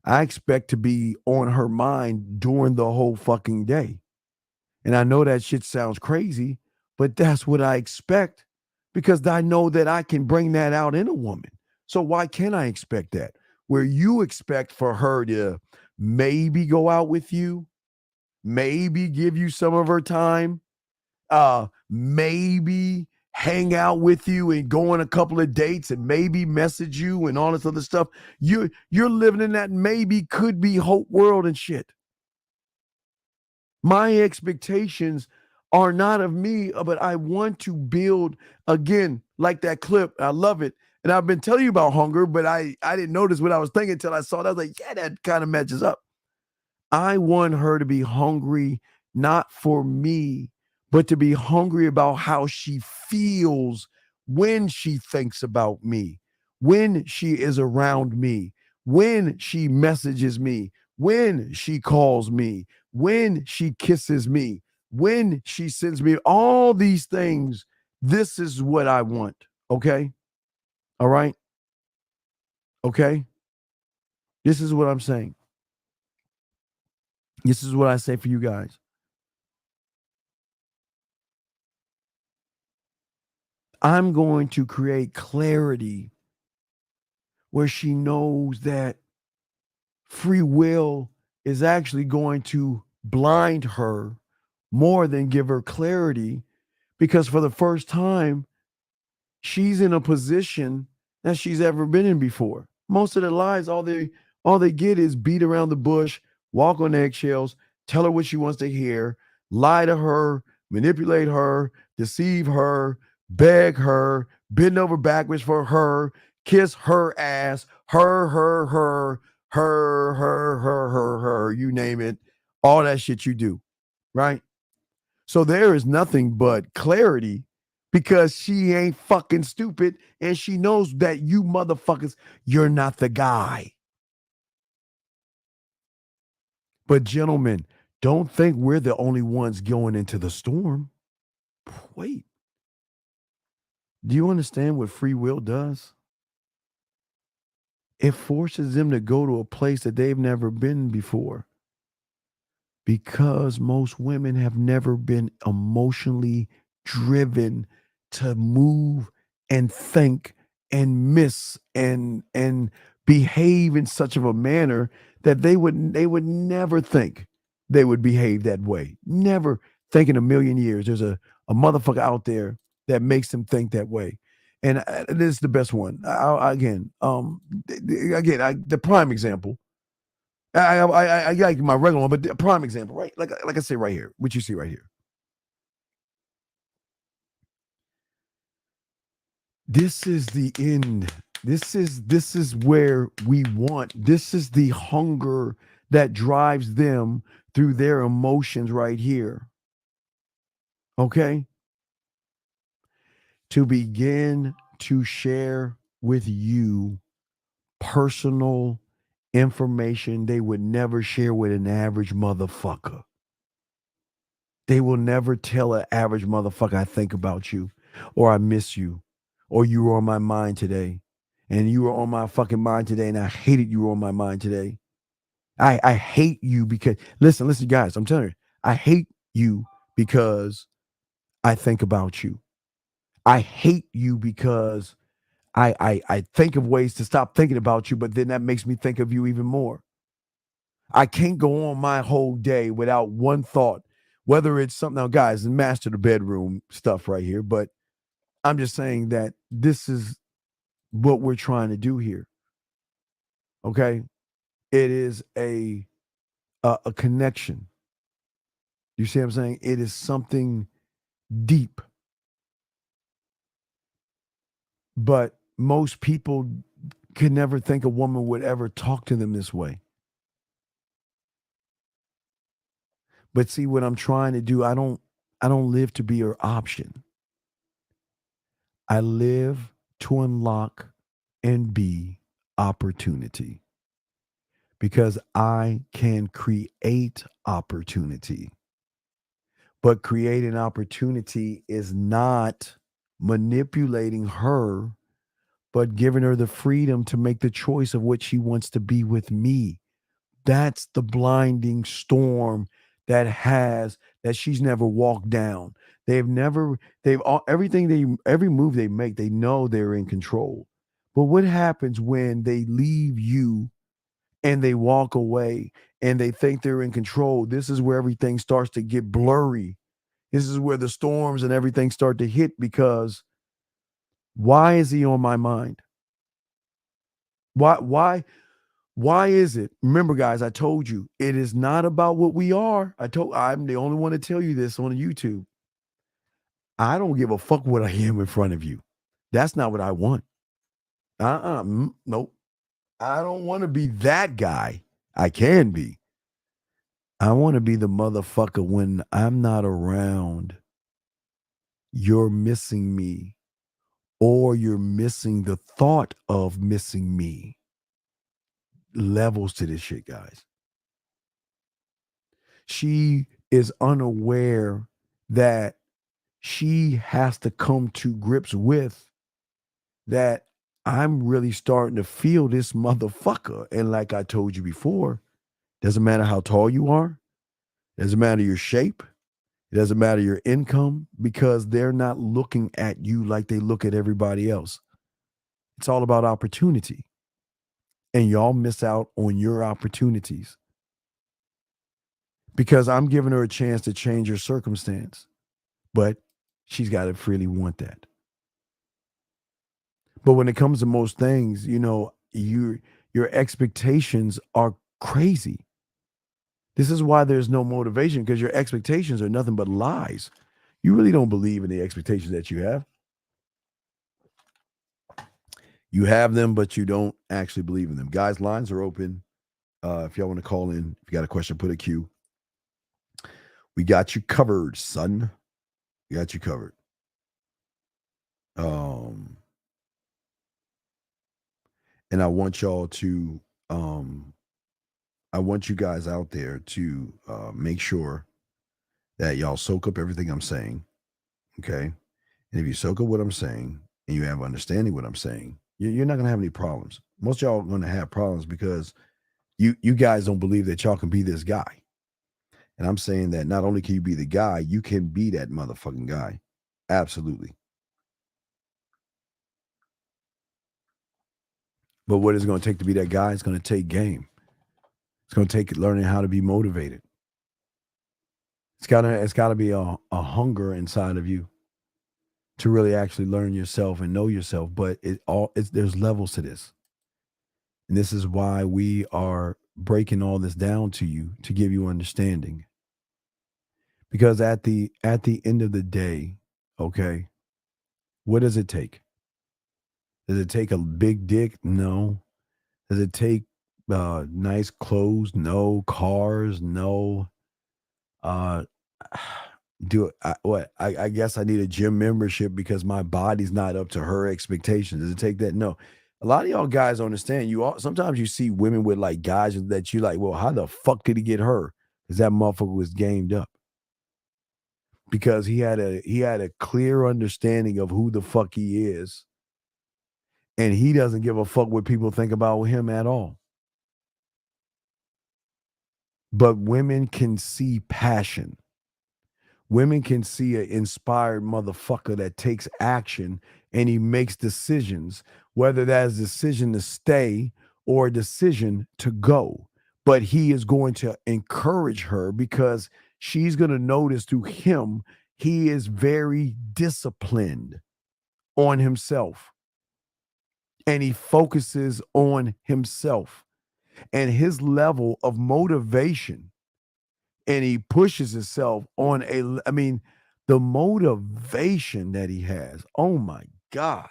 I expect to be on her mind during the whole fucking day. And I know that shit sounds crazy, but that's what I expect because I know that I can bring that out in a woman. So why can't I expect that? Where you expect for her to maybe go out with you, maybe give you some of her time, maybe hang out with you and go on a couple of dates and maybe message you and all this other stuff. You're living in that maybe could be hope world and shit. My expectations are not of me, but I want to build again, like that clip. I love it. And I've been telling you about hunger, but I didn't notice what I was thinking until I saw it. I was like, yeah, that kind of matches up. I want her to be hungry, not for me, but to be hungry about how she feels when she thinks about me, when she is around me, when she messages me, when she calls me, when she kisses me, when she sends me all these things. This is what I want. Okay. All right. Okay. This is what I'm saying. This is what I say for you guys. I'm going to create clarity where she knows that free will is actually going to blind her more than give her clarity, because for the first time, she's in a position that she's ever been in before. Most of their lives, all they get is beat around the bush, walk on eggshells, tell her what she wants to hear, lie to her, manipulate her, deceive her, beg her, bend over backwards for her, kiss her ass, her, her, you name it, all that shit you do, right? So there is nothing but clarity because she ain't fucking stupid and she knows that you motherfuckers, you're not the guy. But gentlemen, don't think we're the only ones going into the storm. Wait. Do you understand what free will does? It forces them to go to a place that they've never been before. Because most women have never been emotionally driven to move and think and miss and behave in such of a manner that they would never think they would behave that way. Never think in a million years there's a motherfucker out there that makes them think that way. And this is the best one. The prime example. I like my regular one, but the prime example, right? Like I say right here, what you see right here. This is the end. This is where we want. This is the hunger that drives them through their emotions right here. Okay? To begin to share with you personal information they would never share with an average motherfucker. They will never tell an average motherfucker, I think about you, or I miss you, or you were on my mind today, and you were on my fucking mind today, and I hated you were on my mind today. I hate you because, listen, guys, I'm telling you, I hate you because I think about you. I hate you because I think of ways to stop thinking about you, but then that makes me think of you even more. I can't go on my whole day without one thought, whether it's something. Now, guys, master the bedroom stuff right here, but I'm just saying that this is what we're trying to do here. Okay? It is a connection. You see what I'm saying? It is something deep. But most people can never think a woman would ever talk to them this way. But see, what I'm trying to do, I don't live to be her option. I live to unlock and be opportunity. Because I can create opportunity. But creating opportunity is not manipulating her, but giving her the freedom to make the choice of what she wants to be with me. That's the blinding storm that she's never walked down. Every move they make, they know they're in control. But what happens when they leave you and they walk away and they think they're in control? This is where everything starts to get blurry. This is where the storms and everything start to hit, because why is he on my mind? Why is it? Remember, guys, I told you, it is not about what we are. I'm the only one to tell you this on YouTube. I don't give a fuck what I am in front of you. That's not what I want. Nope. I don't want to be that guy. I can be. I want to be the motherfucker when I'm not around. You're missing me, or you're missing the thought of missing me. Levels to this shit, guys. She is unaware that she has to come to grips with that I'm really starting to feel this motherfucker. And like I told you before, doesn't matter how tall you are, doesn't matter your shape, it doesn't matter your income, because they're not looking at you like they look at everybody else. It's all about opportunity. And y'all miss out on your opportunities. Because I'm giving her a chance to change her circumstance. But she's got to freely want that. But when it comes to most things, your expectations are crazy. This is why there's no motivation, because your expectations are nothing but lies. You really don't believe in the expectations that you have. You have them, but you don't actually believe in them. Guys, lines are open. If y'all want to call in, if you got a question, put a Q. We got you covered, son. We got you covered. And I want y'all to, I want you guys out there to make sure that y'all soak up everything I'm saying. Okay. And if you soak up what I'm saying and you have understanding what I'm saying, you're not going to have any problems. Most of y'all are going to have problems because you guys don't believe that y'all can be this guy. And I'm saying that not only can you be the guy, you can be that motherfucking guy. Absolutely. But what is it going to take to be that guy? It's going to take game. It's going to take learning how to be motivated. It's got to be a hunger inside of you to really actually learn yourself and know yourself. But there's levels to this. And this is why we are breaking all this down to you to give you understanding. Because at the end of the day, okay, what does it take? Does it take a big dick? No. Does it take nice clothes? No. Cars? No. I guess I need a gym membership because my body's not up to her expectations. Does it take that? No. A lot of y'all guys don't understand. Sometimes you see women with like guys that you like, well, how the fuck did he get her? Because that motherfucker was gamed up. Because he had a clear understanding of who the fuck he is. And he doesn't give a fuck what people think about him at all. But women can see passion. Women can see an inspired motherfucker that takes action and he makes decisions, whether that's a decision to stay or a decision to go. But he is going to encourage her because she's going to notice through him, he is very disciplined on himself. And he focuses on himself and his level of motivation. And he pushes himself on the motivation that he has. Oh my God.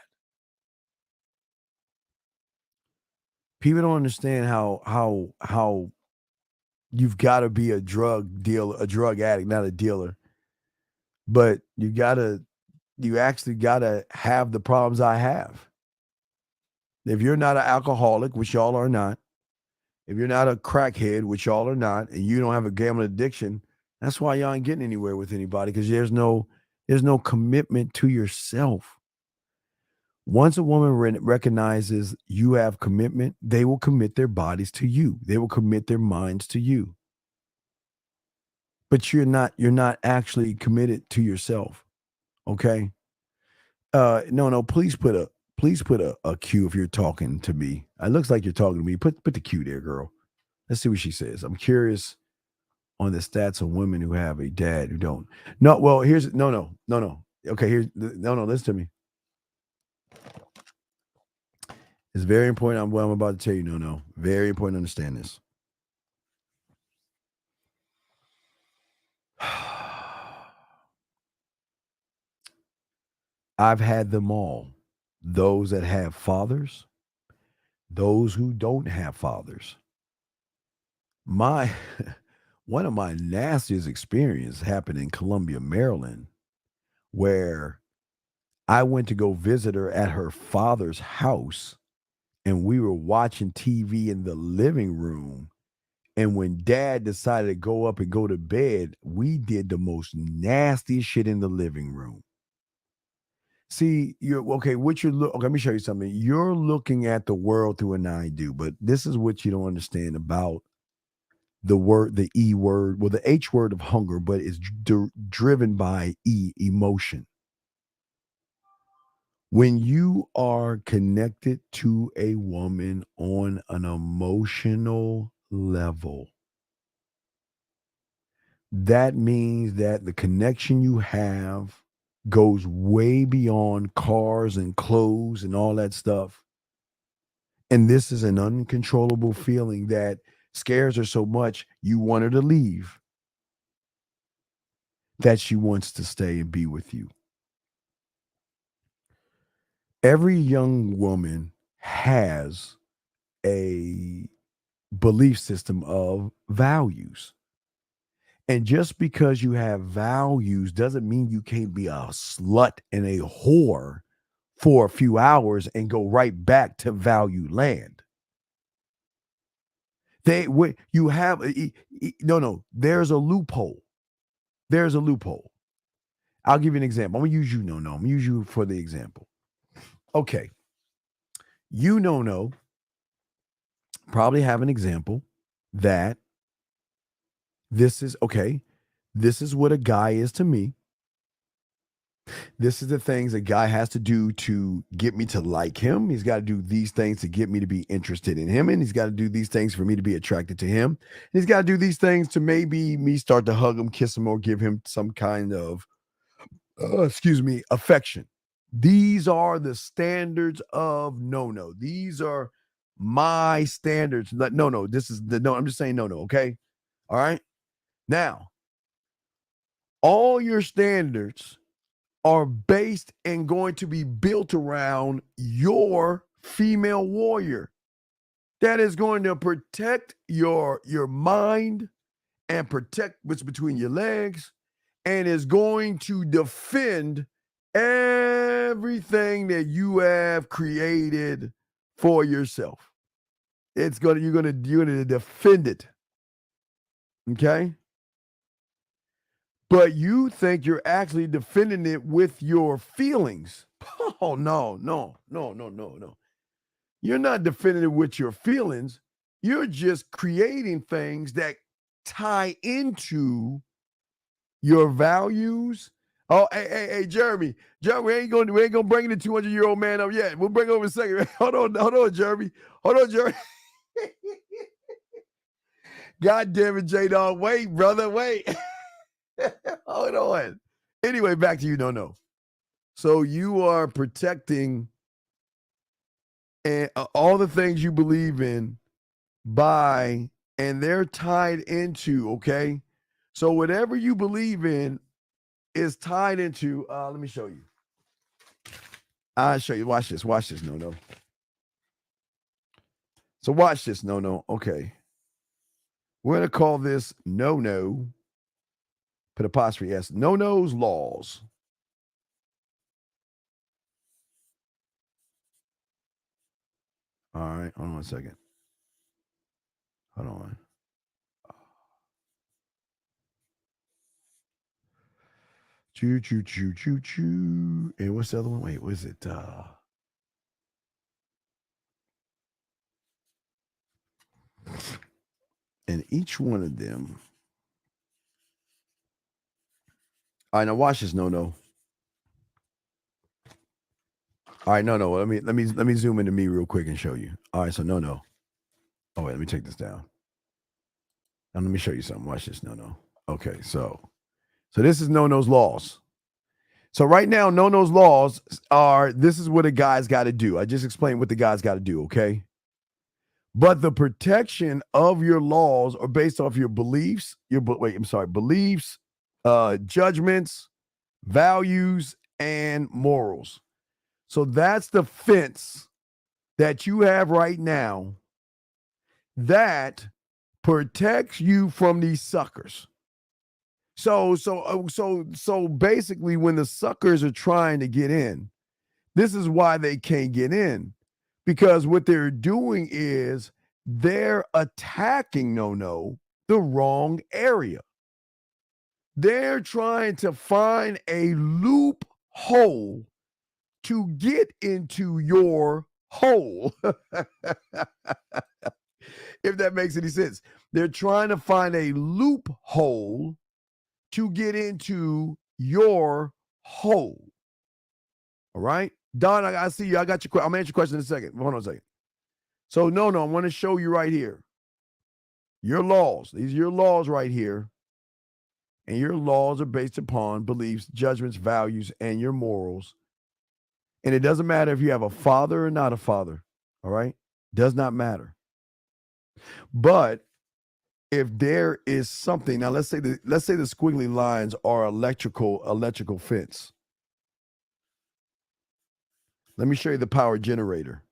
People don't understand how you've got to be a drug dealer, a drug addict, not a dealer. But you actually gotta have the problems I have. If you're not an alcoholic, which y'all are not, if you're not a crackhead, which y'all are not, and you don't have a gambling addiction, that's why y'all ain't getting anywhere with anybody, because there's no commitment to yourself. Once a woman recognizes you have commitment, they will commit their bodies to you. They will commit their minds to you. But you're not actually committed to yourself. Okay? No, please put a Q if you're talking to me. It looks like you're talking to me. Put the Q there, girl. Let's see what she says. I'm curious on the stats of women who have a dad who don't. No, well, here's no. Okay, listen to me. It's very important. What I'm about to tell you, no. Very important to understand this. I've had them all. Those that have fathers, those who don't have fathers. One of my nastiest experiences happened in Columbia, Maryland, where I went to go visit her at her father's house, and we were watching TV in the living room. And when dad decided to go up and go to bed, we did the most nastiest shit in the living room. See, let me show you something. You're looking at the world through an eye do, but this is what you don't understand about the E word, well, the H word of hunger, but it's driven by emotion. When you are connected to a woman on an emotional level, that means that the connection you have goes way beyond cars and clothes and all that stuff. And this is an uncontrollable feeling that scares her so much you want her to leave, that she wants to stay and be with you. Every young woman has a belief system of values. And just because you have values doesn't mean you can't be a slut and a whore for a few hours and go right back to value land. You have no. There's a loophole. There's a loophole. I'll give you an example. I'm gonna use you. I'm gonna use you for the example. Okay, you probably have an example that this is okay. This is what a guy is to me. This is the things a guy has to do to get me to like him. He's got to do these things to get me to be interested in him. And he's got to do these things for me to be attracted to him. And he's got to do these things to maybe me start to hug him, kiss him, or give him some kind of, affection. These are the standards of no. These are my standards. No. This is the no. I'm just saying no. Okay. All right. Now, all your standards are based and going to be built around your female warrior that is going to protect your mind and protect what's between your legs and is going to defend everything that you have created for yourself. You're going to defend it. Okay? But you think you're actually defending it with your feelings. Oh, no. You're not defending it with your feelings. You're just creating things that tie into your values. Oh, hey, Jeremy. Jeremy, we ain't gonna bring the 200-year-old man up yet. We'll bring him in a second. Hold on, Jeremy. God damn it, J-Dog. Wait, brother, wait. Hold on. Anyway, back to you, no. So you are protecting and all the things you believe in and they're tied into, okay? So whatever you believe in is tied into, let me show you. I'll show you. Watch this, no. So watch this, no. Okay. We're going to call this no. Put apostrophe S. No-no's laws. All right. Hold on 1 second. Hold on. Choo. And what's the other one? Wait, was it? And each one of them. All right, now watch this. No. All right, no. Let me zoom into me real quick and show you. All right, so no. Oh wait, let me take this down. Now let me show you something. Watch this. No. Okay, so this is no-no's laws. So right now, no-no's laws are this is what a guy's got to do. I just explained what the guy's got to do. Okay, but the protection of your laws are based off your beliefs. Beliefs. Judgments, values, and morals. So that's the fence that you have right now that protects you from these suckers. So basically, when the suckers are trying to get in, this is why they can't get in, because what they're doing is they're attacking the wrong area. They're trying to find a loophole to get into your hole. If that makes any sense. They're trying to find a loophole to get into your hole. All right? Don, I see you. I got your. I'm going to answer your question in a second. Hold on a second. So, no, I want to show you right here. Your laws. These are your laws right here. And your laws are based upon beliefs, judgments, values, and your morals. And it doesn't matter if you have a father or not a father. All right? Does not matter. But if there is something, now let's say the squiggly lines are electrical fence. Let me show you the power generator.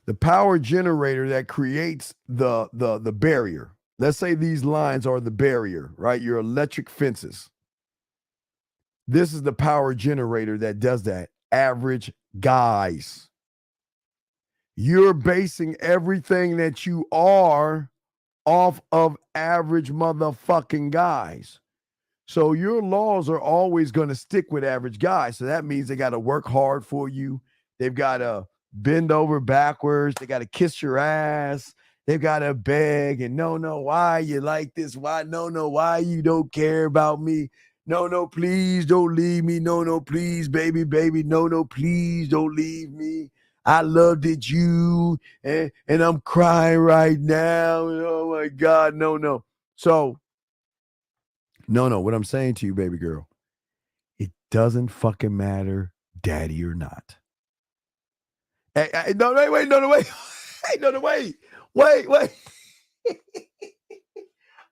The power generator that creates the barrier. Let's say these lines are the barrier, right? Your electric fences. This is the power generator that does that. Average guys. You're basing everything that you are off of average motherfucking guys. So your laws are always going to stick with average guys. So that means they got to work hard for you. They've got to bend over backwards. They got to kiss your ass. They've got to beg and no, why you like this? Why? No, why you don't care about me? No, please don't leave me. No, please, baby. No, please don't leave me. I loved it, you, and I'm crying right now. Oh my God, no. So, no, what I'm saying to you, baby girl, it doesn't fucking matter, daddy or not. Hey, no, wait. Hey, no, wait.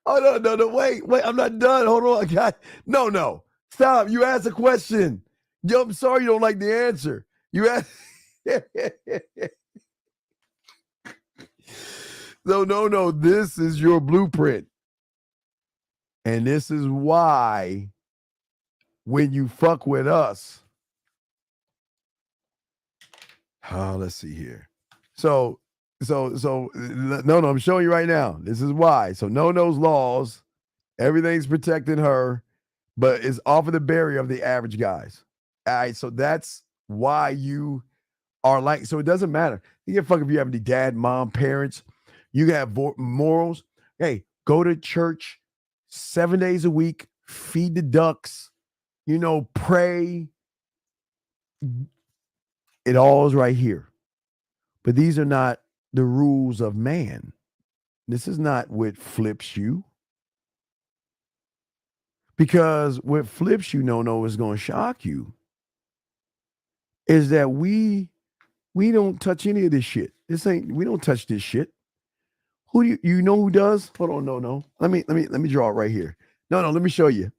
Oh, no, wait, I'm not done. Hold on, God. No, stop. You asked a question. Yo, I'm sorry you don't like the answer. You asked. No, this is your blueprint. And this is why when you fuck with us, let's see here. So no, I'm showing you right now. This is why. So No's laws, everything's protecting her, but it's off of the barrier of the average guys. All right, so that's why you are like, so it doesn't matter. You give a fuck if you have any dad, mom, parents. You have morals. Hey, go to church 7 days a week, feed the ducks, pray. It all is right here. But these are not the rules of man. This is not what flips you. Because what flips you, no, is going to shock you. Is that we don't touch any of this shit. We don't touch this shit. Who do you know who does? Hold on, no. Let me draw it right here. No, let me show you.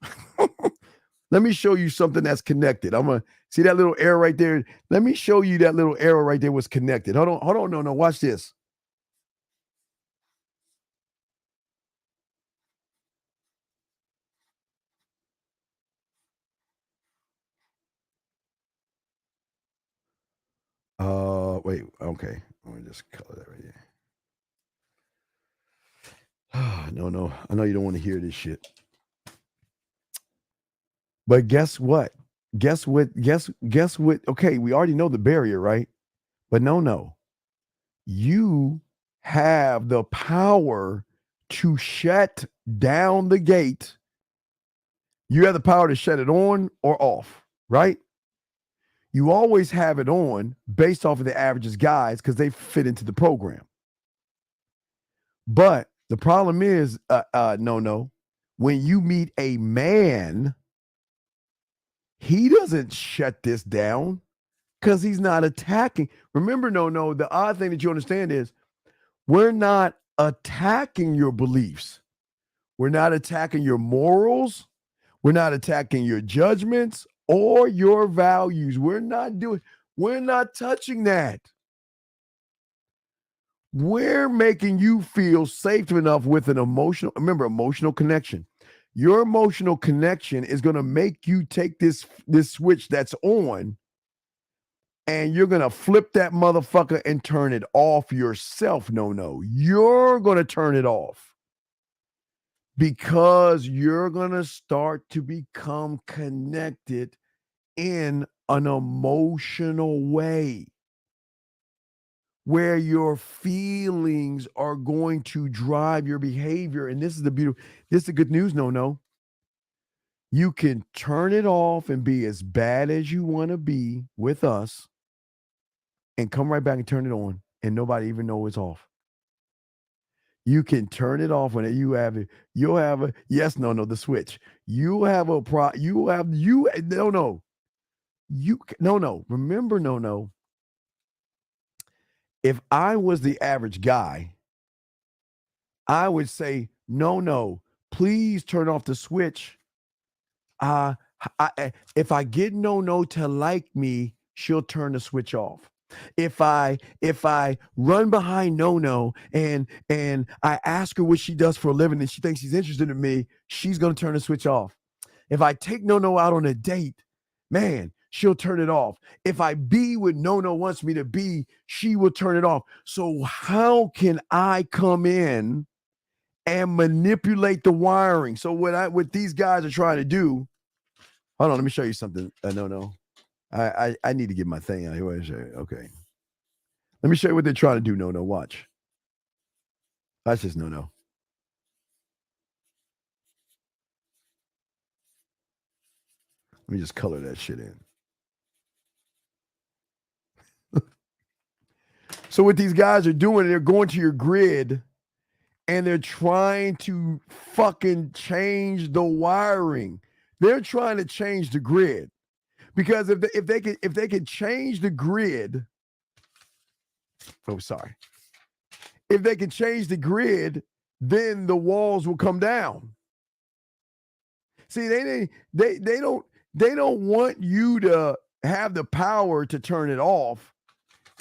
Let me show you something that's connected. I'm gonna see that little arrow right there. Let me show you that little arrow right there was connected. Hold on, no, watch this. Wait, okay. Let me just color that right here. No, I know you don't want to hear this shit. But guess what? Guess what? Okay, we already know the barrier, right? But no. You have the power to shut down the gate. You have the power to shut it on or off, right? You always have it on based off of the averages guys because they fit into the program. But the problem is, no, when you meet a man, he doesn't shut this down because he's not attacking. Remember, no, the odd thing that you understand is we're not attacking your beliefs. We're not attacking your morals. We're not attacking your judgments or your values. We're not touching that. We're making you feel safe enough with an emotional connection. Your emotional connection is going to make you take this switch that's on and you're going to flip that motherfucker and turn it off yourself. No. You're going to turn it off because you're going to start to become connected in an emotional way where your feelings are going to drive your behavior. And this is the good news, no. You can turn it off and be as bad as you want to be with us and come right back and turn it on and nobody even know it's off. You can turn it off when you'll have the switch. Remember, no. If I was the average guy, I would say, no, please turn off the switch. If I get no to like me, she'll turn the switch off. If I run behind No and I ask her what she does for a living and she thinks she's interested in me, she's gonna turn the switch off. If I take No out on a date, man, she'll turn it off. If I be what No wants me to be, she will turn it off. So how can I come in and manipulate the wiring? So what these guys are trying to do, hold on, let me show you something. No. I need to get my thing out here. Okay. Let me show you what they're trying to do. No, watch. That's just No. Let me just color that shit in. So what these guys are doing, they're going to your grid and they're trying to fucking change the wiring. They're trying to change the grid. Because if they could change the grid, if they can change the grid, then the walls will come down. See, they don't want you to have the power to turn it off.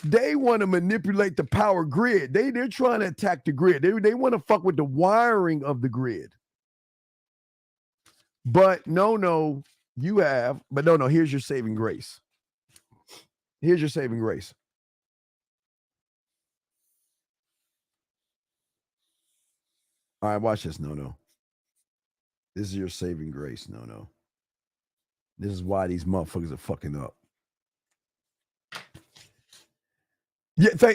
They want to manipulate the power grid. They're trying to attack the grid. They want to fuck with the wiring of the grid. But no, you have. But no, here's your saving grace. Here's your saving grace. All right, watch this. No. This is your saving grace. No. This is why these motherfuckers are fucking up. Yeah,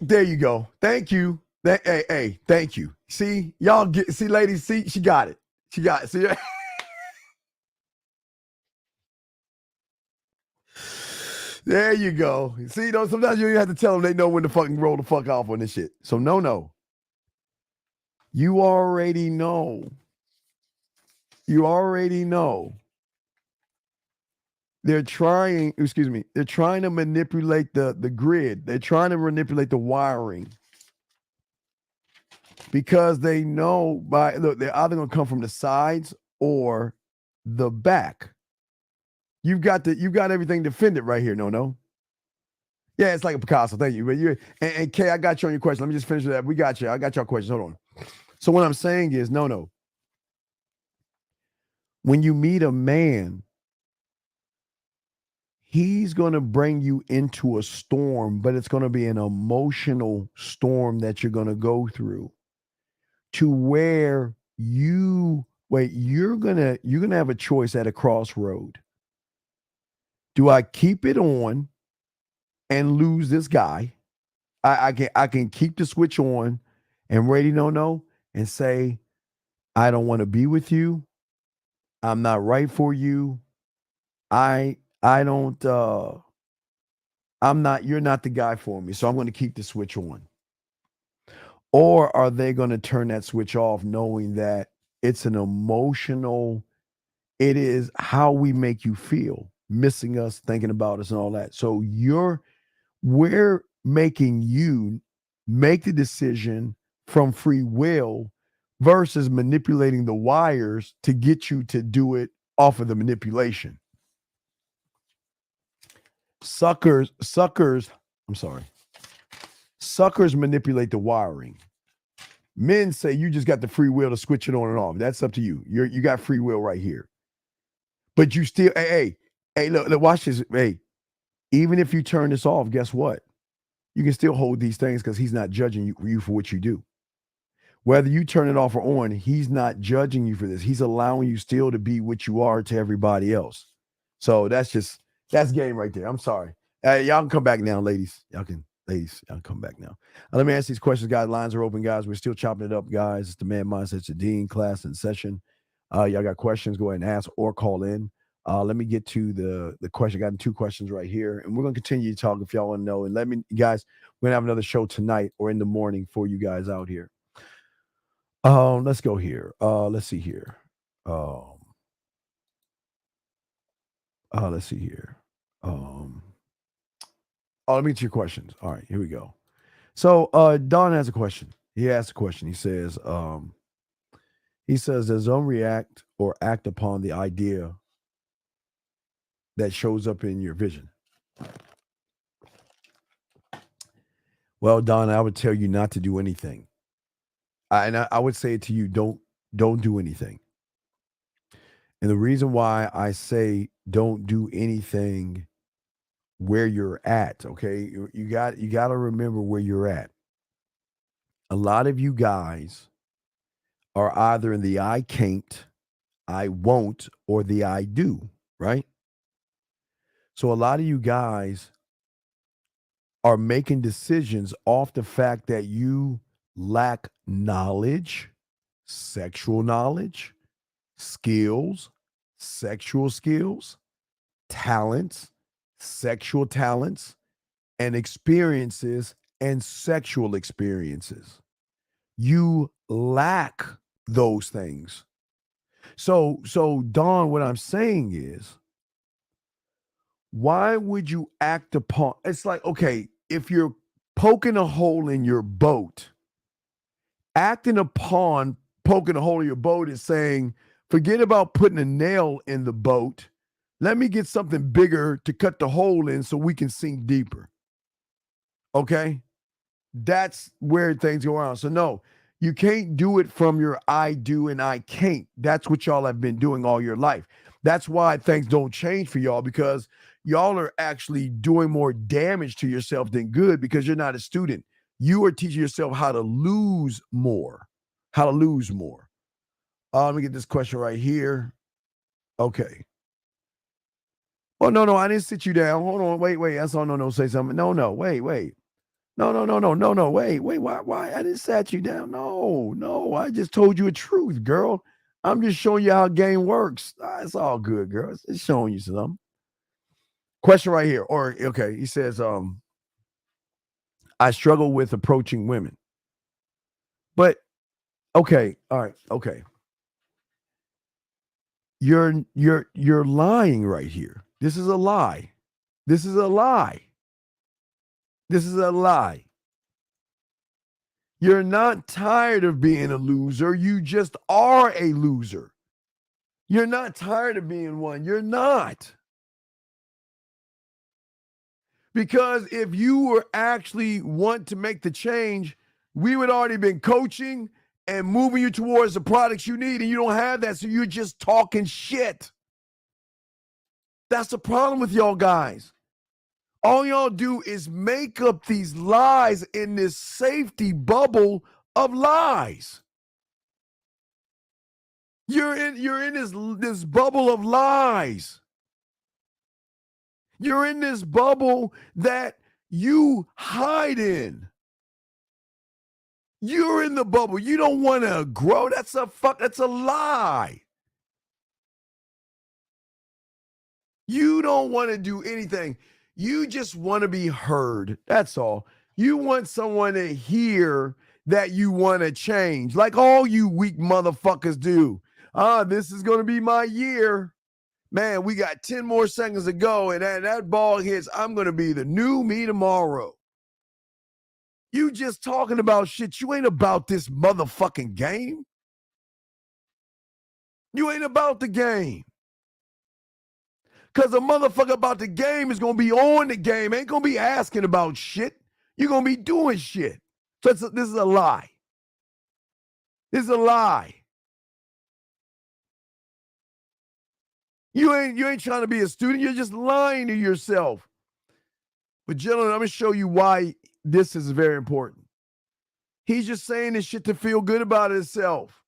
there you go. Thank you. Hey, thank you. See, ladies, see, she got it. See, there you go. See, sometimes you have to tell them they know when to fucking roll the fuck off on this shit. So no. You already know. They're trying to manipulate the grid. They're trying to manipulate the wiring. Because they know they're either going to come from the sides or the back. You've got everything defended right here, no. Yeah, it's like a Picasso. Thank you. But and Kay, I got you on your question. Let me just finish with that. We got you. I got your questions. Hold on. So what I'm saying is, no. When you meet a man, he's going to bring you into a storm, but it's going to be an emotional storm that you're going to go through to where you're going to have a choice at a crossroad. Do I keep it on and lose this guy? I can keep the switch on and ready no and say, I don't want to be with you. I'm not right for you. You're not the guy for me. So I'm going to keep the switch on. Or are they going to turn that switch off knowing that it's an emotional, it is how we make you feel, missing us, thinking about us and all that. So we're making you make the decision from free will versus manipulating the wires to get you to do it off of the manipulation. Suckers manipulate the wiring. Men say you just got the free will to switch it on and off. That's up to you. You got free will right here. But you still, hey, look, watch this. Hey, even if you turn this off, guess what? You can still hold these things because he's not judging you for what you do. Whether you turn it off or on, he's not judging you for this. He's allowing you still to be what you are to everybody else. So that's game right there. I'm sorry. Y'all can come back now, ladies. Y'all come back now. Let me ask these questions, guys. Lines are open, guys. We're still chopping it up, guys. It's the Man Mindset. It's the Dean class in session. Y'all got questions, go ahead and ask or call in. Let me get to the question. I got 2 questions right here, and we're going to continue to talk if y'all want to know. And let me, guys, we're going to have another show tonight or in the morning for you guys out here. Let's go here. Let's see here. Let's see here. Let me get your questions. All right, here we go. So Don has a question. He asked a question. He says, does Zone react or act upon the idea that shows up in your vision? Well, Don, I would tell you not to do anything. I would say it to you, don't do anything. And the reason why I say don't do anything where you're at, okay? You got to remember where you're at. A lot of you guys are either in the I can't, I won't, or the I do, right? So a lot of you guys are making decisions off the fact that you lack knowledge, sexual knowledge, skills, sexual skills, talents, sexual talents, and experiences and sexual experiences. You lack those things. So Dawn, what I'm saying is, why would you act upon, it's like, okay, if you're poking a hole in your boat, acting upon poking a hole in your boat is saying, forget about putting a nail in the boat. Let me get something bigger to cut the hole in so we can sink deeper. Okay? That's where things go around. So no, you can't do it from your I do and I can't. That's what y'all have been doing all your life. That's why things don't change for y'all, because y'all are actually doing more damage to yourself than good, because you're not a student. You are teaching yourself how to lose more. How to lose more. Let me get this question right here. Okay. Oh, no, I didn't sit you down. Hold on. Wait. That's all. No, say something. No, wait. No, wait. Why? I didn't sat you down. No, I just told you a truth, girl. I'm just showing you how game works. It's all good, girl. It's showing you something. Question right here. Or, okay, he says, I struggle with approaching women. But, okay, all right, okay. You're lying right here. This is a lie. This is a lie. This is a lie. You're not tired of being a loser. You just are a loser. You're not tired of being one. You're not. Because if you were actually want to make the change, we would already been coaching and moving you towards the products you need, and you don't have that, so you're just talking shit. That's the problem with y'all guys. All y'all do is make up these lies in this safety bubble of lies. You're in this bubble of lies. You're in this bubble that you hide in. You're in the bubble. You don't want to grow. That's a lie. You don't want to do anything. You just want to be heard. That's all. You want someone to hear that you want to change, like all you weak motherfuckers do. This is going to be my year. Man, we got 10 more seconds to go, and that ball hits. I'm going to be the new me tomorrow. You just talking about shit. You ain't about this motherfucking game. You ain't about the game. Because a motherfucker about the game is going to be on the game. Ain't going to be asking about shit. You're going to be doing shit. So this is a lie. This is a lie. You ain't trying to be a student. You're just lying to yourself. But gentlemen, I'm going to show you why this is very important. He's just saying this shit to feel good about himself.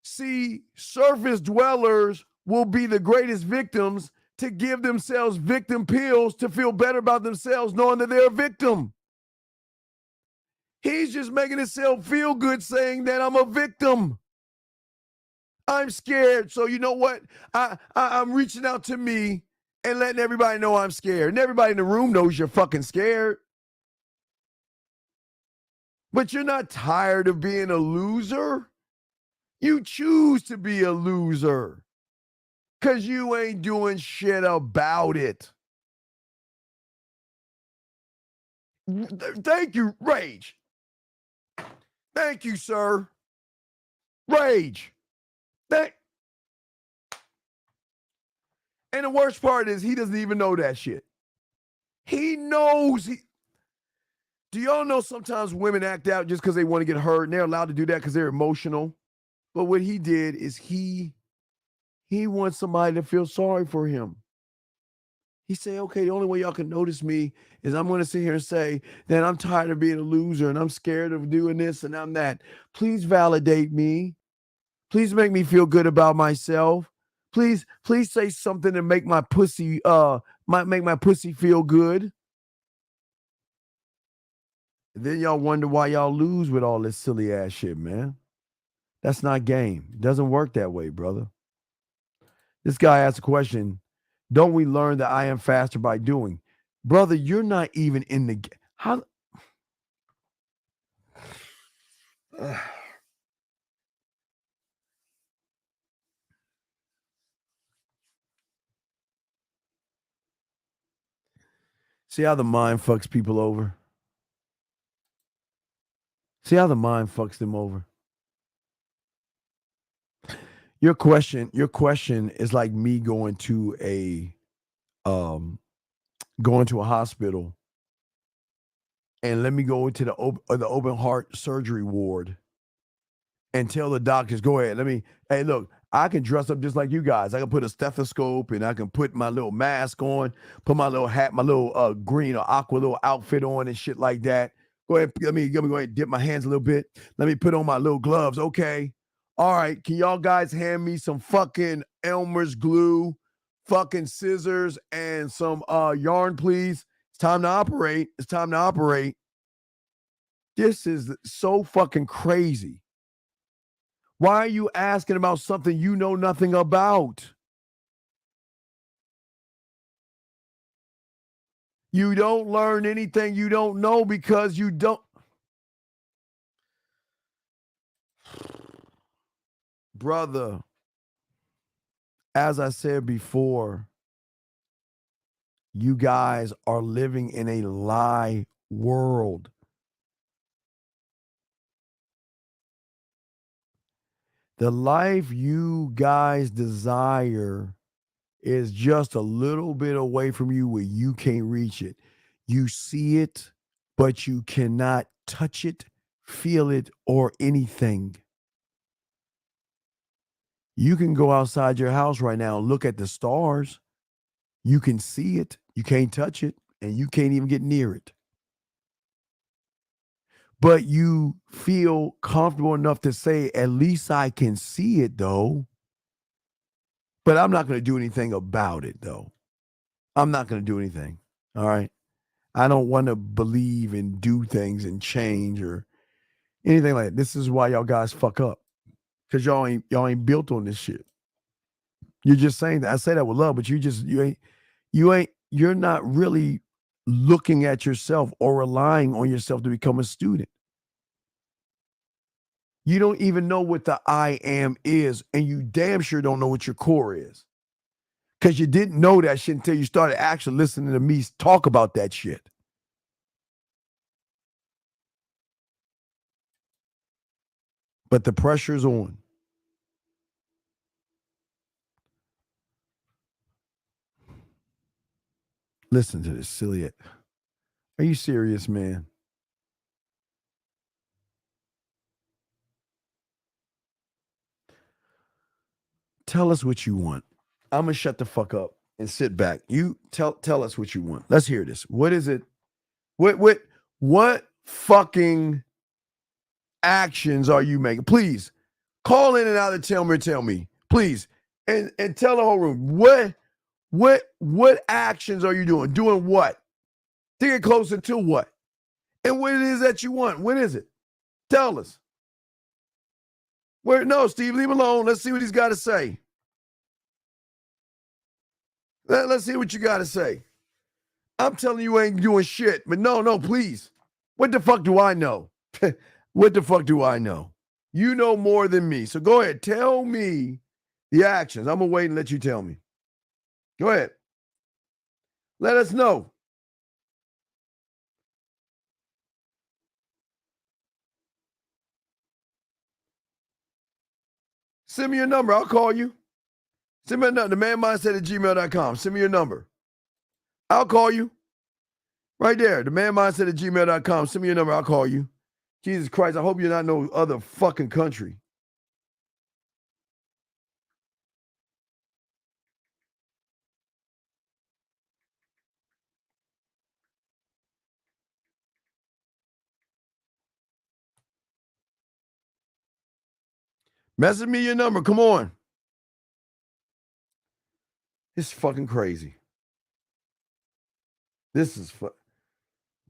See, surface dwellers will be the greatest victims to give themselves victim pills to feel better about themselves, knowing that they're a victim. He's just making himself feel good saying that I'm a victim. I'm scared. So you know what? I'm reaching out to me and letting everybody know I'm scared. And everybody in the room knows you're fucking scared. But you're not tired of being a loser. You choose to be a loser. Because you ain't doing shit about it. Thank you, Rage. Thank you, sir. Rage. And the worst part is he doesn't even know that shit. He knows Do y'all know sometimes women act out just because they want to get hurt, and they're allowed to do that because they're emotional? But what he did is he wants somebody to feel sorry for him. He said, okay, the only way y'all can notice me is I'm going to sit here and say that I'm tired of being a loser and I'm scared of doing this and I'm that. Please validate me. Please make me feel good about myself. Please say something to make my pussy feel good. And then y'all wonder why y'all lose with all this silly ass shit, man. That's not game. It doesn't work that way, brother. This guy asked a question. Don't we learn that I am faster by doing? Brother, you're not even in the game. How? See how the mind fucks people over? See how the mind fucks them over? Your question is like me going to a hospital and let me go into the open heart surgery ward and tell the doctors, go ahead, hey, look, I can dress up just like you guys. I can put a stethoscope and I can put my little mask on, put my little hat, my little green or aqua little outfit on and shit like that. Go ahead, let me go ahead and dip my hands a little bit. Let me put on my little gloves, okay? All right, can y'all guys hand me some fucking Elmer's glue, fucking scissors, and some yarn, please? It's time to operate. It's time to operate. This is so fucking crazy. Why are you asking about something you know nothing about? You don't learn anything you don't know because you don't. Brother, as I said before, you guys are living in a lie world. The life you guys desire is just a little bit away from you where you can't reach it. You see it, but you cannot touch it, feel it, or anything. You can go outside your house right now and look at the stars. You can see it, you can't touch it, and you can't even get near it. But you feel comfortable enough to say, at least I can see it, though. But I'm not going to do anything about it, though. I'm not going to do anything. All right. I don't want to believe and do things and change or anything like that. This is why y'all guys fuck up. Because y'all ain't built on this shit. You're just saying that. I say that with love, but you're not really looking at yourself or relying on yourself to become a student. You don't even know what the I am is, and you damn sure don't know what your core is. Because you didn't know that shit until you started actually listening to me talk about that shit. But the pressure's on. Listen to this, silly. Are you serious, man? Tell us what you want. I'm going to shut the fuck up and sit back. You tell us what you want. Let's hear this. What is it? What fucking actions are you making? Please call in and out and tell me. Please. And tell the whole room. What actions are you doing? Doing what? To get closer to what? And what it is that you want. What is it? Tell us. No, Steve, leave him alone. Let's see what he's got to say. Let's see what you got to say. I'm telling you ain't doing shit. But no, please. What the fuck do I know? What the fuck do I know? You know more than me. So go ahead. Tell me the actions. I'm going to wait and let you tell me. Go ahead. Let us know. Send me your number. I'll call you. Send me a number. TheManMindset@gmail.com. Send me your number. I'll call you. Right there. The manmindset@gmail.com. Send me your number. I'll call you. Jesus Christ. I hope you're not no other fucking country. Message me your number. Come on. It's fucking crazy. This is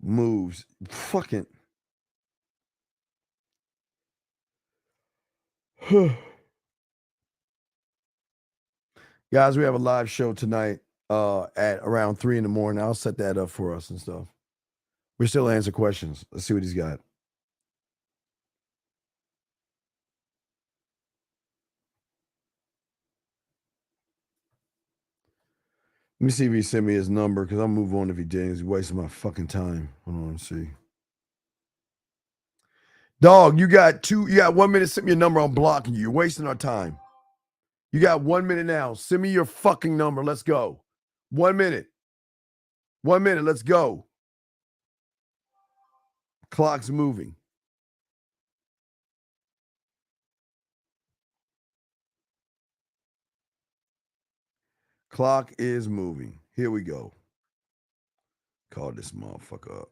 moves. Fucking. Guys, we have a live show tonight at around 3 in the morning. I'll set that up for us and stuff. We're still answering questions. Let's see what he's got. Let me see if he sent me his number, because I'll move on if he didn't. He's wasting my fucking time. Hold on, let's see. Dog, you got 1 minute. Send me your number. I'm blocking you. You're wasting our time. You got 1 minute now. Send me your fucking number. Let's go. 1 minute. 1 minute. Let's go. Clock's moving. Clock is moving. Here we go. Call this motherfucker up.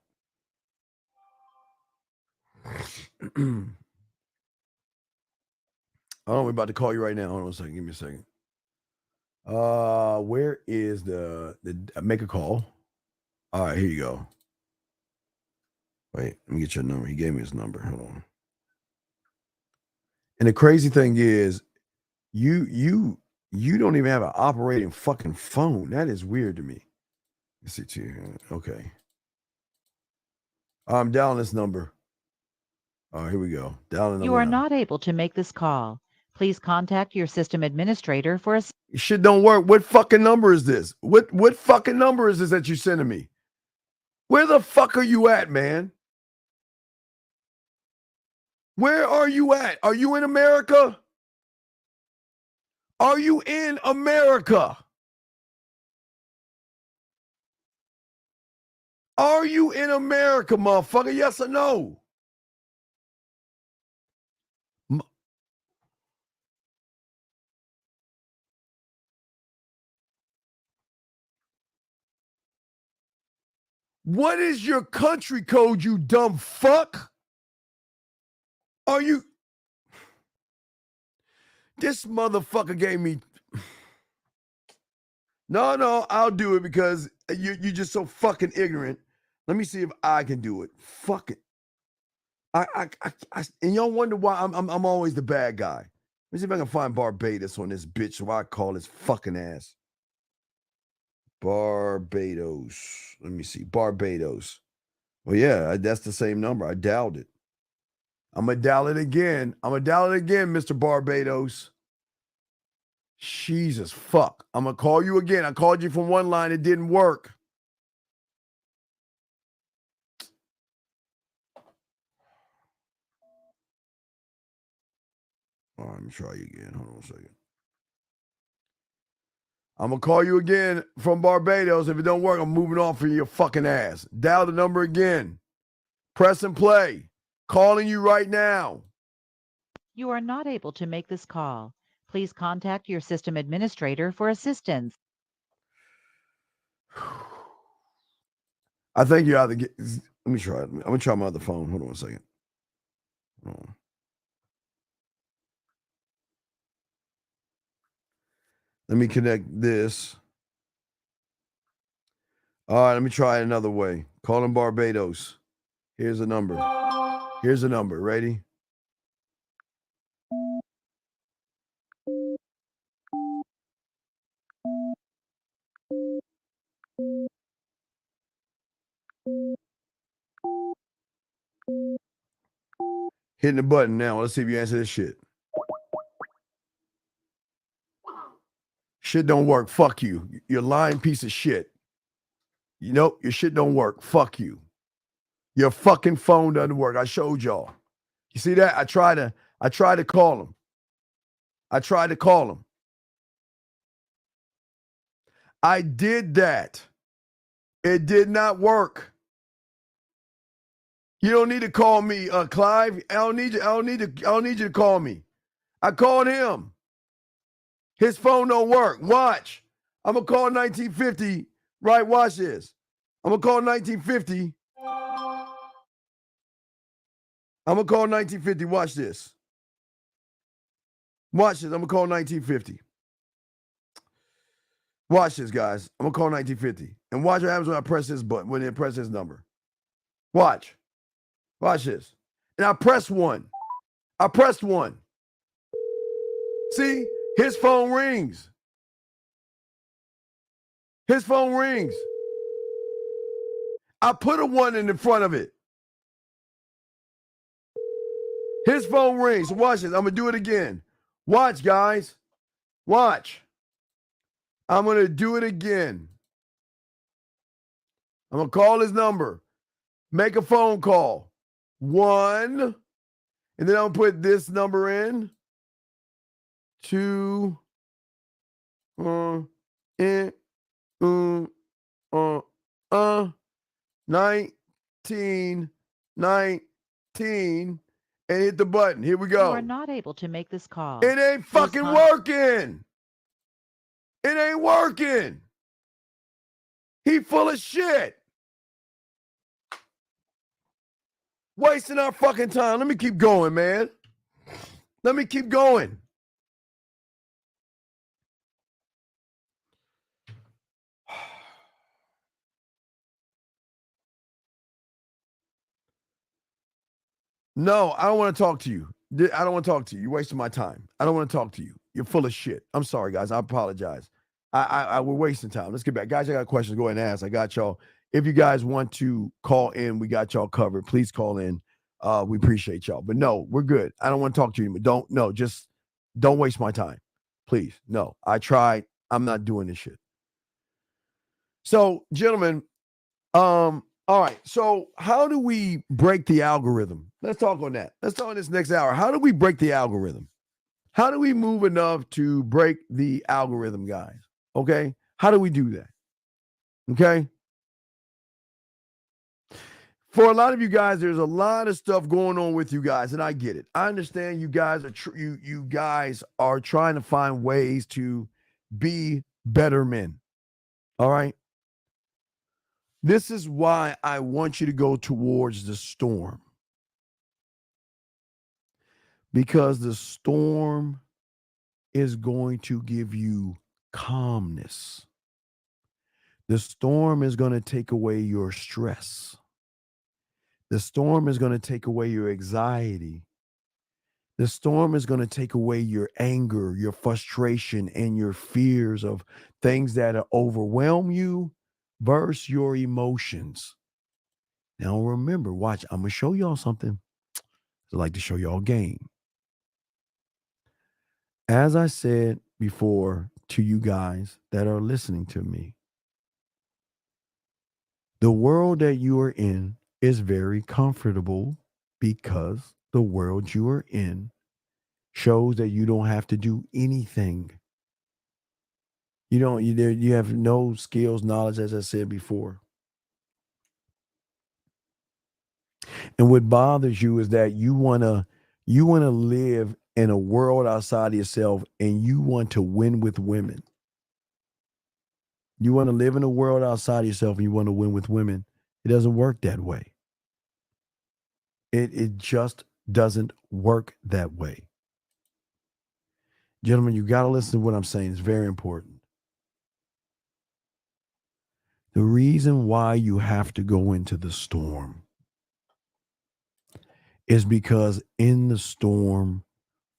Oh, we're about to call you right now. Hold on a second. Give me a second. Where is the make a call? All right, here you go. Wait, let me get your number. He gave me his number. Hold on. And the crazy thing is, you don't even have an operating fucking phone. That is weird to me. Let's see too. Okay. I'm dialing this number. All right, here we go. Dialing the You number are now. not able to make this call. Please contact your system administrator for a... Shit don't work. What fucking number is this? What fucking number is this that you sending me? Where the fuck are you at, man? Where are you at? Are you in America? Are you in America? Are you in America, motherfucker? Yes or no? What is your country code, you dumb fuck? Are you... This motherfucker gave me... No, I'll do it because you're just so fucking ignorant. Let me see if I can do it. Fuck it. I and y'all wonder why I'm always the bad guy. Let me see if I can find Barbados on this bitch so I call his fucking ass. Barbados. Let me see. Barbados. Well, yeah, that's the same number. I dialed it. I'm going to dial it again. Mr. Barbados. Jesus, fuck. I'm going to call you again. I called you from one line. It didn't work. All right, let me try you again. Hold on a second. I'm going to call you again from Barbados. If it don't work, I'm moving on for your fucking ass. Dial the number again. Press and play. Calling you right now. You are not able to make this call. Please contact your system administrator for assistance. I think you ought to get... Let me try it. I'm going to try my other phone. Hold on a second. Hold on. Let me connect this. All right, let me try it another way. Calling Barbados. Here's a number. Here's a number. Ready? Hitting the button now. Let's see if you answer this shit. Shit don't work. Fuck you. You're a lying piece of shit. You know, your shit don't work. Fuck you. Your fucking phone doesn't work. I showed y'all. You see that? I tried to call him. I did that. It did not work. You don't need to call me, Clive. I don't need you to call me. I called him. His phone don't work. Watch. I'm gonna call 1950. Right, watch this. I'm gonna call 1950. I'm gonna call 1950. Watch this. Watch this. I'm gonna call 1950. Watch this, guys. I'm gonna call 1950. And watch what happens when I press this button, when I press this number. Watch. Watch this. And I press 1. I pressed 1. See? His phone rings. His phone rings. I put a 1 in the front of it. His phone rings. So watch this. I'm going to do it again. Watch, guys. Watch. I'm going to do it again. I'm going to call his number. Make a phone call. 1. And then I'll put this number in. 2. 19. 19. And hit the button. Here we go. You are not able to make this call. It ain't fucking working. It ain't working. He full of shit. Wasting our fucking time. Let me keep going, man. Let me keep going. No, I don't want to talk to you. I don't want to talk to you. You're wasting my time. I don't want to talk to you. You're full of shit. I'm sorry, guys. I apologize. We're wasting time. Let's get back. Guys, I got questions. Go ahead and ask. I got y'all. If you guys want to call in, we got y'all covered. Please call in. We appreciate y'all. But no, we're good. I don't want to talk to you anymore. Just don't waste my time. Please. No, I tried. I'm not doing this shit. So, gentlemen, all right. So how do we break the algorithm? Let's talk on that. Let's talk on this next hour. How do we break the algorithm? How do we move enough to break the algorithm, guys? Okay. How do we do that? Okay. For a lot of you guys, there's a lot of stuff going on with you guys, and I get it. I understand you guys are you guys are trying to find ways to be better men. All right. This is why I want you to go towards the storm. Because the storm is going to give you calmness. The storm is going to take away your stress. The storm is going to take away your anxiety. The storm is going to take away your anger, your frustration, and your fears of things that overwhelm you versus your emotions. Now remember, watch, I'm going to show y'all something. I like to show y'all a game. As I said before to you guys that are listening to me, the world that you are in is very comfortable because the world you are in shows that you don't have to do anything. You have no skills, knowledge, as I said before. And what bothers you is that you want to live in a world outside of yourself, and you want to win with women. You want to live in a world outside of yourself and you want to win with women. It doesn't work that way. It just doesn't work that way. Gentlemen, you got to listen to what I'm saying. It's very important. The reason why you have to go into the storm is because in the storm,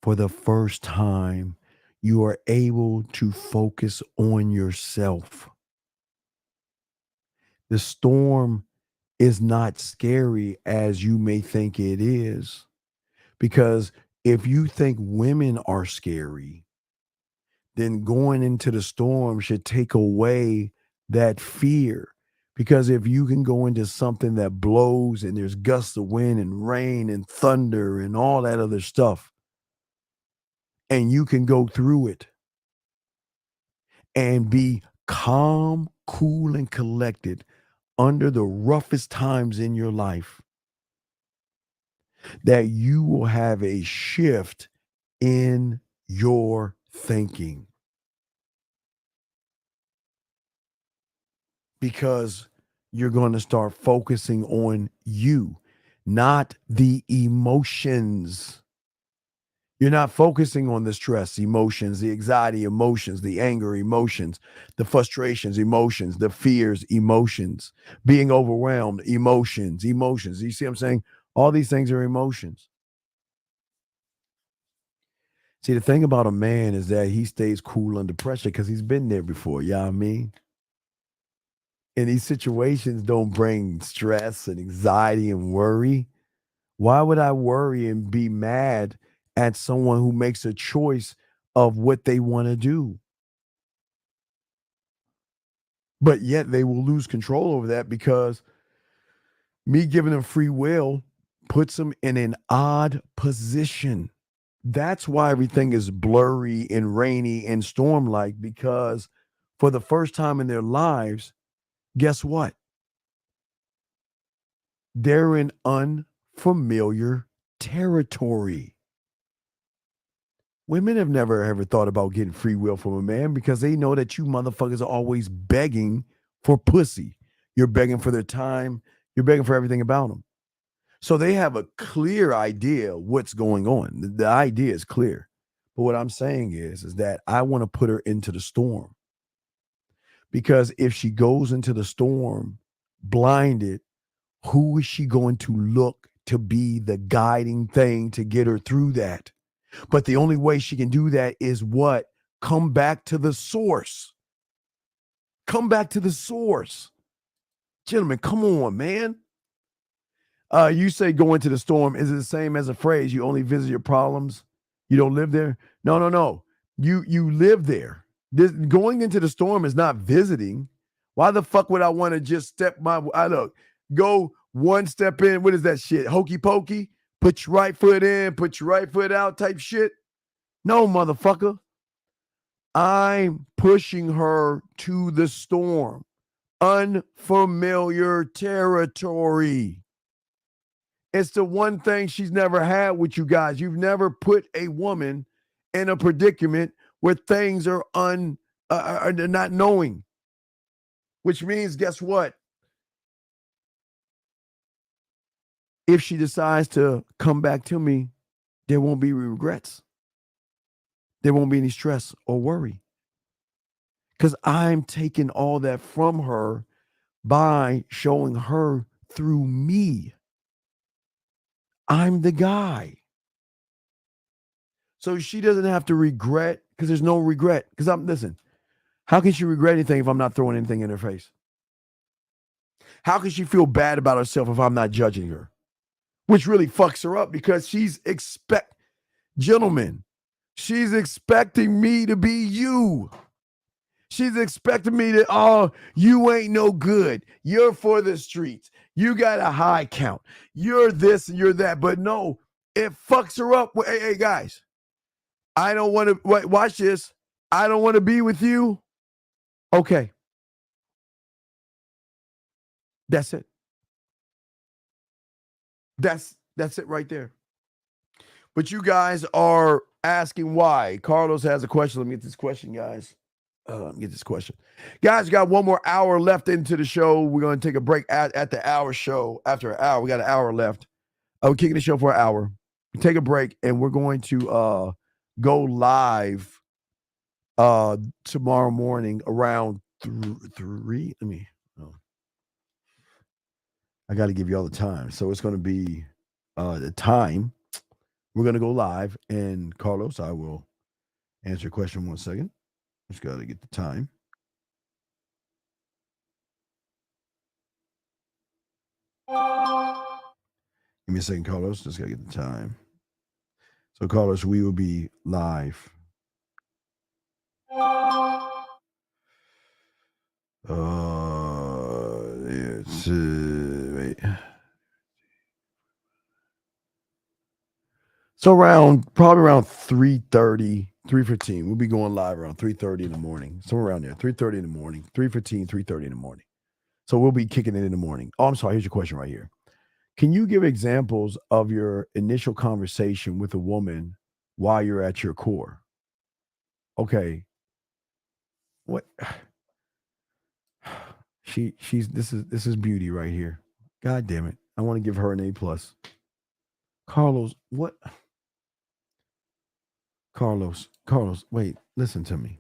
for the first time, you are able to focus on yourself. The storm is not scary as you may think it is, because if you think women are scary, then going into the storm should take away that fear. Because if you can go into something that blows and there's gusts of wind and rain and thunder and all that other stuff, and you can go through it and be calm, cool, and collected under the roughest times in your life, that you will have a shift in your thinking. Because you're going to start focusing on you, not the emotions. You're not focusing on the stress emotions, the anxiety emotions, the anger emotions, the frustrations emotions, the fears emotions, being overwhelmed emotions. You see what I'm saying? All these things are emotions. See, the thing about a man is that he stays cool under pressure because he's been there before. You know what I mean? And these situations don't bring stress and anxiety and worry. Why would I worry and be mad at someone who makes a choice of what they want to do? But yet they will lose control over that because me giving them free will puts them in an odd position. That's why everything is blurry and rainy and storm-like, because for the first time in their lives, guess what? They're in unfamiliar territory. Women have never ever thought about getting free will from a man because they know that you motherfuckers are always begging for pussy. You're begging for their time. You're begging for everything about them. So they have a clear idea what's going on. The idea is clear. But what I'm saying is that I want to put her into the storm. Because if she goes into the storm blinded, who is she going to look to be the guiding thing to get her through that? But the only way she can do that is what? Come back to the source. Come back to the source. Gentlemen, come on, man. You say go into the storm. Is it the same as a phrase? You only visit your problems. You don't live there? No. You live there. Going into the storm is not visiting. Why the fuck would I want to just go one step in? What is that shit? Hokey pokey? Put your right foot in, put your right foot out type shit? No, motherfucker. I'm pushing her to the storm. Unfamiliar territory. It's the one thing she's never had with you guys. You've never put a woman in a predicament where things are not knowing. Which means, guess what? If she decides to come back to me, there won't be regrets. There won't be any stress or worry. Because I'm taking all that from her by showing her through me. I'm the guy. So she doesn't have to regret, because there's no regret. Because listen, how can she regret anything if I'm not throwing anything in her face? How can she feel bad about herself if I'm not judging her? Which really fucks her up because she's expecting me to be you. She's expecting me to, oh, you ain't no good. You're for the streets. You got a high count. You're this and you're that. But no, it fucks her up. Hey, guys, I don't want to, watch this. I don't want to be with you. Okay. That's it. That's it right there. But you guys are asking why. Carlos has a question. Let me get this question, guys. Guys, we got one more hour left into the show. We're going to take a break at the hour show. After an hour, we got an hour left. We're kicking the show for an hour. We take a break, and we're going to go live tomorrow morning around 3. I got to give you all the time. So it's going to be the time. We're going to go live. And Carlos, I will answer your question 1 second. Just got to get the time. Give me a second, Carlos. Just got to get the time. So, Carlos, we will be live. Wait. So probably around 3:30, 3:15. We'll be going live around 3:30 in the morning. Somewhere around there. 3:30 in the morning. 3:15, 3:30 in the morning. So we'll be kicking it in the morning. Oh, I'm sorry. Here's your question right here. Can you give examples of your initial conversation with a woman while you're at your core? Okay. What? She's this is beauty right here. God damn it. I want to give her an A+. Carlos, what? Carlos, wait, listen to me.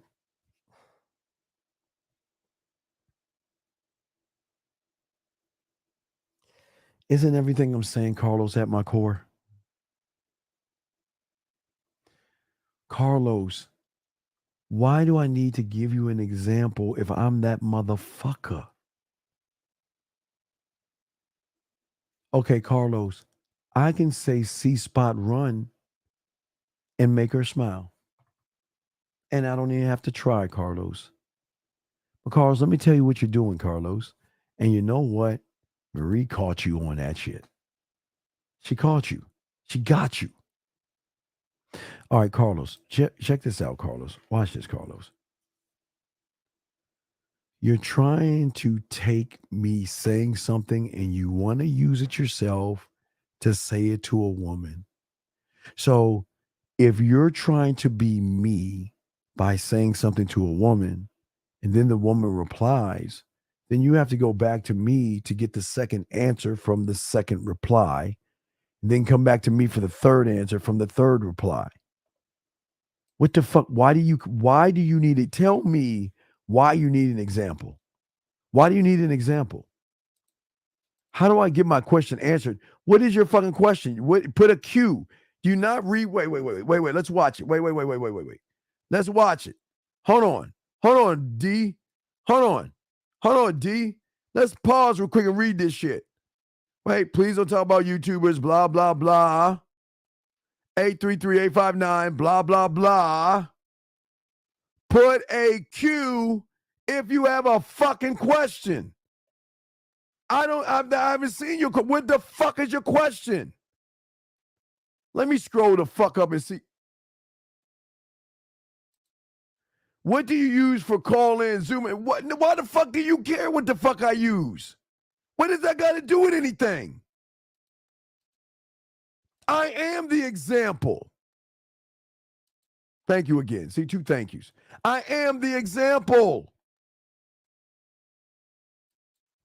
Isn't everything I'm saying, Carlos, at my core? Carlos, why do I need to give you an example if I'm that motherfucker? Okay, Carlos, I can say C-spot run and make her smile. And I don't even have to try, Carlos. But Carlos, let me tell you what you're doing, Carlos. And you know what? Marie caught you on that shit. She caught you. She got you. All right, Carlos, check this out, Carlos. Watch this, Carlos. You're trying to take me saying something and you want to use it yourself to say it to a woman. So if you're trying to be me by saying something to a woman and then the woman replies, then you have to go back to me to get the second answer from the second reply, and then come back to me for the third answer from the third reply. What the fuck? Why do you need it? Tell me why you need an example. Why do you need an example? How do I get my question answered? What is your fucking question? Put a Q. Do you not read? Wait. Let's watch it. Wait. Let's watch it. Hold on, D. Hold on, D. Let's pause real quick and read this shit. Wait, please don't talk about YouTubers, blah, blah, blah. 833-859, blah, blah, blah. Put a Q if you have a fucking question. I haven't seen you. What the fuck is your question? Let me scroll the fuck up and see. What do you use for call in, Zoom in? Why the fuck do you care what the fuck I use? What does that got to do with anything? I am the example. Thank you again. See, 2 thank yous. I am the example.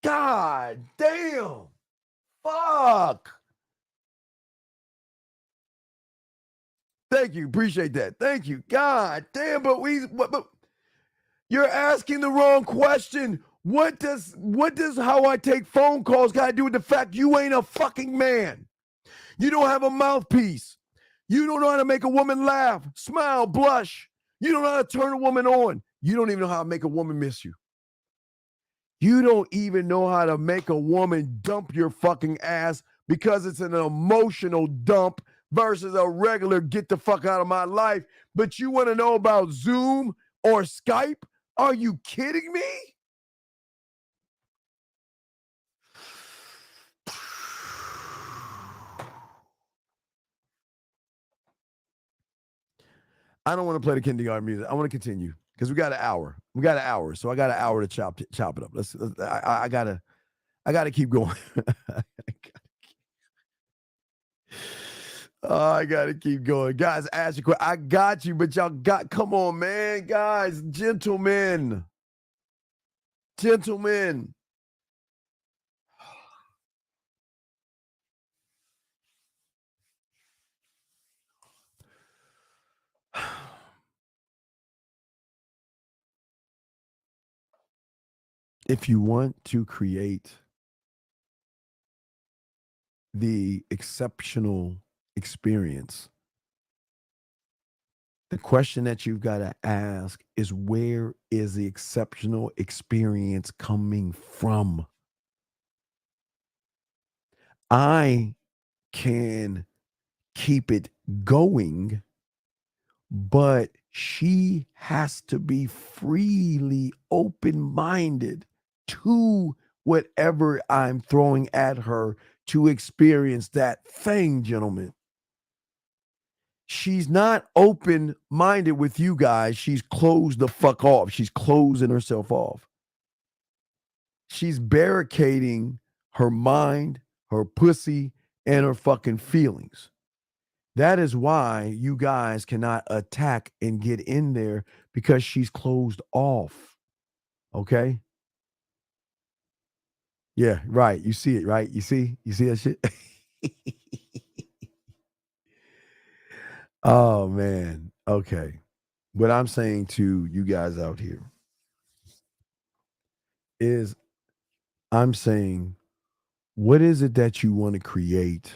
God damn. Fuck. Thank you. Appreciate that. Thank you. God damn, but you're asking the wrong question. What does how I take phone calls got to do with the fact you ain't a fucking man? You don't have a mouthpiece. You don't know how to make a woman laugh, smile, blush. You don't know how to turn a woman on. You don't even know how to make a woman miss you. You don't even know how to make a woman dump your fucking ass because it's an emotional dump versus a regular get the fuck out of my life. But you want to know about Zoom or Skype? Are you kidding me? I don't want to play the kindergarten music. I want to continue because we got an hour. So I got an hour to chop it up. I gotta keep going. I gotta keep going. Guys, ask your question. I got you, but y'all come on, man. Guys, gentlemen. If you want to create the exceptional experience, the question that you've got to ask is, where is the exceptional experience coming from? I can keep it going, but she has to be freely open-minded to whatever I'm throwing at her to experience that thing, gentlemen. She's not open-minded with you guys. She's closed the fuck off. She's closing herself off. She's barricading her mind, her pussy, and her fucking feelings. That is why you guys cannot attack and get in there, because she's closed off. Okay? Yeah, right. You see it, right? You see that shit? Oh, man. Okay. What I'm saying to you guys out here is, I'm saying, what is it that you want to create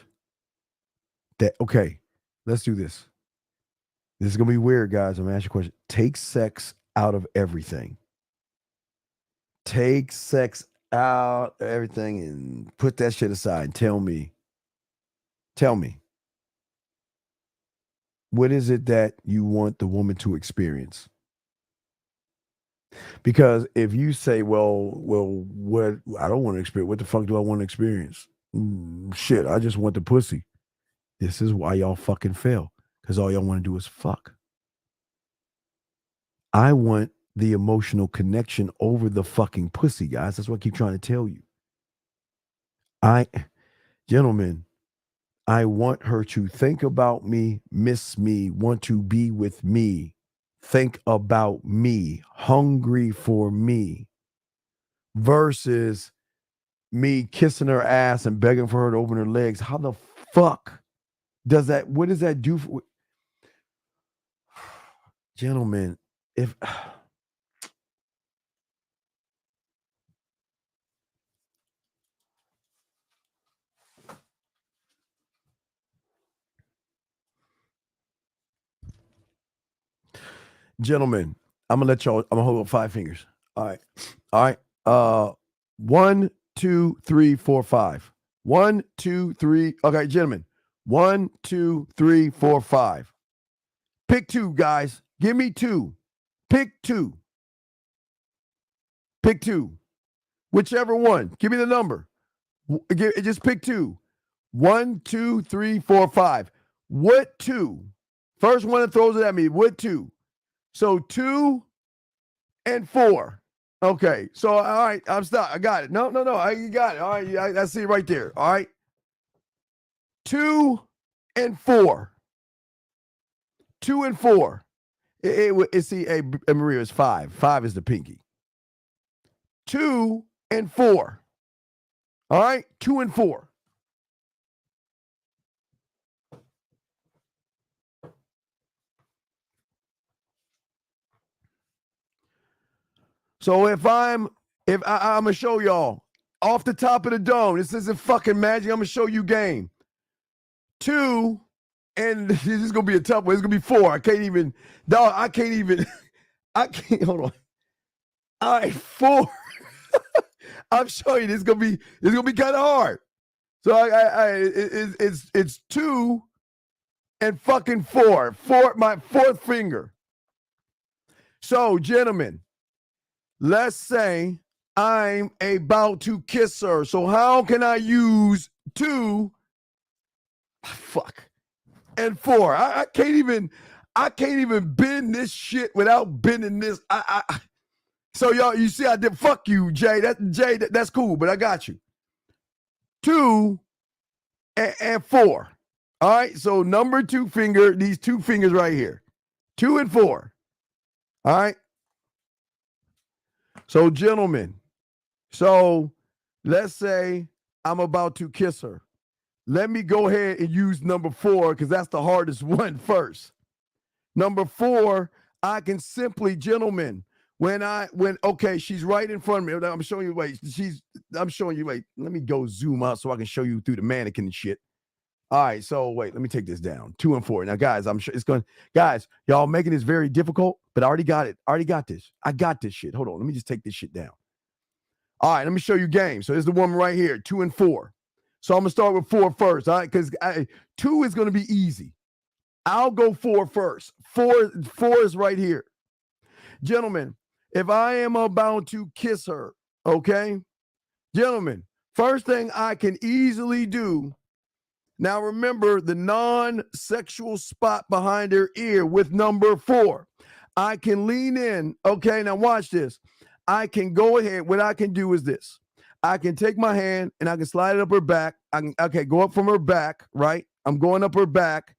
that, okay, let's do this. This is going to be weird, guys. I'm going to ask you a question. Take sex out of everything. Take sex out of everything and put that shit aside and tell me, what is it that you want the woman to experience? Because if you say, well, what I don't want to experience, what the fuck do I want to experience? Shit, I just want the pussy. This is why y'all fucking fail, because all y'all want to do is fuck. I want the emotional connection over the fucking pussy, guys. That's what I keep trying to tell you. Gentlemen, I want her to think about me, miss me, want to be with me, think about me, hungry for me, versus me kissing her ass and begging for her to open her legs. How the fuck does that, what does that do for, gentlemen, if gentlemen, I'm gonna let y'all, I'm gonna hold up 5 fingers. All right. 1, 2, 3, 4, 5. 1, 2, 3. Okay, gentlemen. 1, 2, 3, 4, 5. Pick 2, guys. Give me 2. Pick 2. Pick 2. Whichever one. Give me the number. Just pick 2. 1, 2, 3, 4, 5. What 2? First one that throws it at me. What 2? So 2 and 4. Okay. So, all right. I'm stopped. I got it. No. You got it. All right. I see it right there. All right. 2 and 4. 2 and 4. Maria is 5. 5 is the pinky. 2 and 4. All right. 2 and 4. So if I'm gonna show y'all off the top of the dome, this isn't fucking magic. I'm gonna show you game. 2, and this is gonna be a tough one. It's gonna be 4. I can't, hold on. All right, 4. I'm showing you this is gonna be kind of hard. So it's 2 and fucking 4. 4, my 4th finger. So, gentlemen, let's say I'm about to kiss her. So how can I use 2 and 4? I can't even bend this shit without bending this. So y'all, you see I did, fuck you, Jay. That's cool, but I got you. 2 and 4. All right, so number 2 finger, these 2 fingers right here. 2 and 4. All right. So, gentlemen, let's say I'm about to kiss her. Let me go ahead and use number 4, because that's the hardest one first. Number 4, I can simply, gentlemen, okay, she's right in front of me. I'm showing you, wait, let me go zoom out so I can show you through the mannequin and shit. All right, so wait, let me take this down. 2 and 4. Now, guys, I'm sure guys, y'all making this very difficult, but I already got it. I already got this. I got this shit. Hold on, let me just take this shit down. All right, let me show you game. So there's the woman right here, 2 and 4. So I'm gonna start with 4 first, all right? Because 2 is gonna be easy. I'll go 4 first. 4 is right here. Gentlemen, if I am about to kiss her, okay? Gentlemen, first thing I can easily do. Now, remember the non-sexual spot behind her ear with number 4. I can lean in. Okay, now watch this. I can go ahead. What I can do is this. I can take my hand and I can slide it up her back. Go up from her back, right? I'm going up her back.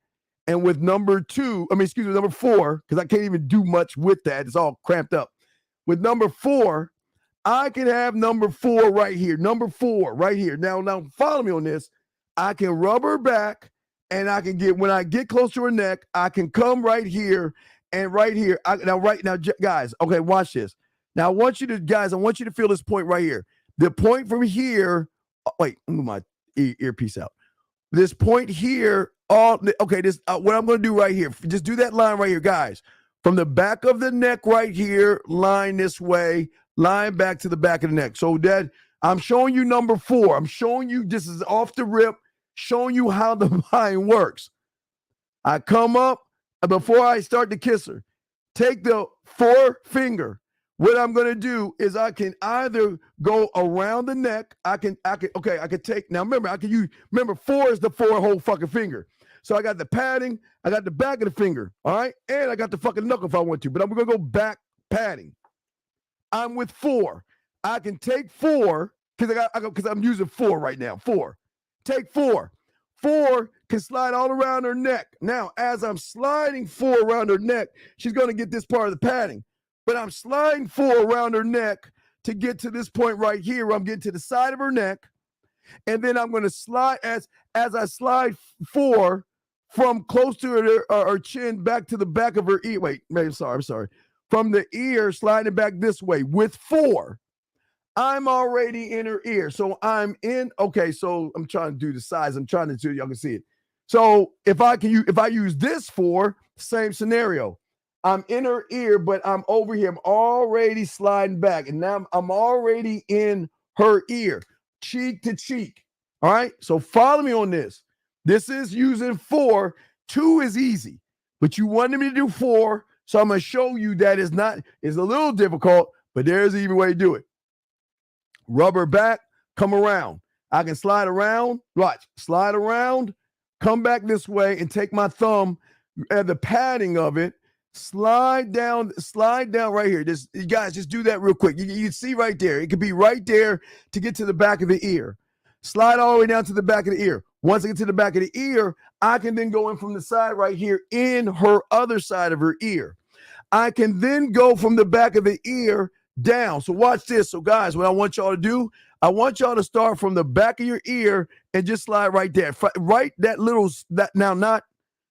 And with number 4, because I can't even do much with that. It's all cramped up. With number 4, I can have number 4 right here. Number 4 right here. Now follow me on this. I can rub her back, and I can when I get close to her neck, I can come right here and right here. Guys, okay, watch this. Now I want you to feel this point right here. The point from here, wait, move my earpiece out. This point here, what I'm going to do right here, just do that line right here, guys. From the back of the neck right here, line this way, line back to the back of the neck. So that I'm showing you number 4. I'm showing you, this is off the rip, showing you how the line works. I come up, and before I start to kiss her, take the forefinger. What I'm going to do is I can either go around the neck. I can take, now remember 4 is the 4 whole fucking finger. So I got the padding, I got the back of the finger, all right? And I got the fucking knuckle if I want to, but I'm going to go back padding. I'm with 4. I can take 4, because I'm using 4 right now, 4. Take 4. 4 can slide all around her neck. Now, as I'm sliding 4 around her neck, she's going to get this part of the padding. But I'm sliding 4 around her neck to get to this point right here where I'm getting to the side of her neck. And then I'm going to slide, as I slide 4 from close to her chin back to the back of her ear. Wait, I'm sorry. From the ear, sliding back this way. With 4, I'm already in her ear. So I'm in, so I'm trying to do the size. I'm trying to do, y'all can see it. So if I use this 4, same scenario. I'm in her ear, but I'm over here. I'm already sliding back. And now I'm already in her ear, cheek to cheek. All right? So follow me on this. This is using 4. 2 is easy, but you wanted me to do 4. So I'm going to show you that it's a little difficult, but there's an even way to do it. Rub her back, come around. I can slide around, slide around, come back this way and take my thumb at the padding of it. Slide down right here. You guys, just do that real quick. You can see right there. It could be right there to get to the back of the ear. Slide all the way down to the back of the ear. Once I get to the back of the ear, I can then go in from the side right here in her other side of her ear. I can then go from the back of the ear down. So watch this. So guys, what I want y'all to do, I want y'all to start from the back of your ear and just slide right there. Right now, not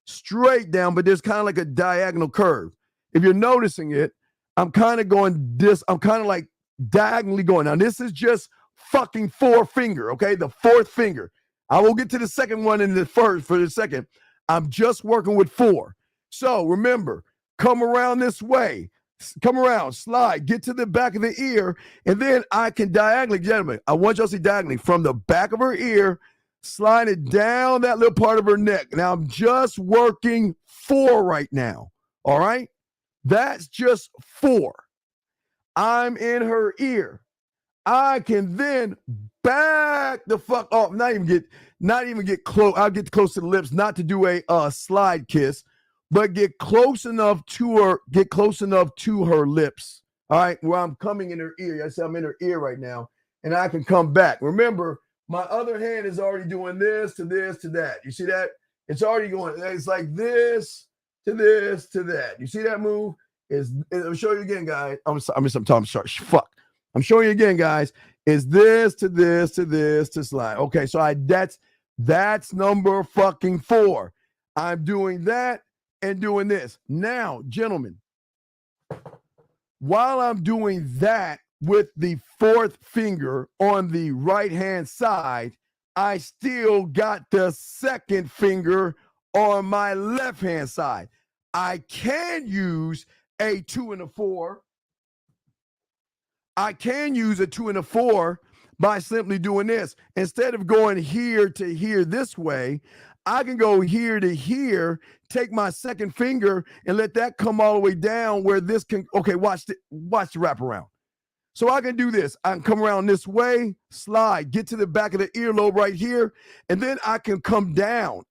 straight down, but there's kind of like a diagonal curve. If you're noticing it, I'm kind of like diagonally going. Now, this is just fucking 4 finger, okay? The 4th finger. I will get to the second one in the first for the second. I'm just working with 4. So remember, come around this way. Come around, slide, get to the back of the ear, and then I can diagonally, gentlemen, I want y'all to see diagonally from the back of her ear, slide it down that little part of her neck. Now, I'm just working 4 right now, all right? That's just 4. I'm in her ear. I can then back the fuck off, not even get close. I'll get close to the lips, not to do a slide kiss, but get close enough to her lips, all right, where I'm coming in her ear. I said I'm in her ear right now, and I can come back. Remember, my other hand is already doing this to that. You see that? It's already going. It's like this to this to that. You see that move? I'll show you again, guys. I'm sorry. Fuck. I'm showing you again, guys. Is this to this to this to slide? Okay, so that's number fucking 4. I'm doing that and doing this. Now, gentlemen, while I'm doing that with the 4th finger on the right-hand side, I still got the 2nd finger on my left-hand side. I can use a 2 and a 4. I can use a 2 and a 4 by simply doing this. Instead of going here to here this way, I can go here to here, take my 2nd finger and let that come all the way down where this can, okay, watch the wraparound. So I can do this. I can come around this way, slide, get to the back of the earlobe right here, and then I can come down.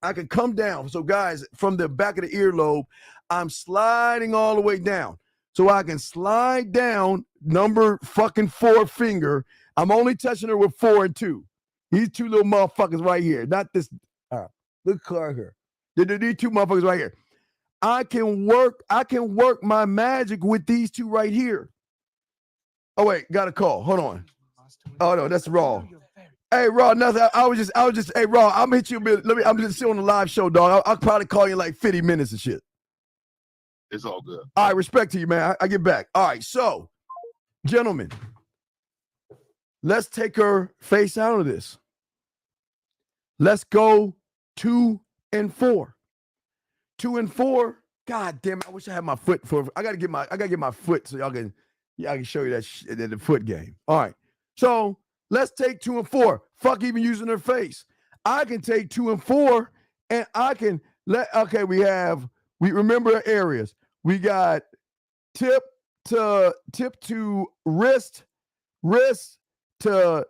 So guys, from the back of the earlobe, I'm sliding all the way down. So I can slide down number fucking 4 finger. I'm only touching her with 4 and 2. These two little motherfuckers right here. Not this. Look at her. These two motherfuckers right here. I can work my magic with these two right here. Oh, wait, got a call. Hold on. Oh, no, that's Raw. Hey, Raw, nothing. I was just, hey, Raw, I'm gonna hit you a bit. I'm just sitting on the live show, dog. I'll probably call you in like 50 minutes and shit. It's all good. All right, respect to you, man. I get back. All right, so, gentlemen, let's take her face out of this. Let's go 2 and 4. 2 and 4. God damn it! I wish I had my foot for. I gotta get my foot so y'all can show you that the foot game. All right, so let's take 2 and 4. Fuck even using her face. I can take 2 and 4, and I can let. Okay, we remember our areas. We got tip to wrist to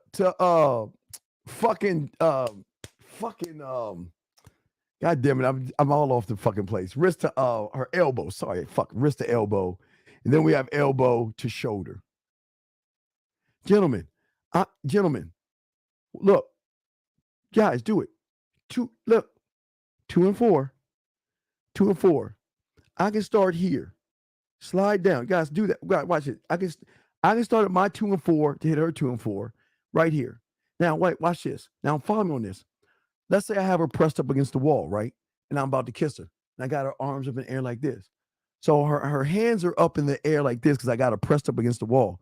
God damn it, I'm all off the fucking place. Wrist to her elbow. Sorry, wrist to elbow. And then we have elbow to shoulder. Gentlemen, look. Guys, do it. 2 and 4. 2 and 4. I can start here. Slide down. Guys, do that. Guys, watch it. I can start at my 2 and 4 to hit her 2 and 4 right here. Now, wait, watch this. Now, follow me on this. Let's say I have her pressed up against the wall, right? And I'm about to kiss her. And I got her arms up in the air like this. So her hands are up in the air like this because I got her pressed up against the wall.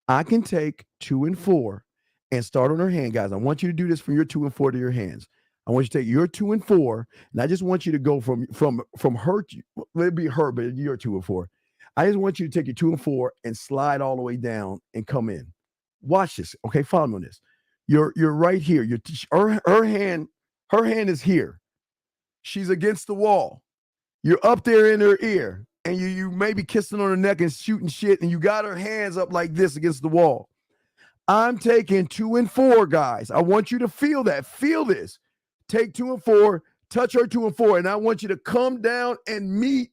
I can take 2 and 4 and start on her hand, guys. I want you to do this from your 2 and 4 to your hands. I want you to take your 2 and 4, and I just want you to go from her, let it be her, but your 2 and 4. I just want you to take your 2 and 4 and slide all the way down and come in. Watch this, okay? Follow me on this. You're right here. Her hand is here. She's against the wall. You're up there in her ear, and you may be kissing on her neck and shooting shit, and you got her hands up like this against the wall. I'm taking 2 and 4, guys. I want you to feel that. Feel this. Take 2 and 4, touch her 2 and 4, and I want you to come down and meet.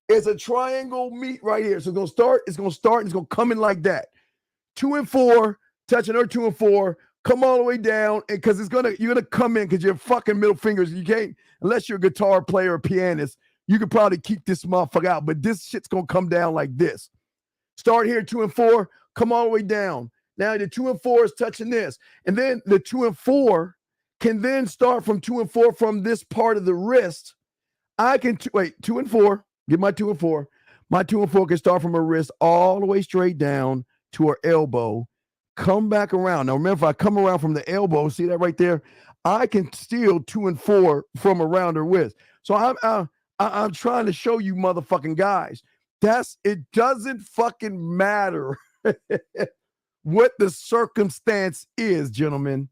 It's a triangle meet right here. So it's gonna start, and it's gonna come in like that. 2 and 4, touching her 2 and 4, come all the way down, and because you're gonna come in because your fucking middle fingers, you can't, unless you're a guitar player or pianist, you could probably keep this motherfucker out, but this shit's gonna come down like this. Start here, 2 and 4, come all the way down. Now the 2 and 4 is touching this, and then the 2 and 4 can then start from 2 and 4 from this part of the wrist. I can wait 2 and 4. Get my 2 and 4. My 2 and 4 can start from her wrist all the way straight down to her elbow. Come back around. Now remember, if I come around from the elbow, see that right there? I can steal 2 and 4 from around her wrist. So I'm trying to show you motherfucking guys. It doesn't fucking matter what the circumstance is, gentlemen.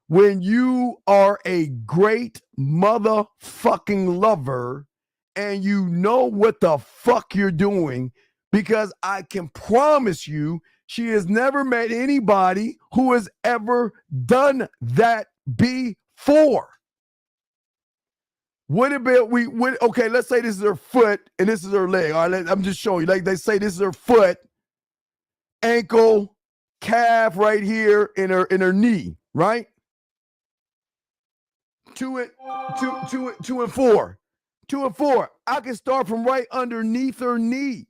When you are a great motherfucking lover and you know what the fuck you're doing, because I can promise you she has never met anybody who has ever done that before. Okay, let's say this is her foot and this is her leg. All right, I'm just showing you. Like they say this is her foot, ankle, calf right here in her knee, right? 2 and 4. 2 and 4. I can start from right underneath her knee.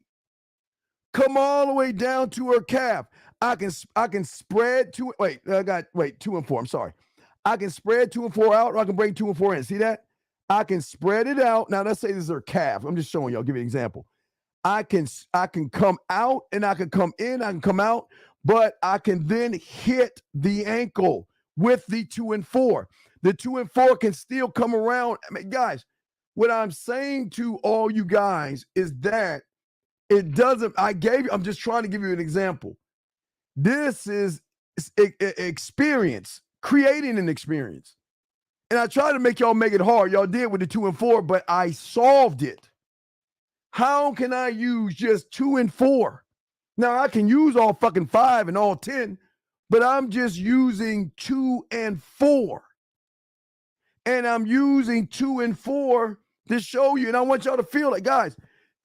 Come all the way down to her calf. I can spread 2 and 4. I'm sorry. I can spread 2 and 4 out, or I can bring 2 and 4 in. See that? I can spread it out. Now let's say this is her calf. I'm just showing you. I'll give you an example. I can come out and I can come in. I can come out, but I can then hit the ankle with the 2 and 4. The 2 and 4 can still come around. I mean, guys, what I'm saying to all you guys is that it doesn't. I'm just trying to give you an example. This is experience, creating an experience. And I tried to make y'all make it hard. Y'all did with the 2 and 4, but I solved it. How can I use just 2 and 4? Now I can use all fucking 5 and all 10, but I'm just using 2 and 4. And I'm using 2 and 4 to show you. And I want y'all to feel it. Guys,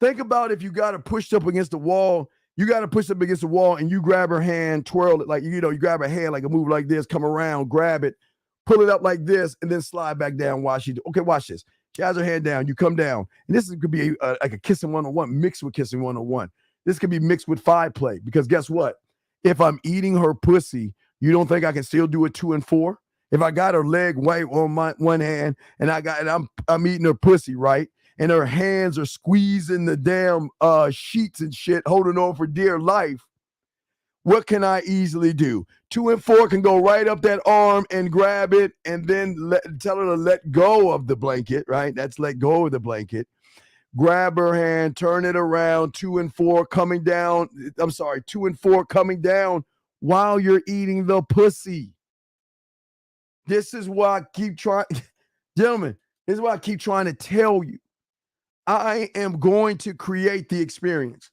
think about if you got her pushed up against the wall You got to push up against the wall and you grab her hand, twirl it like, you grab her hand like a move like this, come around, grab it, pull it up like this, and then slide back down while she do. Okay, watch this. She has her hand down, you come down. And this could be like a kissing one-on-one mixed with kissing one-on-one. This could be mixed with 5 play because guess what? If I'm eating her pussy, you don't think I can still do a 2 and 4? If I got her leg white on my one hand and I'm eating her pussy, right? And her hands are squeezing the damn sheets and shit, holding on for dear life. What can I easily do? 2 and 4 can go right up that arm and grab it and then tell her to let go of the blanket, right? That's let go of the blanket. Grab her hand, turn it around, 2 and 4 coming down. 2 and 4 coming down while you're eating the pussy. This is why I keep trying, gentlemen, this is why I keep trying to tell you. I am going to create the experience.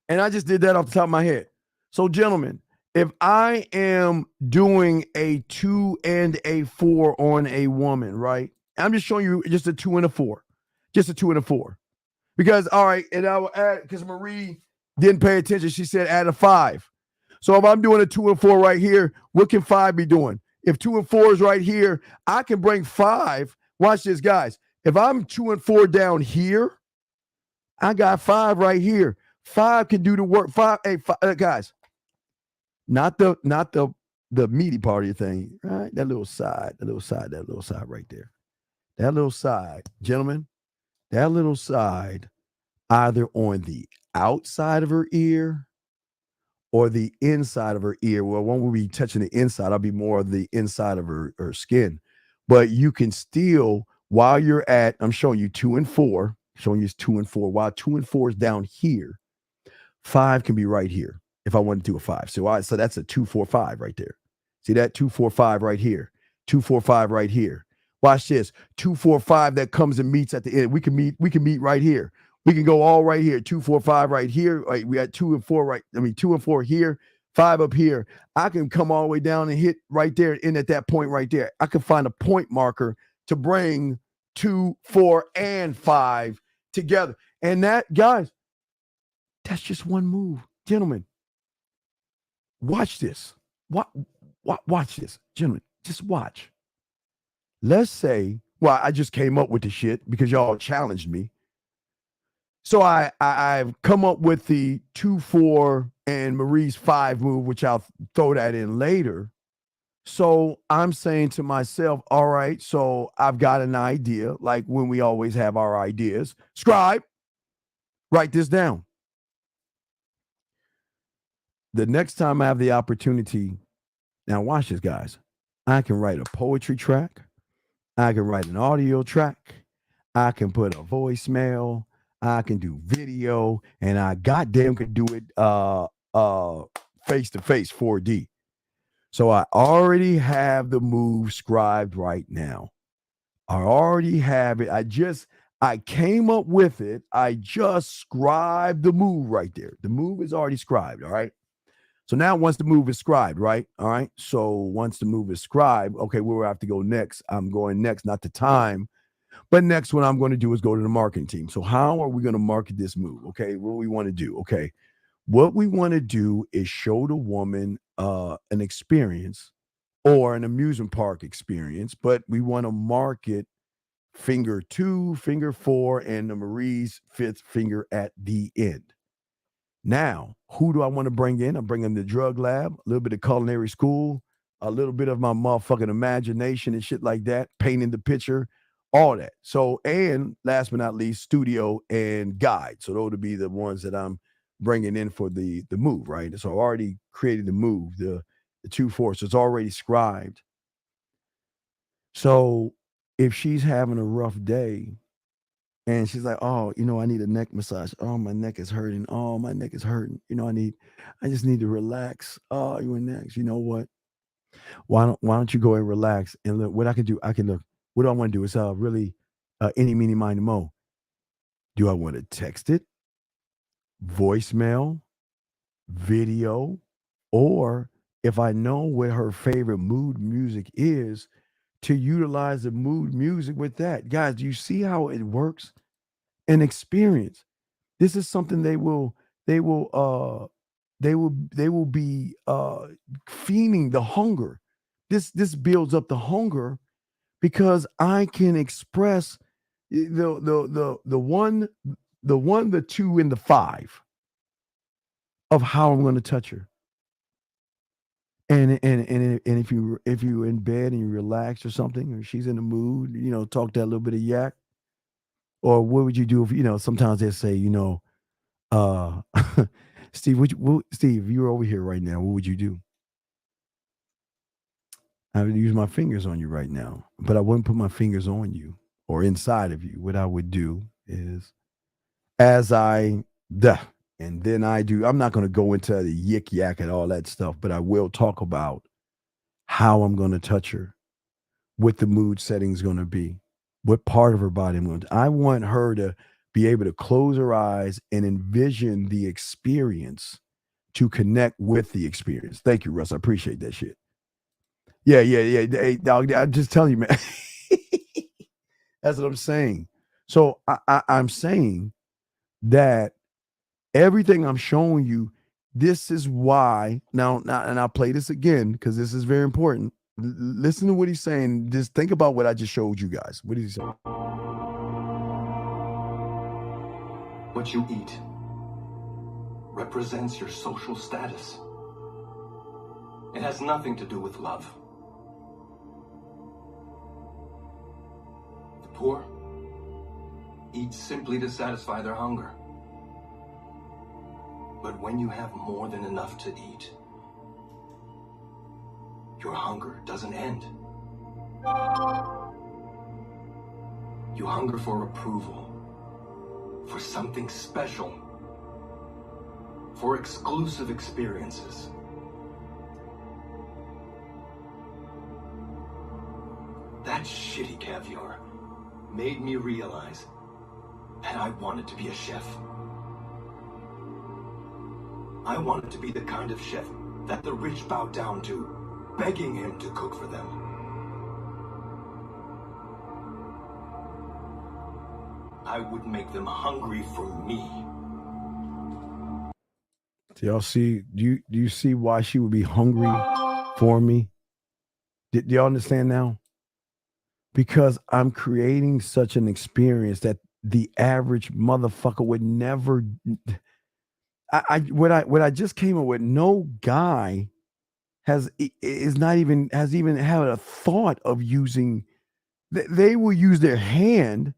And I just did that off the top of my head. So, gentlemen, if I am doing a 2 and a 4 on a woman, right? I'm just showing you just a 2 and a 4. Just a 2 and a 4. Because, all right, and I will add, because Marie didn't pay attention. She said add a 5. So if I'm doing a 2 and 4 right here, what can 5 be doing? If 2 and 4 is right here, I can bring 5. Watch this, guys. If I'm 2 and 4 down here, I got 5 right here. 5 can do the work. 5, guys. Not the meaty part of your thing, right? That little side right there. That little side, gentlemen. That little side, either on the outside of her ear or the inside of her ear. Well, one will be touching the inside. I'll be more of the inside of her skin. But you can still, while you're at, I'm showing you 2 and 4, showing you 2 and 4. While 2 and 4 is down here, 5 can be right here if I want to do a 5. So that's a 2, 4, 5 right there. See that? 2, 4, 5 right here. 2, 4, 5 right here. Watch this. 2, 4, 5 that comes and meets at the end. We can meet right here. We can go all right here. 2, 4, 5 right here. Right, we got 2 and 4 right. 2 and 4 here, 5 up here. I can come all the way down and hit right there and at that point right there. I can find a point marker to bring 2, 4, and 5 together. And that, guys, that's just one move. Gentlemen, watch this. Watch this. Gentlemen, just watch. Let's say, well, I just came up with the shit because y'all challenged me. So I've come up with the 2, 4 and Marie's 5 move, which I'll throw that in later. So I'm saying to myself, all right, so I've got an idea, like when we always have our ideas. Scribe, write this down. The next time I have the opportunity, now watch this, guys. I can write a poetry track. I can write an audio track. I can put a voicemail. I can do video, and I goddamn can do it face-to-face 4D. So I already have the move scribed right now. I already have it. I came up with it. I just scribed the move right there. The move is already scribed, all right? So now once the move is scribed, right? All right. So once the move is scribed, okay, where do I have to go next? I'm going next, not the time. But next, what I'm going to do is go to the marketing team. So how are we going to market this move? Okay, what do we want to do? Okay, what we want to do is show the woman an experience or an amusement park experience, but we want to market finger 2, finger 4, and the Marie's 5th finger at the end. Now, who do I want to bring in? I'm bringing the drug lab, a little bit of culinary school, a little bit of my motherfucking imagination and shit like that, painting the picture, all that. So, and last but not least, studio and guide. So those would be the ones that I'm bringing in for the move, right? So I already created the move, the 2, 4. So it's already scribed. So if she's having a rough day, and she's like, oh, I need a neck massage. Oh, my neck is hurting. Oh, my neck is hurting. I just need to relax. Oh, you relax. You know what? Why don't you go and relax? And look, what I can do, what do I want to do? Is really any, meeny, miny, mo. Do I want to text it, voicemail, video, or if I know what her favorite mood music is, to utilize the mood music with that. Guys, do you see how it works? An experience. This is something they will they will be feeding the hunger. This builds up the hunger because I can express the 1, the 2, and the 5 of how I'm going to touch her. And if you're in bed and you relax or something, or she's in the mood, talk that little bit of yak. Or what would you do if sometimes they say, Steve, Steve, if you were over here right now, what would you do? I would use my fingers on you right now, but I wouldn't put my fingers on you or inside of you. What I would do is, and then I'm not going to go into the yik yak and all that stuff, but I will talk about how I'm going to touch her, what the mood setting is going to be, what part of her body I'm going to. I want her to be able to close her eyes and envision the experience to connect with the experience. Thank you, Russ. I appreciate that shit. Yeah. Hey, dog, I'm just telling you, man. That's what I'm saying. So I'm saying that everything I'm showing you, this is why. Now, and I'll play this again because this is very important. Listen to what he's saying. Just think about what I just showed you guys. What did he say? What you eat represents your social status. It has nothing to do with love. The poor eat simply to satisfy their hunger. But when you have more than enough to eat, your hunger doesn't end. You hunger for approval, for something special, for exclusive experiences. That shitty caviar made me realize that I wanted to be a chef. I wanted to be the kind of chef that the rich bow down to, begging him to cook for them. I would make them hungry for me. Do y'all see? Do you see why she would be hungry for me? Do y'all understand now? Because I'm creating such an experience that the average motherfucker would never. What I just came up with, no guy has even had a thought of using. They will use their hand,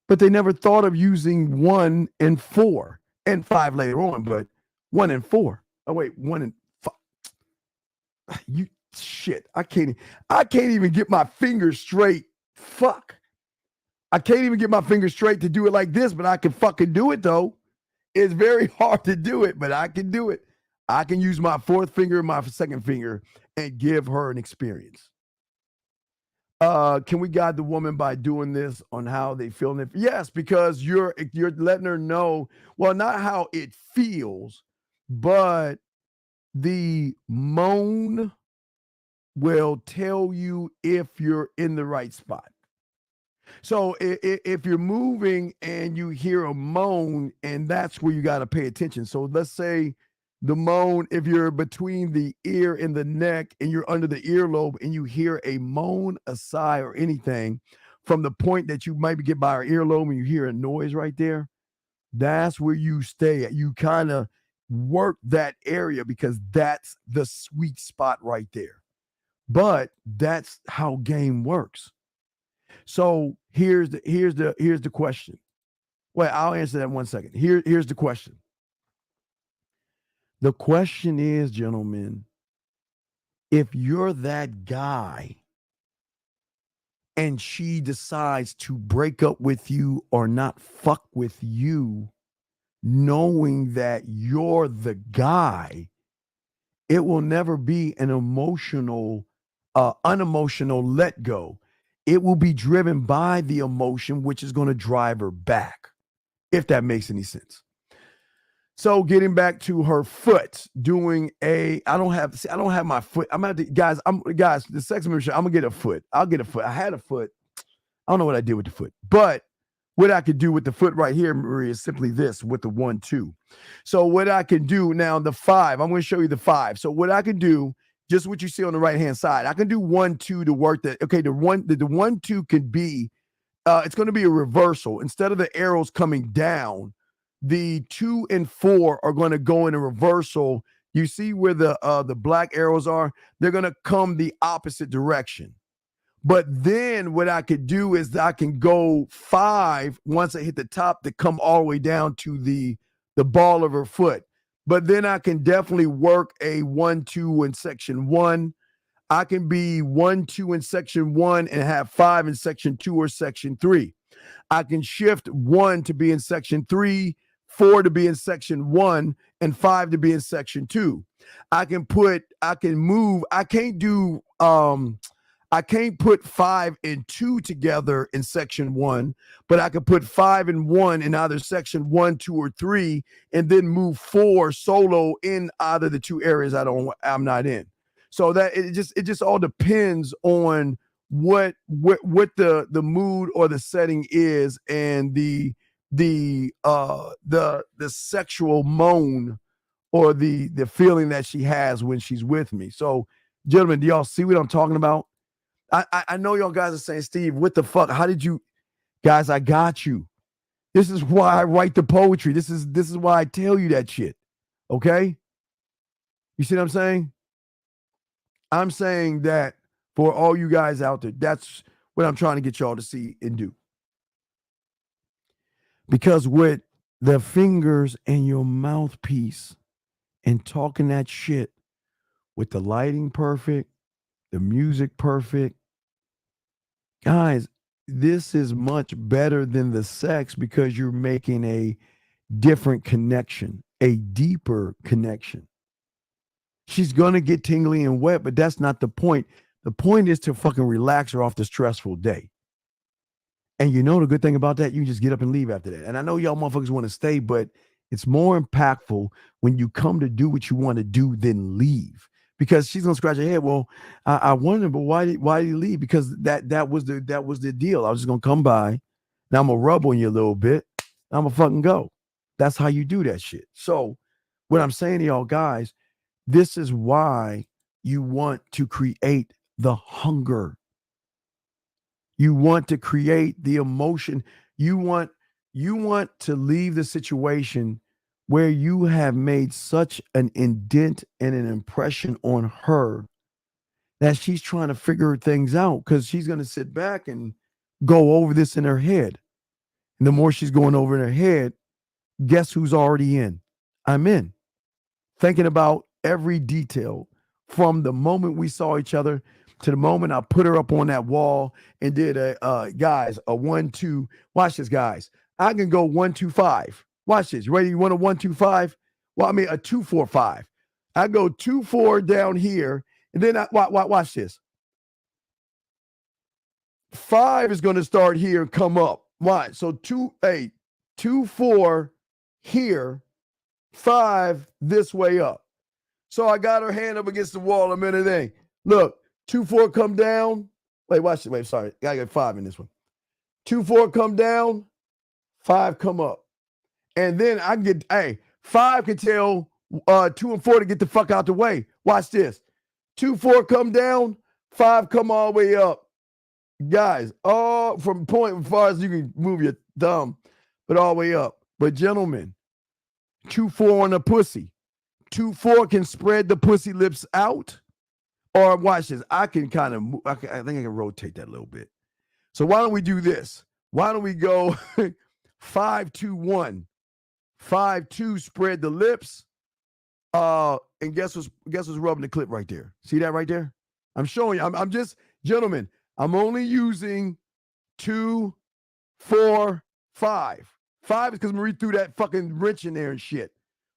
but they never thought of using 1 and 4 and 5 later on. But 1 and 4. Oh wait, 1 and 5. You shit. I can't even get my fingers straight. Fuck. I can't even get my fingers straight to do it like this, but I can fucking do it though. It's very hard to do it, but I can do it. I can use my 4th finger and my 2nd finger and give her an experience. Can we guide the woman by doing this on how they feel? Yes, because you're letting her know, well, not how it feels, but the moan will tell you if you're in the right spot. So if you're moving and you hear a moan, and that's where you got to pay attention. So let's say the moan, if you're between the ear and the neck and you're under the earlobe and you hear a moan, a sigh, or anything from the point that you might get by our earlobe and you hear a noise right there, that's where you stay at. You kind of work that area because that's the sweet spot right there. But that's how game works. So here's the question. Well, I'll answer that in 1 second. Here's the question. The question is, gentlemen, if you're that guy and she decides to break up with you or not fuck with you, knowing that you're the guy, it will never be an unemotional let go. It will be driven by the emotion, which is going to drive her back, if that makes any sense. So getting back to her foot, doing I don't have my foot. I'm at the guys, the sex membership, I'm gonna get a foot. I'll get a foot. I had a foot. I don't know what I did with the foot, but what I could do with the foot right here, Maria, is simply this with the 1-2. So what I can do now, the 5, I'm going to show you the 5. So what I can do, just what you see on the right-hand side, I can do 1-2 to work that. Okay, the 1-2 can be, it's going to be a reversal. Instead of the arrows coming down, the 2 and 4 are going to go in a reversal. You see where the black arrows are? They're going to come the opposite direction. But then what I could do is I can go 5 once I hit the top to come all the way down to the ball of her foot. But then I can definitely work a 1-2 in section 1. I can be 1-2 in section 1 and have 5 in section 2 or section 3. I can shift 1 to be in section 3, 4 to be in section 1, and 5 to be in section 2. I can move. I can't put 5 and 2 together in section 1, but I can put 5 and 1 in either section 1, 2, or 3, and then move 4 solo in either the 2 areas I'm not in. So that it just all depends on what the mood or the setting is, and the sexual moan or the feeling that she has when she's with me. So, gentlemen, do y'all see what I'm talking about? I know y'all guys are saying, Steve, what the fuck? How did you guys? I got you. This is why I write the poetry. This is why I tell you that shit. Okay? You see what I'm saying? I'm saying that for all you guys out there, that's what I'm trying to get y'all to see and do. Because with the fingers and your mouthpiece and talking that shit with the lighting perfect, the music perfect, guys, this is much better than the sex because you're making a different connection, a deeper connection. She's going to get tingly and wet, but that's not the point. The point is to fucking relax her off the stressful day. And you know the good thing about that, you just get up and leave after that. And I know y'all motherfuckers want to stay, but it's more impactful when you come to do what you want to do than leave. Because she's gonna scratch her head. Well, I wonder, but why did you leave? Because that was the deal. I was just gonna come by. Now I'm gonna rub on you a little bit. I'm gonna fucking go. That's how you do that shit. So what I'm saying to y'all guys, this is why you want to create the hunger. You want to create the emotion. You want to leave the situation where you have made such an indent and an impression on her that she's trying to figure things out, because she's going to sit back and go over this in her head. And the more she's going over in her head, guess who's already in? I'm in. Thinking about every detail from the moment we saw each other to the moment I put her up on that wall and did a 1-2. Watch this, guys. I can go 1-2-5. Watch this. You ready? You want a 1-2-5? Well, I mean a 2-4-5. I go 2-4 down here, and then watch this. 5 is going to start here and come up. Watch. So 2-4 here, 5 this way up. So I got her hand up against the wall a minute. Thing. Look, 2-4 come down. Wait, watch this. Wait, sorry. Gotta get 5 in this one. 2-4 come down, 5 come up. And then I can get, 5 can tell 2 and 4 to get the fuck out the way. Watch this. 2-4 come down, 5 come all the way up. Guys, all from point as far as you can move your thumb, but all the way up. But gentlemen, 2-4 on the pussy. 2-4 can spread the pussy lips out. Or watch this. I can kind of move. I think I can rotate that a little bit. So why don't we do this? Why don't we go 5-2-1? 5-2, spread the lips. And guess what's rubbing the clip right there? See that right there? I'm showing you. I'm just, gentlemen, I'm only using 2, 4, 5. 5 is because Marie threw that fucking wrench in there and shit.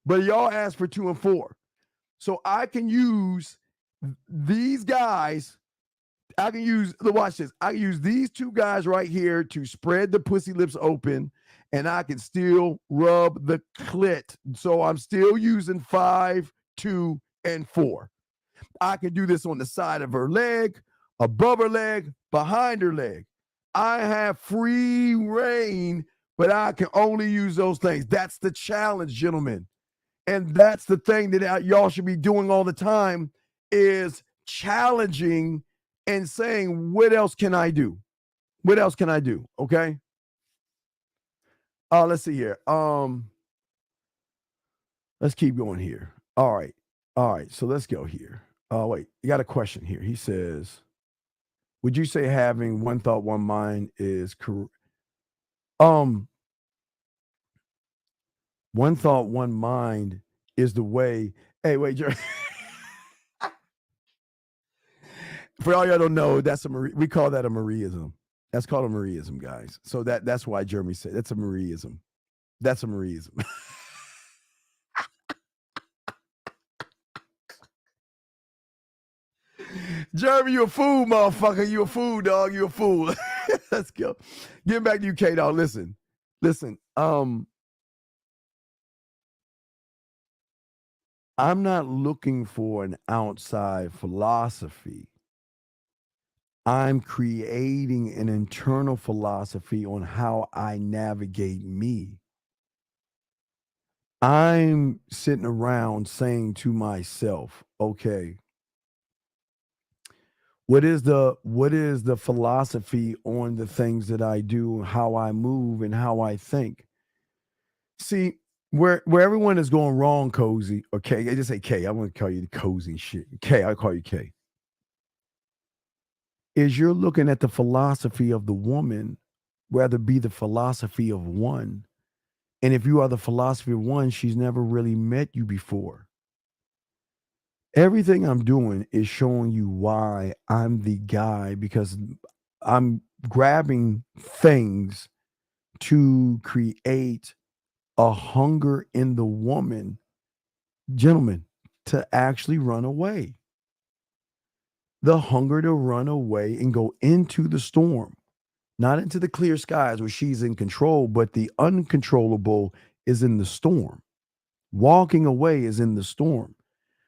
But y'all asked for 2 and 4. So I can use these guys. I can use, watch this. I can use these 2 guys right here to spread the pussy lips open, and I can still rub the clit. So I'm still using 5, 2, and 4. I can do this on the side of her leg, above her leg, behind her leg. I have free reign, but I can only use those things. That's the challenge, gentlemen. And that's the thing that y'all should be doing all the time is challenging and saying, what else can I do? What else can I do? Okay. Let's see here. Let's keep going here. All right. So let's go here. Wait, you got a question here. He says, would you say having one thought, one mind is correct? One thought, one mind is the way. Hey, wait, for all y'all don't know, that's we call that a Marieism. That's called a Marieism, guys. So that's why Jeremy said that's a Marieism. That's a Marieism. Jeremy, you a fool, motherfucker. You a fool, dog. You a fool. Let's go. Get back to you, K dog. Listen. I'm not looking for an outside philosophy. I'm creating an internal philosophy on how I navigate me. I'm sitting around saying to myself, okay, what is the philosophy on the things that I do, how I move, and how I think? See, where everyone is going wrong, Cozy, okay, I just say K. I'm going to call you the Cozy shit. K, I'll call you K. Is you're looking at the philosophy of the woman, rather be the philosophy of one. And if you are the philosophy of one, she's never really met you before. Everything I'm doing is showing you why I'm the guy, because I'm grabbing things to create a hunger in the woman, gentlemen, to actually run away. The hunger to run away and go into the storm, not into the clear skies where she's in control, but the uncontrollable is in the storm. Walking away is in the storm.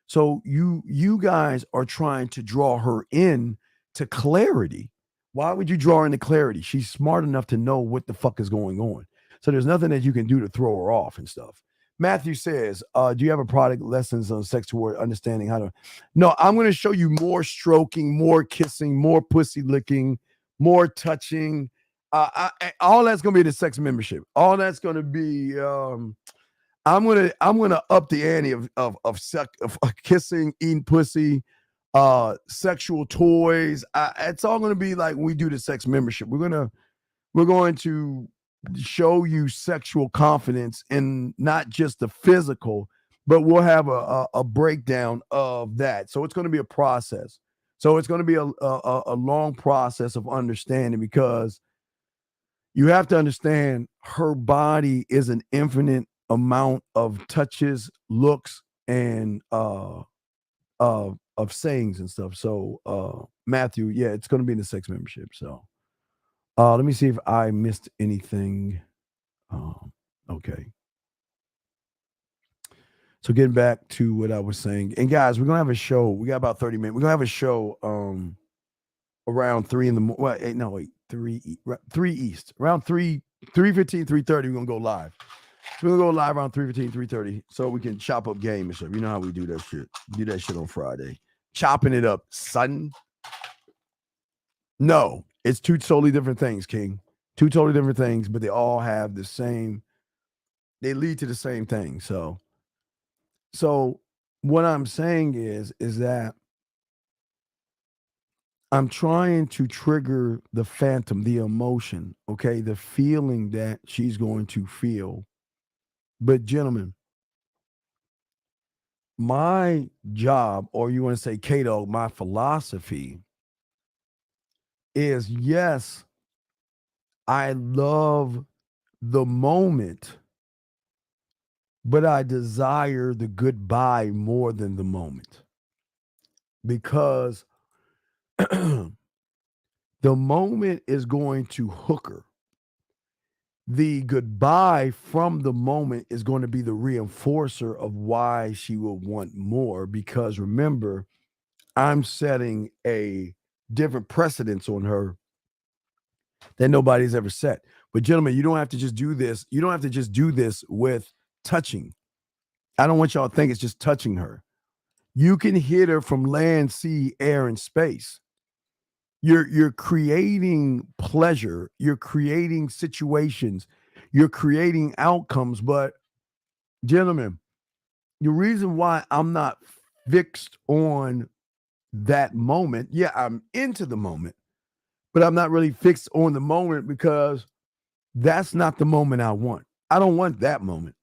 So you guys are trying to draw her in to clarity. Why would you draw her into clarity? She's smart enough to know what the fuck is going on. So there's nothing that you can do to throw her off and stuff. Matthew says, do you have a product, lessons on sex toward understanding how to? No, I'm going to show you more stroking, more kissing, more pussy licking, more touching. All that's going to be the sex membership. All that's going to be, I'm gonna up the ante of kissing, eating pussy, sexual toys. It's all gonna be like when we do the sex membership. We're going to show you sexual confidence in not just the physical, but we'll have a breakdown of that. So it's going to be a process. So it's going to be a long process of understanding, because you have to understand her body is an infinite amount of touches, looks, and of sayings and stuff. So Matthew, yeah, it's going to be in the sex membership. So let me see if I missed anything. Okay. So getting back to what I was saying, and guys, we're gonna have a show. We got about 30 minutes. We're gonna have a show around 3 in the morning. 3 East. Around 3:15, 3:30, we're gonna go live. So we're gonna go live around 3:15, 3:30, so we can chop up game and stuff. You know how we do that shit. Do that shit on Friday. Chopping it up, son. No, it's two totally different things, King. Two totally different things, but they all have the same, they lead to the same thing. So what I'm saying is that I'm trying to trigger the phantom, the emotion, okay, the feeling that she's going to feel. But gentlemen, my job, or you want to say, K-Dog, my philosophy is, yes, I love the moment, but I desire the goodbye more than the moment. Because the moment is going to hook her. The goodbye from the moment is going to be the reinforcer of why she will want more. Because remember, I'm setting a different precedence on her that nobody's ever set. But gentlemen, you don't have to just do this. You don't have to just do this with touching. I don't want y'all to think it's just touching her. You can hit her from land, sea, air, and space. You're creating pleasure. You're creating situations. You're creating outcomes. But gentlemen, the reason why I'm not fixed on that moment, yeah, I'm into the moment, but I'm not really fixed on the moment because that's not the moment I want. I don't want that moment.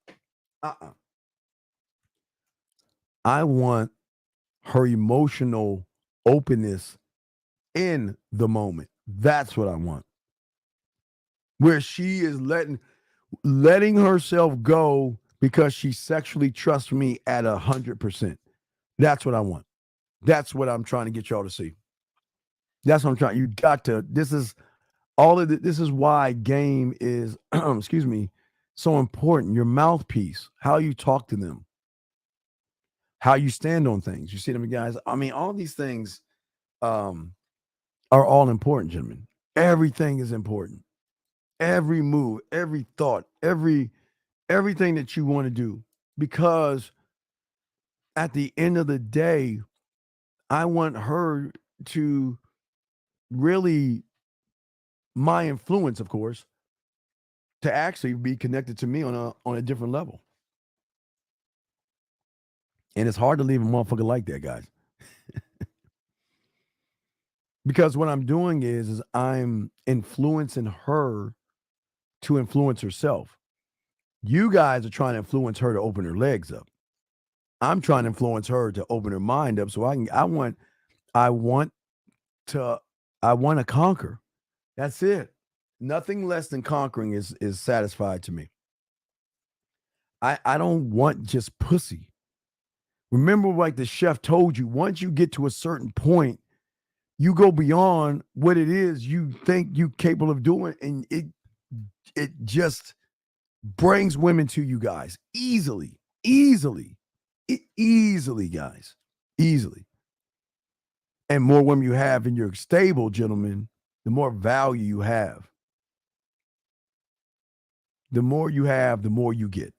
I want her emotional openness in the moment. That's what I want. Where she is letting herself go because she sexually trusts me at 100%. That's what I want. That's what I'm trying to get y'all to see. That's what I'm trying. You got to. This is all of this is why game is, excuse me, so important. Your mouthpiece, how you talk to them, how you stand on things. You see them, guys. I mean, all these things are all important, gentlemen. Everything is important. Every move, every thought, everything that you want to do, because at the end of the day, I want her to really, my influence, of course, to actually be connected to me on a different level. And it's hard to leave a motherfucker like that, guys. Because what I'm doing is I'm influencing her to influence herself. You guys are trying to influence her to open her legs up. I'm trying to influence her to open her mind up so I want to conquer. That's it. Nothing less than conquering is satisfied to me. I don't want just pussy. Remember, like the chef told you, once you get to a certain point, you go beyond what it is you think you're capable of doing, and it just brings women to you guys easily, guys, easily. And more women you have in your stable, gentlemen, the more value you have. The more you have, the more you get.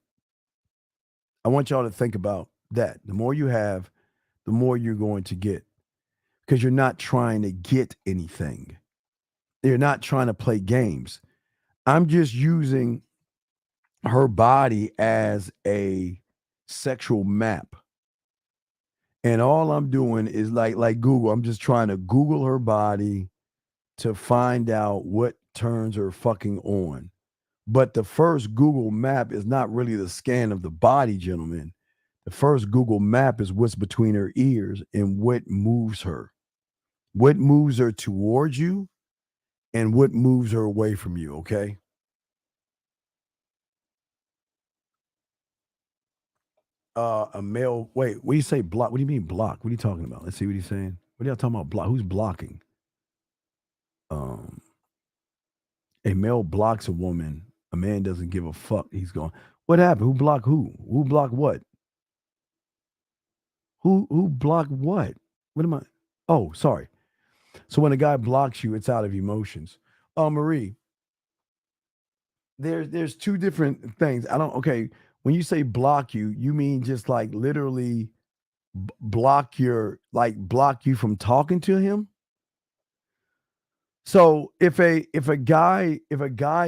I want y'all to think about that. The more you have, the more you're going to get. Because you're not trying to get anything. You're not trying to play games. I'm just using her body as a sexual map. And all I'm doing is like Google. I'm just trying to Google her body to find out what turns her fucking on. But the first Google map is not really the scan of the body, gentlemen. The first Google map is what's between her ears and what moves her. What moves her towards you and what moves her away from you, okay? A male, wait, what do you say block? What do you mean block? What are you talking about? Let's see what he's saying. What are y'all talking about? Block? Who's blocking? A male blocks a woman. A man doesn't give a fuck. He's going, what happened? Who blocked who? Who blocked what? Who blocked what? What am I? Oh, sorry. So when a guy blocks you, it's out of emotions. Oh, Marie, there's two different things. Okay, when you say block you, you mean just like literally block you from talking to him? So if a guy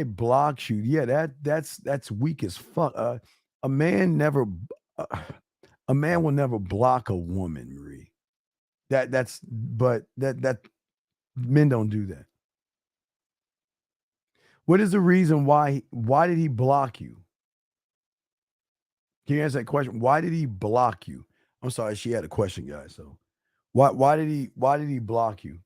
blocks you, yeah, that's weak as fuck. A man will never block a woman, Marie. But men don't do that. What is the reason why did he block you? Can you answer that question? Why did he block you? I'm sorry, she had a question, guys. So why did he block you?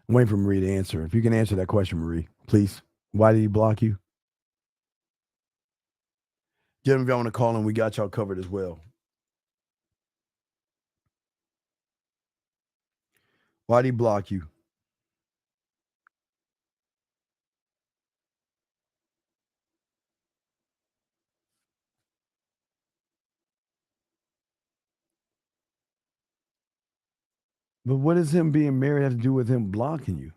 I'm waiting for Marie to answer. If you can answer that question, Marie, please. Why did he block you? Gentlemen, if y'all want to call in, we got y'all covered as well. Why did he block you? But what does him being married have to do with him blocking you?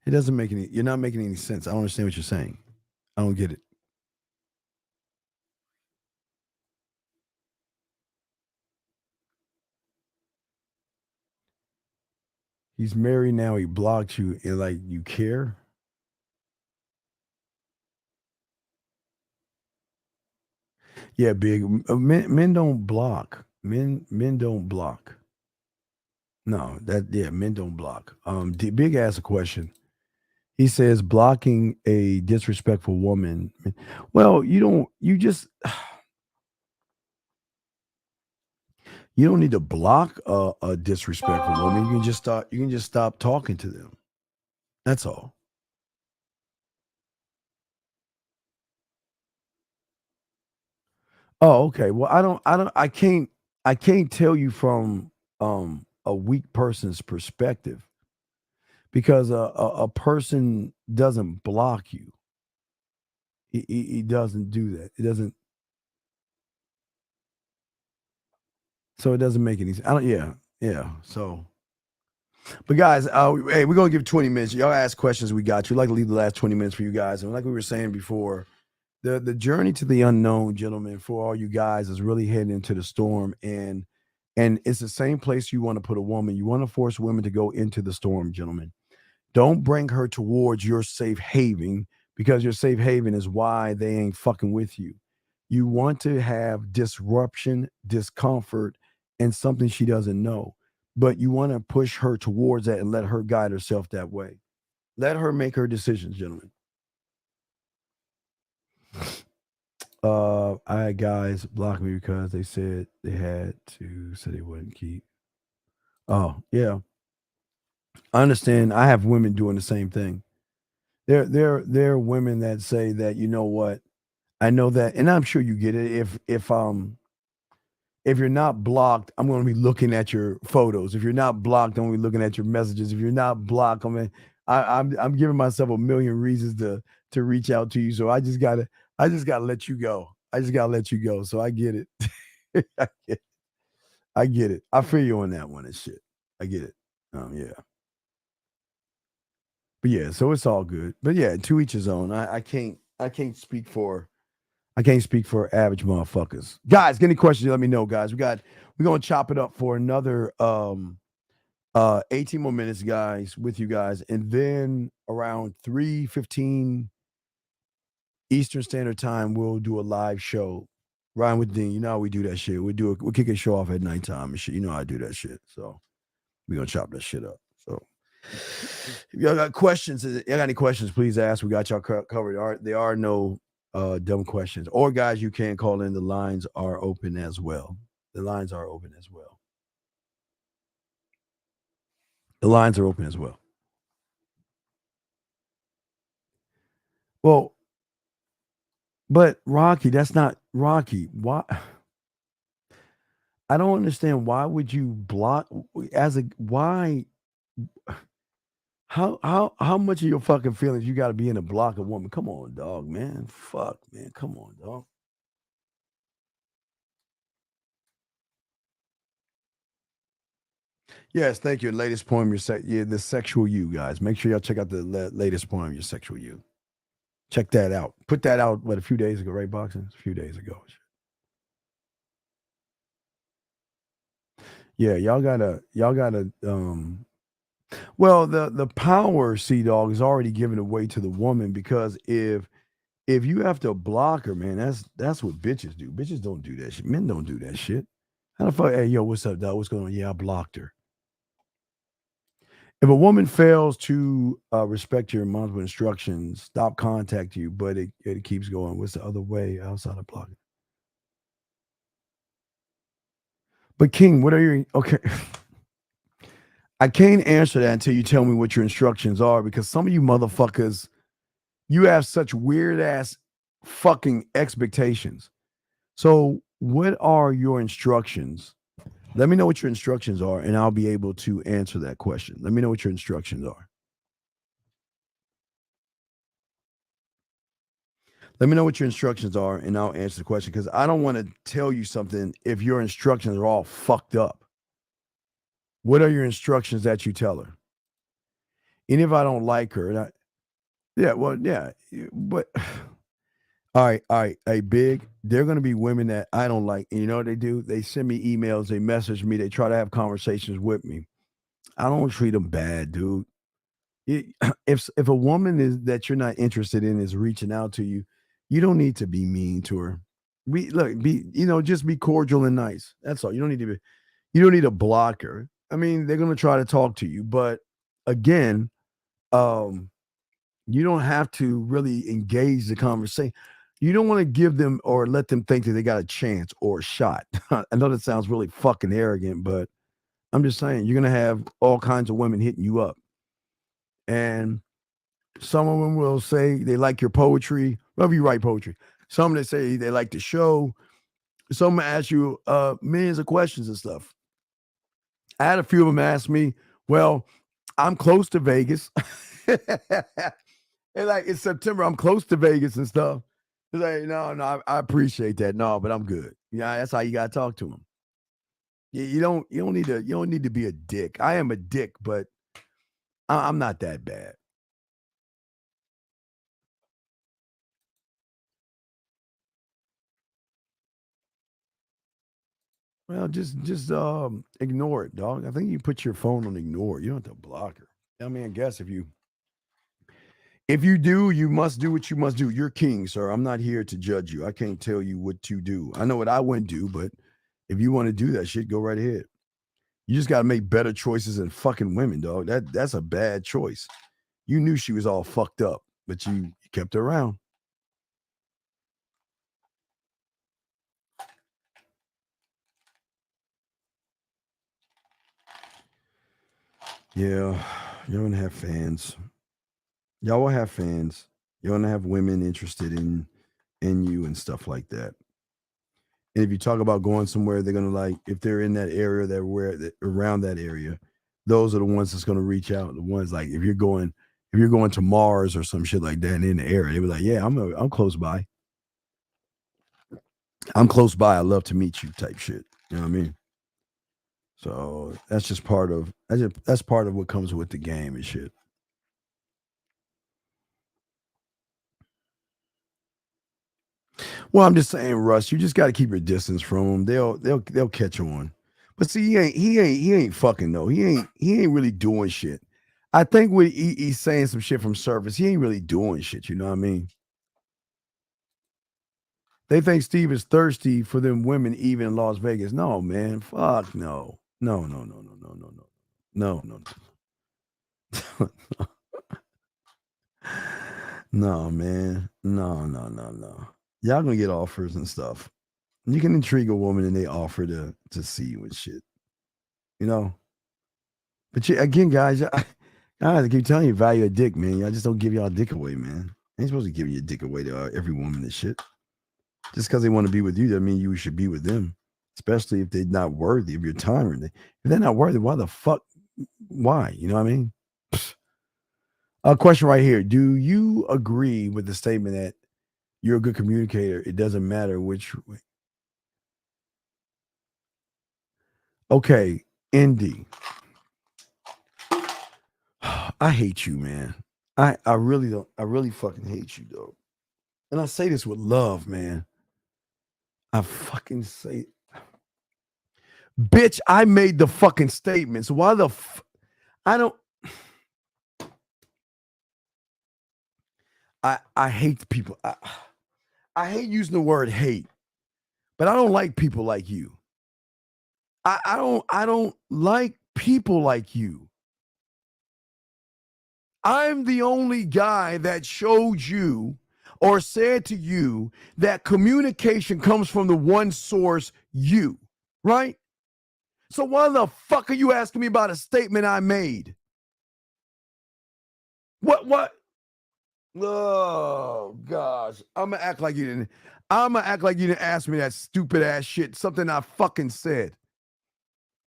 It doesn't make any. You're not making any sense. I don't understand what you're saying. I don't get it. He's married now. He blocked you, and like you care. Yeah, big men don't block. Men don't block. No, men don't block. Big asked a question. He says blocking a disrespectful woman. Well, you don't. You just. You don't need to block a disrespectful woman. You can just stop. You can just stop talking to them. That's all. Oh, okay. Well, I can't tell you from a weak person's perspective because a person doesn't block you. He doesn't do that. It doesn't. So it doesn't make any sense. Yeah. So, but guys, hey, we're gonna give 20 minutes. Y'all ask questions. We got you. I'd like to leave the last 20 minutes for you guys. And like we were saying before, the journey to the unknown, gentlemen, for all you guys is really heading into the storm, and it's the same place you want to put a woman. You want to force women to go into the storm, gentlemen. Don't bring her towards your safe haven because your safe haven is why they ain't fucking with you. You want to have disruption, discomfort, and something she doesn't know. But you want to push her towards that and let her guide herself that way. Let her make her decisions, gentlemen. I had guys block me because they said they had to, so they wouldn't keep. Oh, yeah. I understand. I have women doing the same thing. There are women that say that, you know what? I know that, and I'm sure you get it. If you're not blocked, I'm going to be looking at your photos. If you're not blocked, I'm going to be looking at your messages. If you're not blocked, I'm giving myself a million reasons to reach out to you. So I just gotta let you go. I just gotta let you go. So I get it. I get it. I feel you on that one and shit. I get it. Yeah. But yeah, so it's all good. But yeah, to each his own. I can't speak for average motherfuckers. Guys, get any questions? Let me know, guys. We're gonna chop it up for another 18 more minutes, guys, with you guys, and then around 3:15 Eastern Standard Time, we'll do a live show. Ryan with Dean, you know how we do that shit. We'll kick a show off at nighttime and shit. You know how I do that shit. So we're gonna chop that shit up. So if y'all got questions, any questions, please ask. We got y'all covered. There are no dumb questions. Or guys, you can call in. The lines are open as well. The lines are open as well. The lines are open as well. Well, but Rocky, that's not Rocky. Why? I don't understand. Why would you block why? How much of your fucking feelings you got to be in to block a woman? Come on, dog, man. Fuck, man. Come on, dog. Yes, thank you. Latest poem, the sexual you, guys. Make sure y'all check out the latest poem, your sexual you. Check that out. Put that out, a few days ago, right, Boxing? A few days ago. Yeah, y'all gotta well, the power, C-Dog, is already given away to the woman because if you have to block her, man, that's what bitches do. Bitches don't do that shit. Men don't do that shit. How the fuck, hey, yo, what's up, dog? What's going on? Yeah, I blocked her. If a woman fails to respect your multiple instructions, stop contacting you, but it keeps going. What's the other way outside of blocking? But King, what are your okay? I can't answer that until you tell me what your instructions are, because some of you motherfuckers, you have such weird ass fucking expectations. So what are your instructions? Let me know what your instructions are, and I'll be able to answer that question. Let me know what your instructions are. Let me know what your instructions are, and I'll answer the question, because I don't want to tell you something if your instructions are all fucked up. What are your instructions that you tell her? And if I don't like her, but all right, hey, Big, there are going to be women that I don't like, and you know what they do? They send me emails, they message me, they try to have conversations with me. I don't treat them bad, dude. If a woman is that you're not interested in is reaching out to you, you don't need to be mean to her. Just be cordial and nice. That's all. You don't need to block her. I mean, they're gonna try to talk to you, but again, you don't have to really engage the conversation. You don't want to give them or let them think that they got a chance or a shot. I know that sounds really fucking arrogant, but I'm just saying you're gonna have all kinds of women hitting you up. And some of them will say they like your poetry. Love you write poetry. Some they say they like the show. Some ask you millions of questions and stuff. I had a few of them ask me, well, I'm close to Vegas. And like in September, I'm close to Vegas and stuff. It's like, no, I appreciate that. No, but I'm good. Yeah, that's how you gotta talk to them. You don't need to be a dick. I am a dick, but I'm not that bad. Well, just ignore it, dog. I think you put your phone on ignore. You don't have to block her. I mean, I guess if you do, you must do what you must do. You're king, sir. I'm not here to judge you. I can't tell you what to do. I know what I wouldn't do, but if you want to do that shit, go right ahead. You just got to make better choices than fucking women, dog. That's a bad choice. You knew she was all fucked up, but you kept her around. Yeah, you're gonna have fans. Y'all will have fans. You're gonna have women interested in you and stuff like that. And if you talk about going somewhere, they're gonna like, if they're in that area, around that area, those are the ones that's gonna reach out. The ones like if you're going to Mars or some shit like that and in the area, they be like, yeah, I'm close by. I'm close by. I love to meet you type shit. You know what I mean? So that's just part of what comes with the game and shit. Well, I'm just saying, Russ, you just got to keep your distance from them. They'll catch on. But see, he ain't fucking though. He ain't really doing shit. I think when he's saying some shit from surface, he ain't really doing shit. You know what I mean? They think Steve is thirsty for them women, even in Las Vegas. No, man. Fuck no. No. No, man. No. Y'all gonna get offers and stuff. You can intrigue a woman and they offer to see you and shit. You know? But again, guys, I keep telling you, value a dick, man. I just don't give y'all dick away, man. I ain't supposed to give you a dick away to every woman and shit. Just because they want to be with you doesn't mean you should be with them. Especially if they're not worthy of your time. Or if they're not worthy, why the fuck? Why? You know what I mean? A question right here. Do you agree with the statement that you're a good communicator? It doesn't matter which way. Okay, Indy. I hate you, man. I really don't. I really fucking hate you, though. And I say this with love, man. I fucking say, bitch, I made the fucking statement. So why the I don't. I hate people. I hate using the word hate, but I don't like people like you. I don't like people like you. I'm the only guy that showed you or said to you that communication comes from the one source, you, right? So why the fuck are you asking me about a statement I made? What? Oh gosh, I'm gonna act like you didn't ask me that stupid ass shit. Something I fucking said.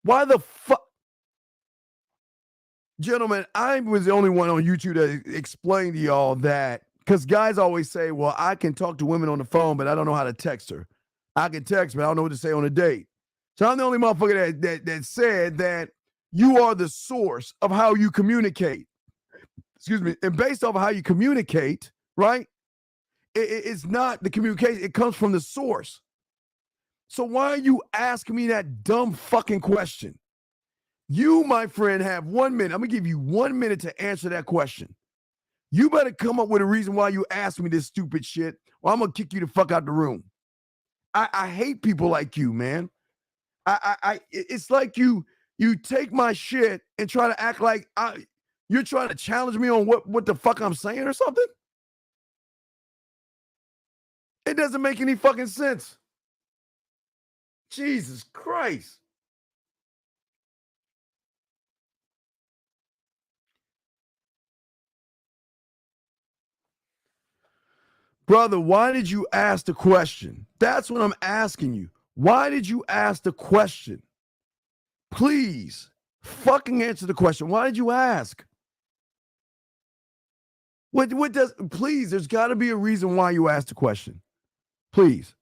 Why the fuck? Gentlemen, I was the only one on YouTube that explained to y'all that Because guys always say, well, I can talk to women on the phone, but I don't know how to text her. I can text, but I don't know what to say on a date. So I'm the only motherfucker that said that you are the source of how you communicate. Excuse me. And based off of how you communicate, right? It's not the communication. It comes from the source. So why are you asking me that dumb fucking question? You, my friend, have 1 minute. I'm going to give you 1 minute to answer that question. You better come up with a reason why you ask me this stupid shit, or I'm going to kick you the fuck out the room. I hate people like you, man. It's like you take my shit and try to act like you're trying to challenge me on what the fuck I'm saying or something. It doesn't make any fucking sense. Jesus Christ. Brother, why did you ask the question? That's what I'm asking you. Why did you ask the question? Please, fucking answer the question. Why did you ask? Please, there's got to be a reason why you asked the question. Please.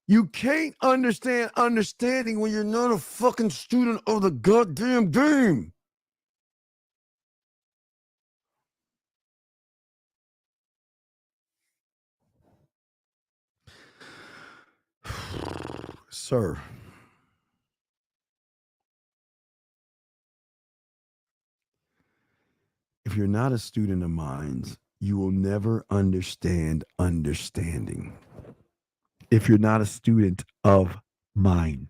You can't understand understanding when you're not a fucking student of the goddamn game. Sir. If you're not a student of minds, you will never understand understanding. If you're not a student of mind.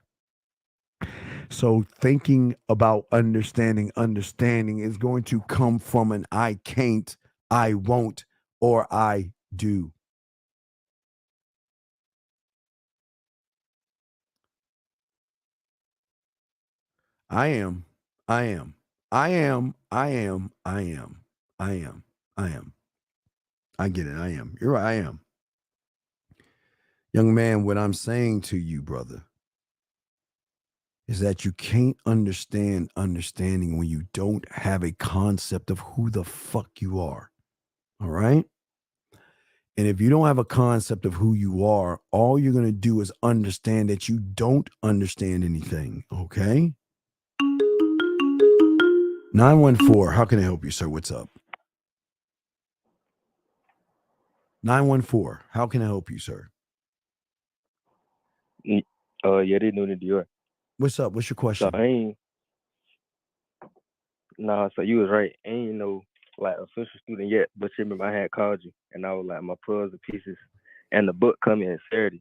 So thinking about understanding is going to come from an I can't, I won't, or I do. I am. I get it. I am. You're right. I am. Young man, what I'm saying to you, brother, is that you can't understand understanding when you don't have a concept of who the fuck you are. All right? And if you don't have a concept of who you are, all you're going to do is understand that you don't understand anything. Okay? 914, how can I help you, sir? What's up? 914, how can I help you, sir? Yeah, they knew the Dior. What's up? What's your question? So you was right. I ain't no like official student yet, but you remember I had called you and I was like my puzzle pieces and the book coming in Saturday.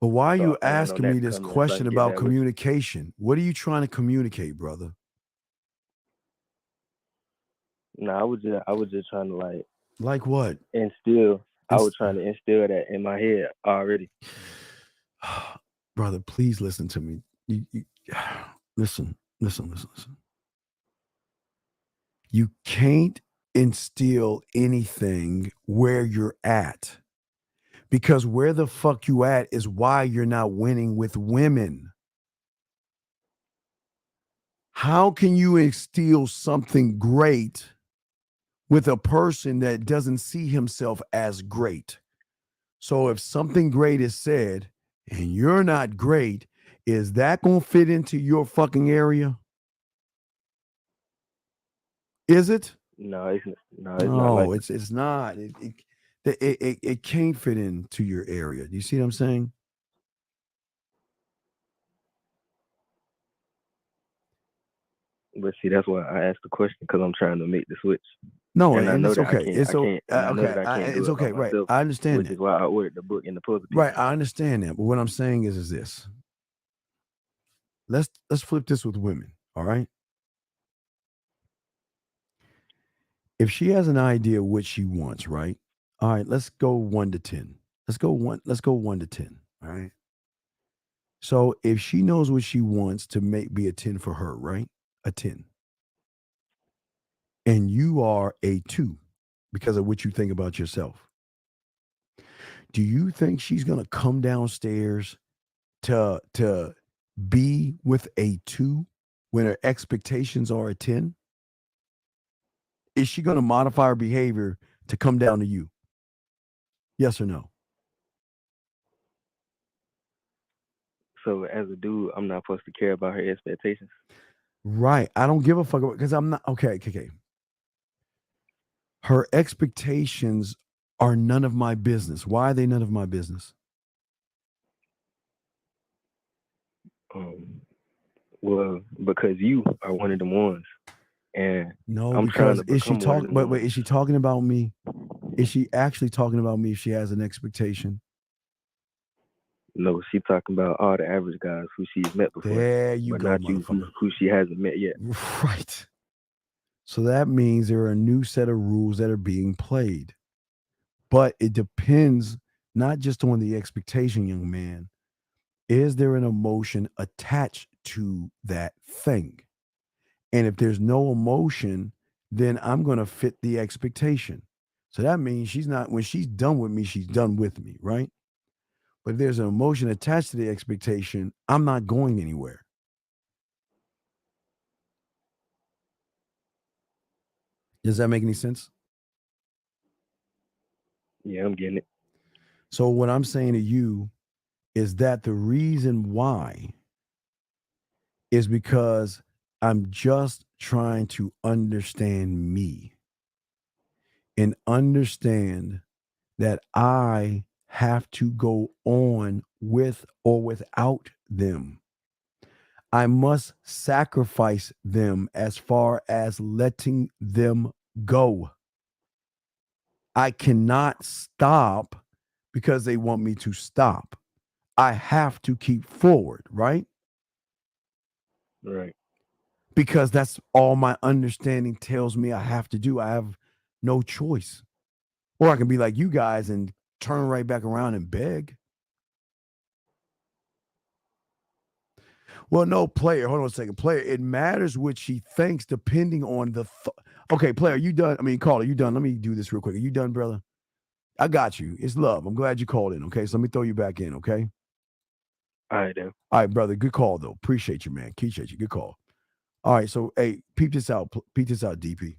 But why are you asking me this question about communication? What are you trying to communicate, brother? I was just trying to like what? I was trying to instill that in my head already. Brother, please listen to me. Listen. You can't instill anything where you're at, because where the fuck you at is why you're not winning with women. How can you instill something great with a person that doesn't see himself as great? So if something great is said and you're not great, is that going to fit into your fucking area? Is it? No, it's not. It's not. It can't fit into your area. Do you see what I'm saying? But see, that's why I asked the question, because I'm trying to make the switch. No, and it's okay. It's okay. It's okay. Right. I understand which that. is why I ordered the book and the puzzle piece. Right. I understand that. But what I'm saying is this. Let's flip this with women. All right. If she has an idea of what she wants, right? All right, let's go 1 to 10. Let's go 1 to 10. All right. So if she knows what she wants to be a 10 for her, right? A 10. And you are a 2 because of what you think about yourself. Do you think she's gonna come downstairs to be with a 2 when her expectations are a 10? is she going to modify her behavior to come down to you? Yes or no? So as a dude, I'm not supposed to care about her expectations. Right. I don't give a fuck because I'm not okay. Her expectations are none of my business. Why are they none of my business? Well, because you are one of them ones, and No, I'm because trying to is she become one of talking? them Wait, ones. is she talking about me? Is she actually talking about me if she has an expectation? No, she talking about all the average guys who she's met before. There you but go, not you, motherfucker. who she hasn't met yet. Right. So that means there are a new set of rules that are being played. But it depends not just on the expectation, young man. Is there an emotion attached to that thing? And if there's no emotion, then I'm going to fit the expectation. So that means she's not, when she's done with me, she's done with me, right? But if there's an emotion attached to the expectation, I'm not going anywhere. Does that make any sense? Yeah, I'm getting it. So what I'm saying to you is that the reason why is because I'm just trying to understand me and understand that I have to go on with or without them. I must sacrifice them as far as letting them go. I cannot stop because they want me to stop. I have to keep forward, right? Right. Because that's all my understanding tells me I have to do. I have no choice. Or I can be like you guys and turn right back around and beg. Well, no, player. Hold on a second. Player, it matters what she thinks depending on the okay, player, you done? I mean, caller, you done? Let me do this real quick. Are you done, brother? I got you. It's love. I'm glad you called in. Okay. So let me throw you back in. Okay. All right, then. All right, brother. Good call, though. Appreciate you, man. Appreciate you. Good call. All right. So, hey, peep this out. Peep this out, DP.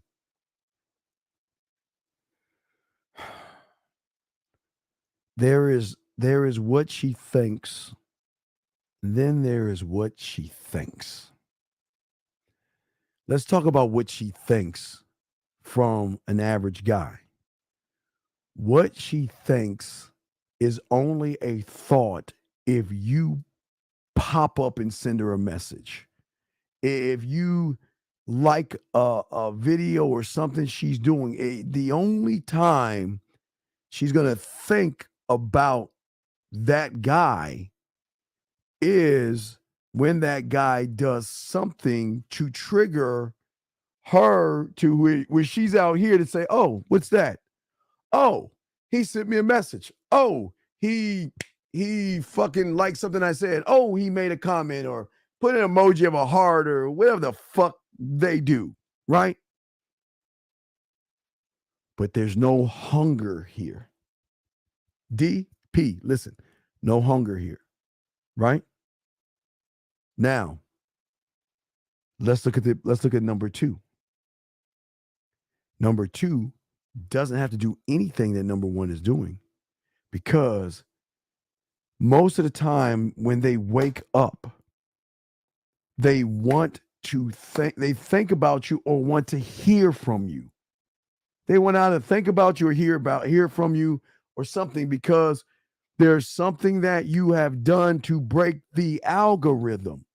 There is what she thinks. Then there is what she thinks. Let's talk about what she thinks from an average guy. What she thinks is only a thought if you pop up and send her a message. If you like a video or something she's doing, the only time she's going to think about that guy is when that guy does something to trigger her to where she's out here to say, oh, what's that? Oh, he sent me a message. Oh, he fucking liked something I said. Oh, he made a comment or put an emoji of a heart or whatever the fuck they do, right? But there's no hunger here. DP, listen, no hunger here, right? Now, let's look at number 2. Number 2 doesn't have to do anything that number 1 is doing, because most of the time when they wake up, they want to think about you or want to hear from you. They want to either think about you or hear from you or something, because there's something that you have done to break the algorithm.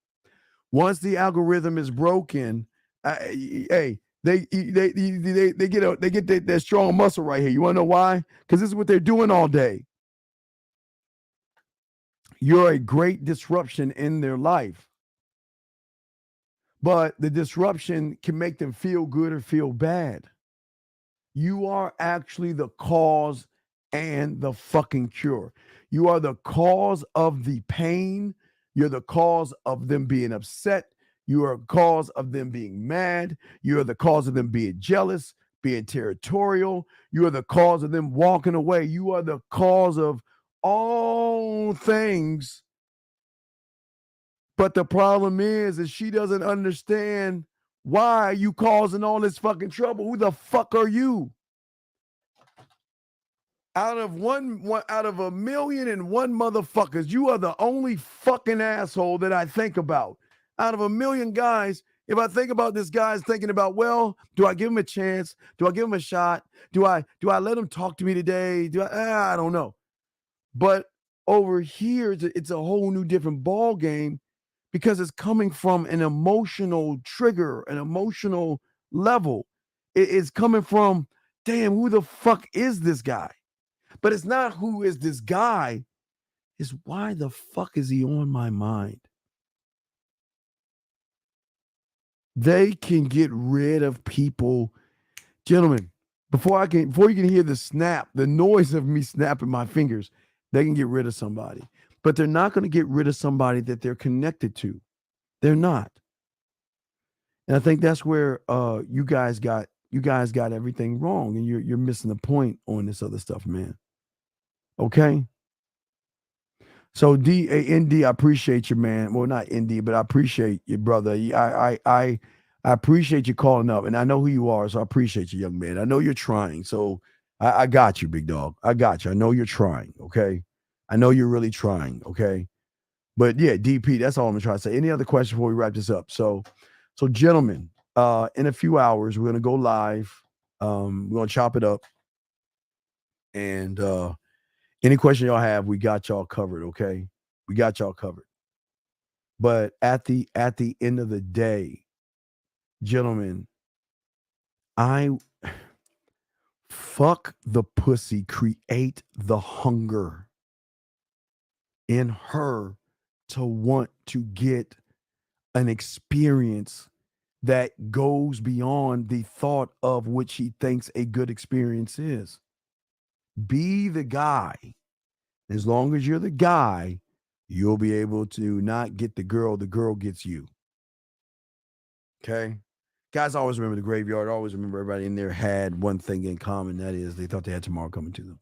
Once the algorithm is broken, hey, they get that strong muscle right here. You want to know why? Because this is what they're doing all day. You're a great disruption in their life. But the disruption can make them feel good or feel bad. You are actually the cause and the fucking cure. You are the cause of the pain. You're the cause of them being upset. You are the cause of them being mad. You are the cause of them being jealous, being territorial. You are the cause of them walking away. You are the cause of all things. But the problem is she doesn't understand Why are you causing all this fucking trouble? Who the fuck are you? Out of a million and one motherfuckers, you are the only fucking asshole that I think about. Out of a million guys, if I think about this guy's thinking about, well, do I give him a chance? Do I give him a shot? Do I let him talk to me today? I don't know. But over here, it's a whole new different ball game because it's coming from an emotional trigger, an emotional level. It's coming from, damn, who the fuck is this guy? But it's not who is this guy, it's why the fuck is he on my mind? They can get rid of people. Gentlemen, before you can hear the snap, the noise of me snapping my fingers, they can get rid of somebody. But they're not going to get rid of somebody that they're connected to. They're not. And I think that's where you guys got everything wrong, and you're missing the point on this other stuff, man. Okay? So ND, I appreciate you, man. Well, not ND, but I appreciate you, brother. I appreciate you calling up, and I know who you are, so I appreciate you, young man. I know you're trying, so I got you, big dog. I got you. I know you're trying, okay? I know you're really trying, okay? But yeah, DP, that's all I'm trying to say. Any other questions before we wrap this up? So gentlemen, in a few hours, we're going to go live. We're going to chop it up. And any question y'all have, we got y'all covered, okay? We got y'all covered. But at the end of the day, gentlemen, fuck the pussy, create the hunger in her to want to get an experience that goes beyond the thought of what she thinks a good experience is. Be the guy. As long as you're the guy, you'll be able to not get the girl gets you. Okay? Guys always remember the graveyard. Always remember everybody in there had one thing in common. That is, they thought they had tomorrow coming to them.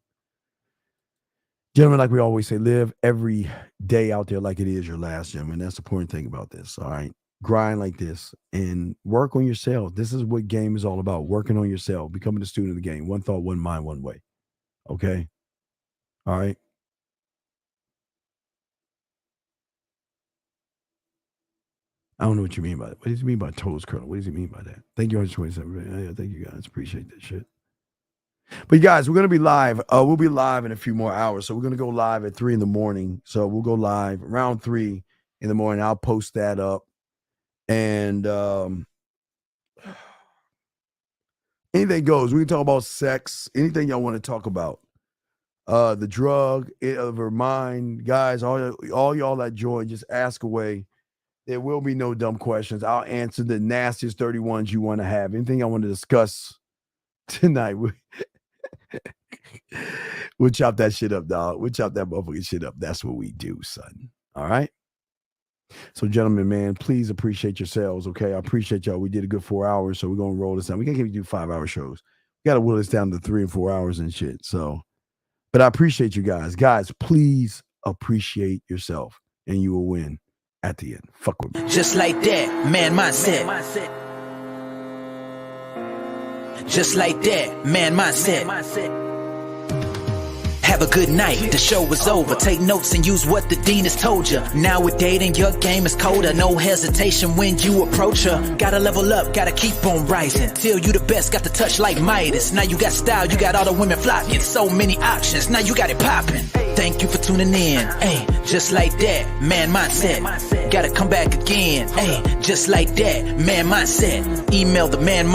Gentlemen, like we always say, live every day out there like it is your last, gentlemen. That's the important thing about this, all right? Grind like this and work on yourself. This is what game is all about, working on yourself, becoming a student of the game. One thought, one mind, one way. Okay? All right? I don't know what you mean by that. What does he mean by toes curl? What does he mean by that? Thank you, 127. Yeah, thank you, guys. Appreciate that shit. But you guys, we're going to be live. We'll be live in a few more hours. So we're going to go live at 3 a.m. So we'll go live around 3 a.m. I'll post that up. And anything goes. We can talk about sex. Anything y'all want to talk about. The drug of her mind. Guys, all y'all that join, just ask away. There will be no dumb questions. I'll answer the nastiest, dirty ones you want to have. Anything I want to discuss tonight, we'll chop that shit up, dog. We'll chop that motherfucking shit up. That's what we do, son. All right? So, gentlemen, man, please appreciate yourselves, okay? I appreciate y'all. We did a good 4 hours, so we're going to roll this down. We can't do 5-hour shows. We got to whittle this down to 3 and 4 hours and shit. So, but I appreciate you guys. Guys, please appreciate yourself, and you will win. At the end, fuck with me. Just like that, man mindset. Just like that, man mindset. Have a good night, the show is over. Take notes and use what the dean has told you. Now with dating, your game is colder. No hesitation when you approach her. Gotta level up, gotta keep on rising. Till you the best, got the touch like Midas. Now you got style, you got all the women flocking. So many options, now you got it popping. Thank you for tuning in. Hey, just like that, man mindset. Gotta come back again. Hey, just like that, man mindset. Email the man mindset.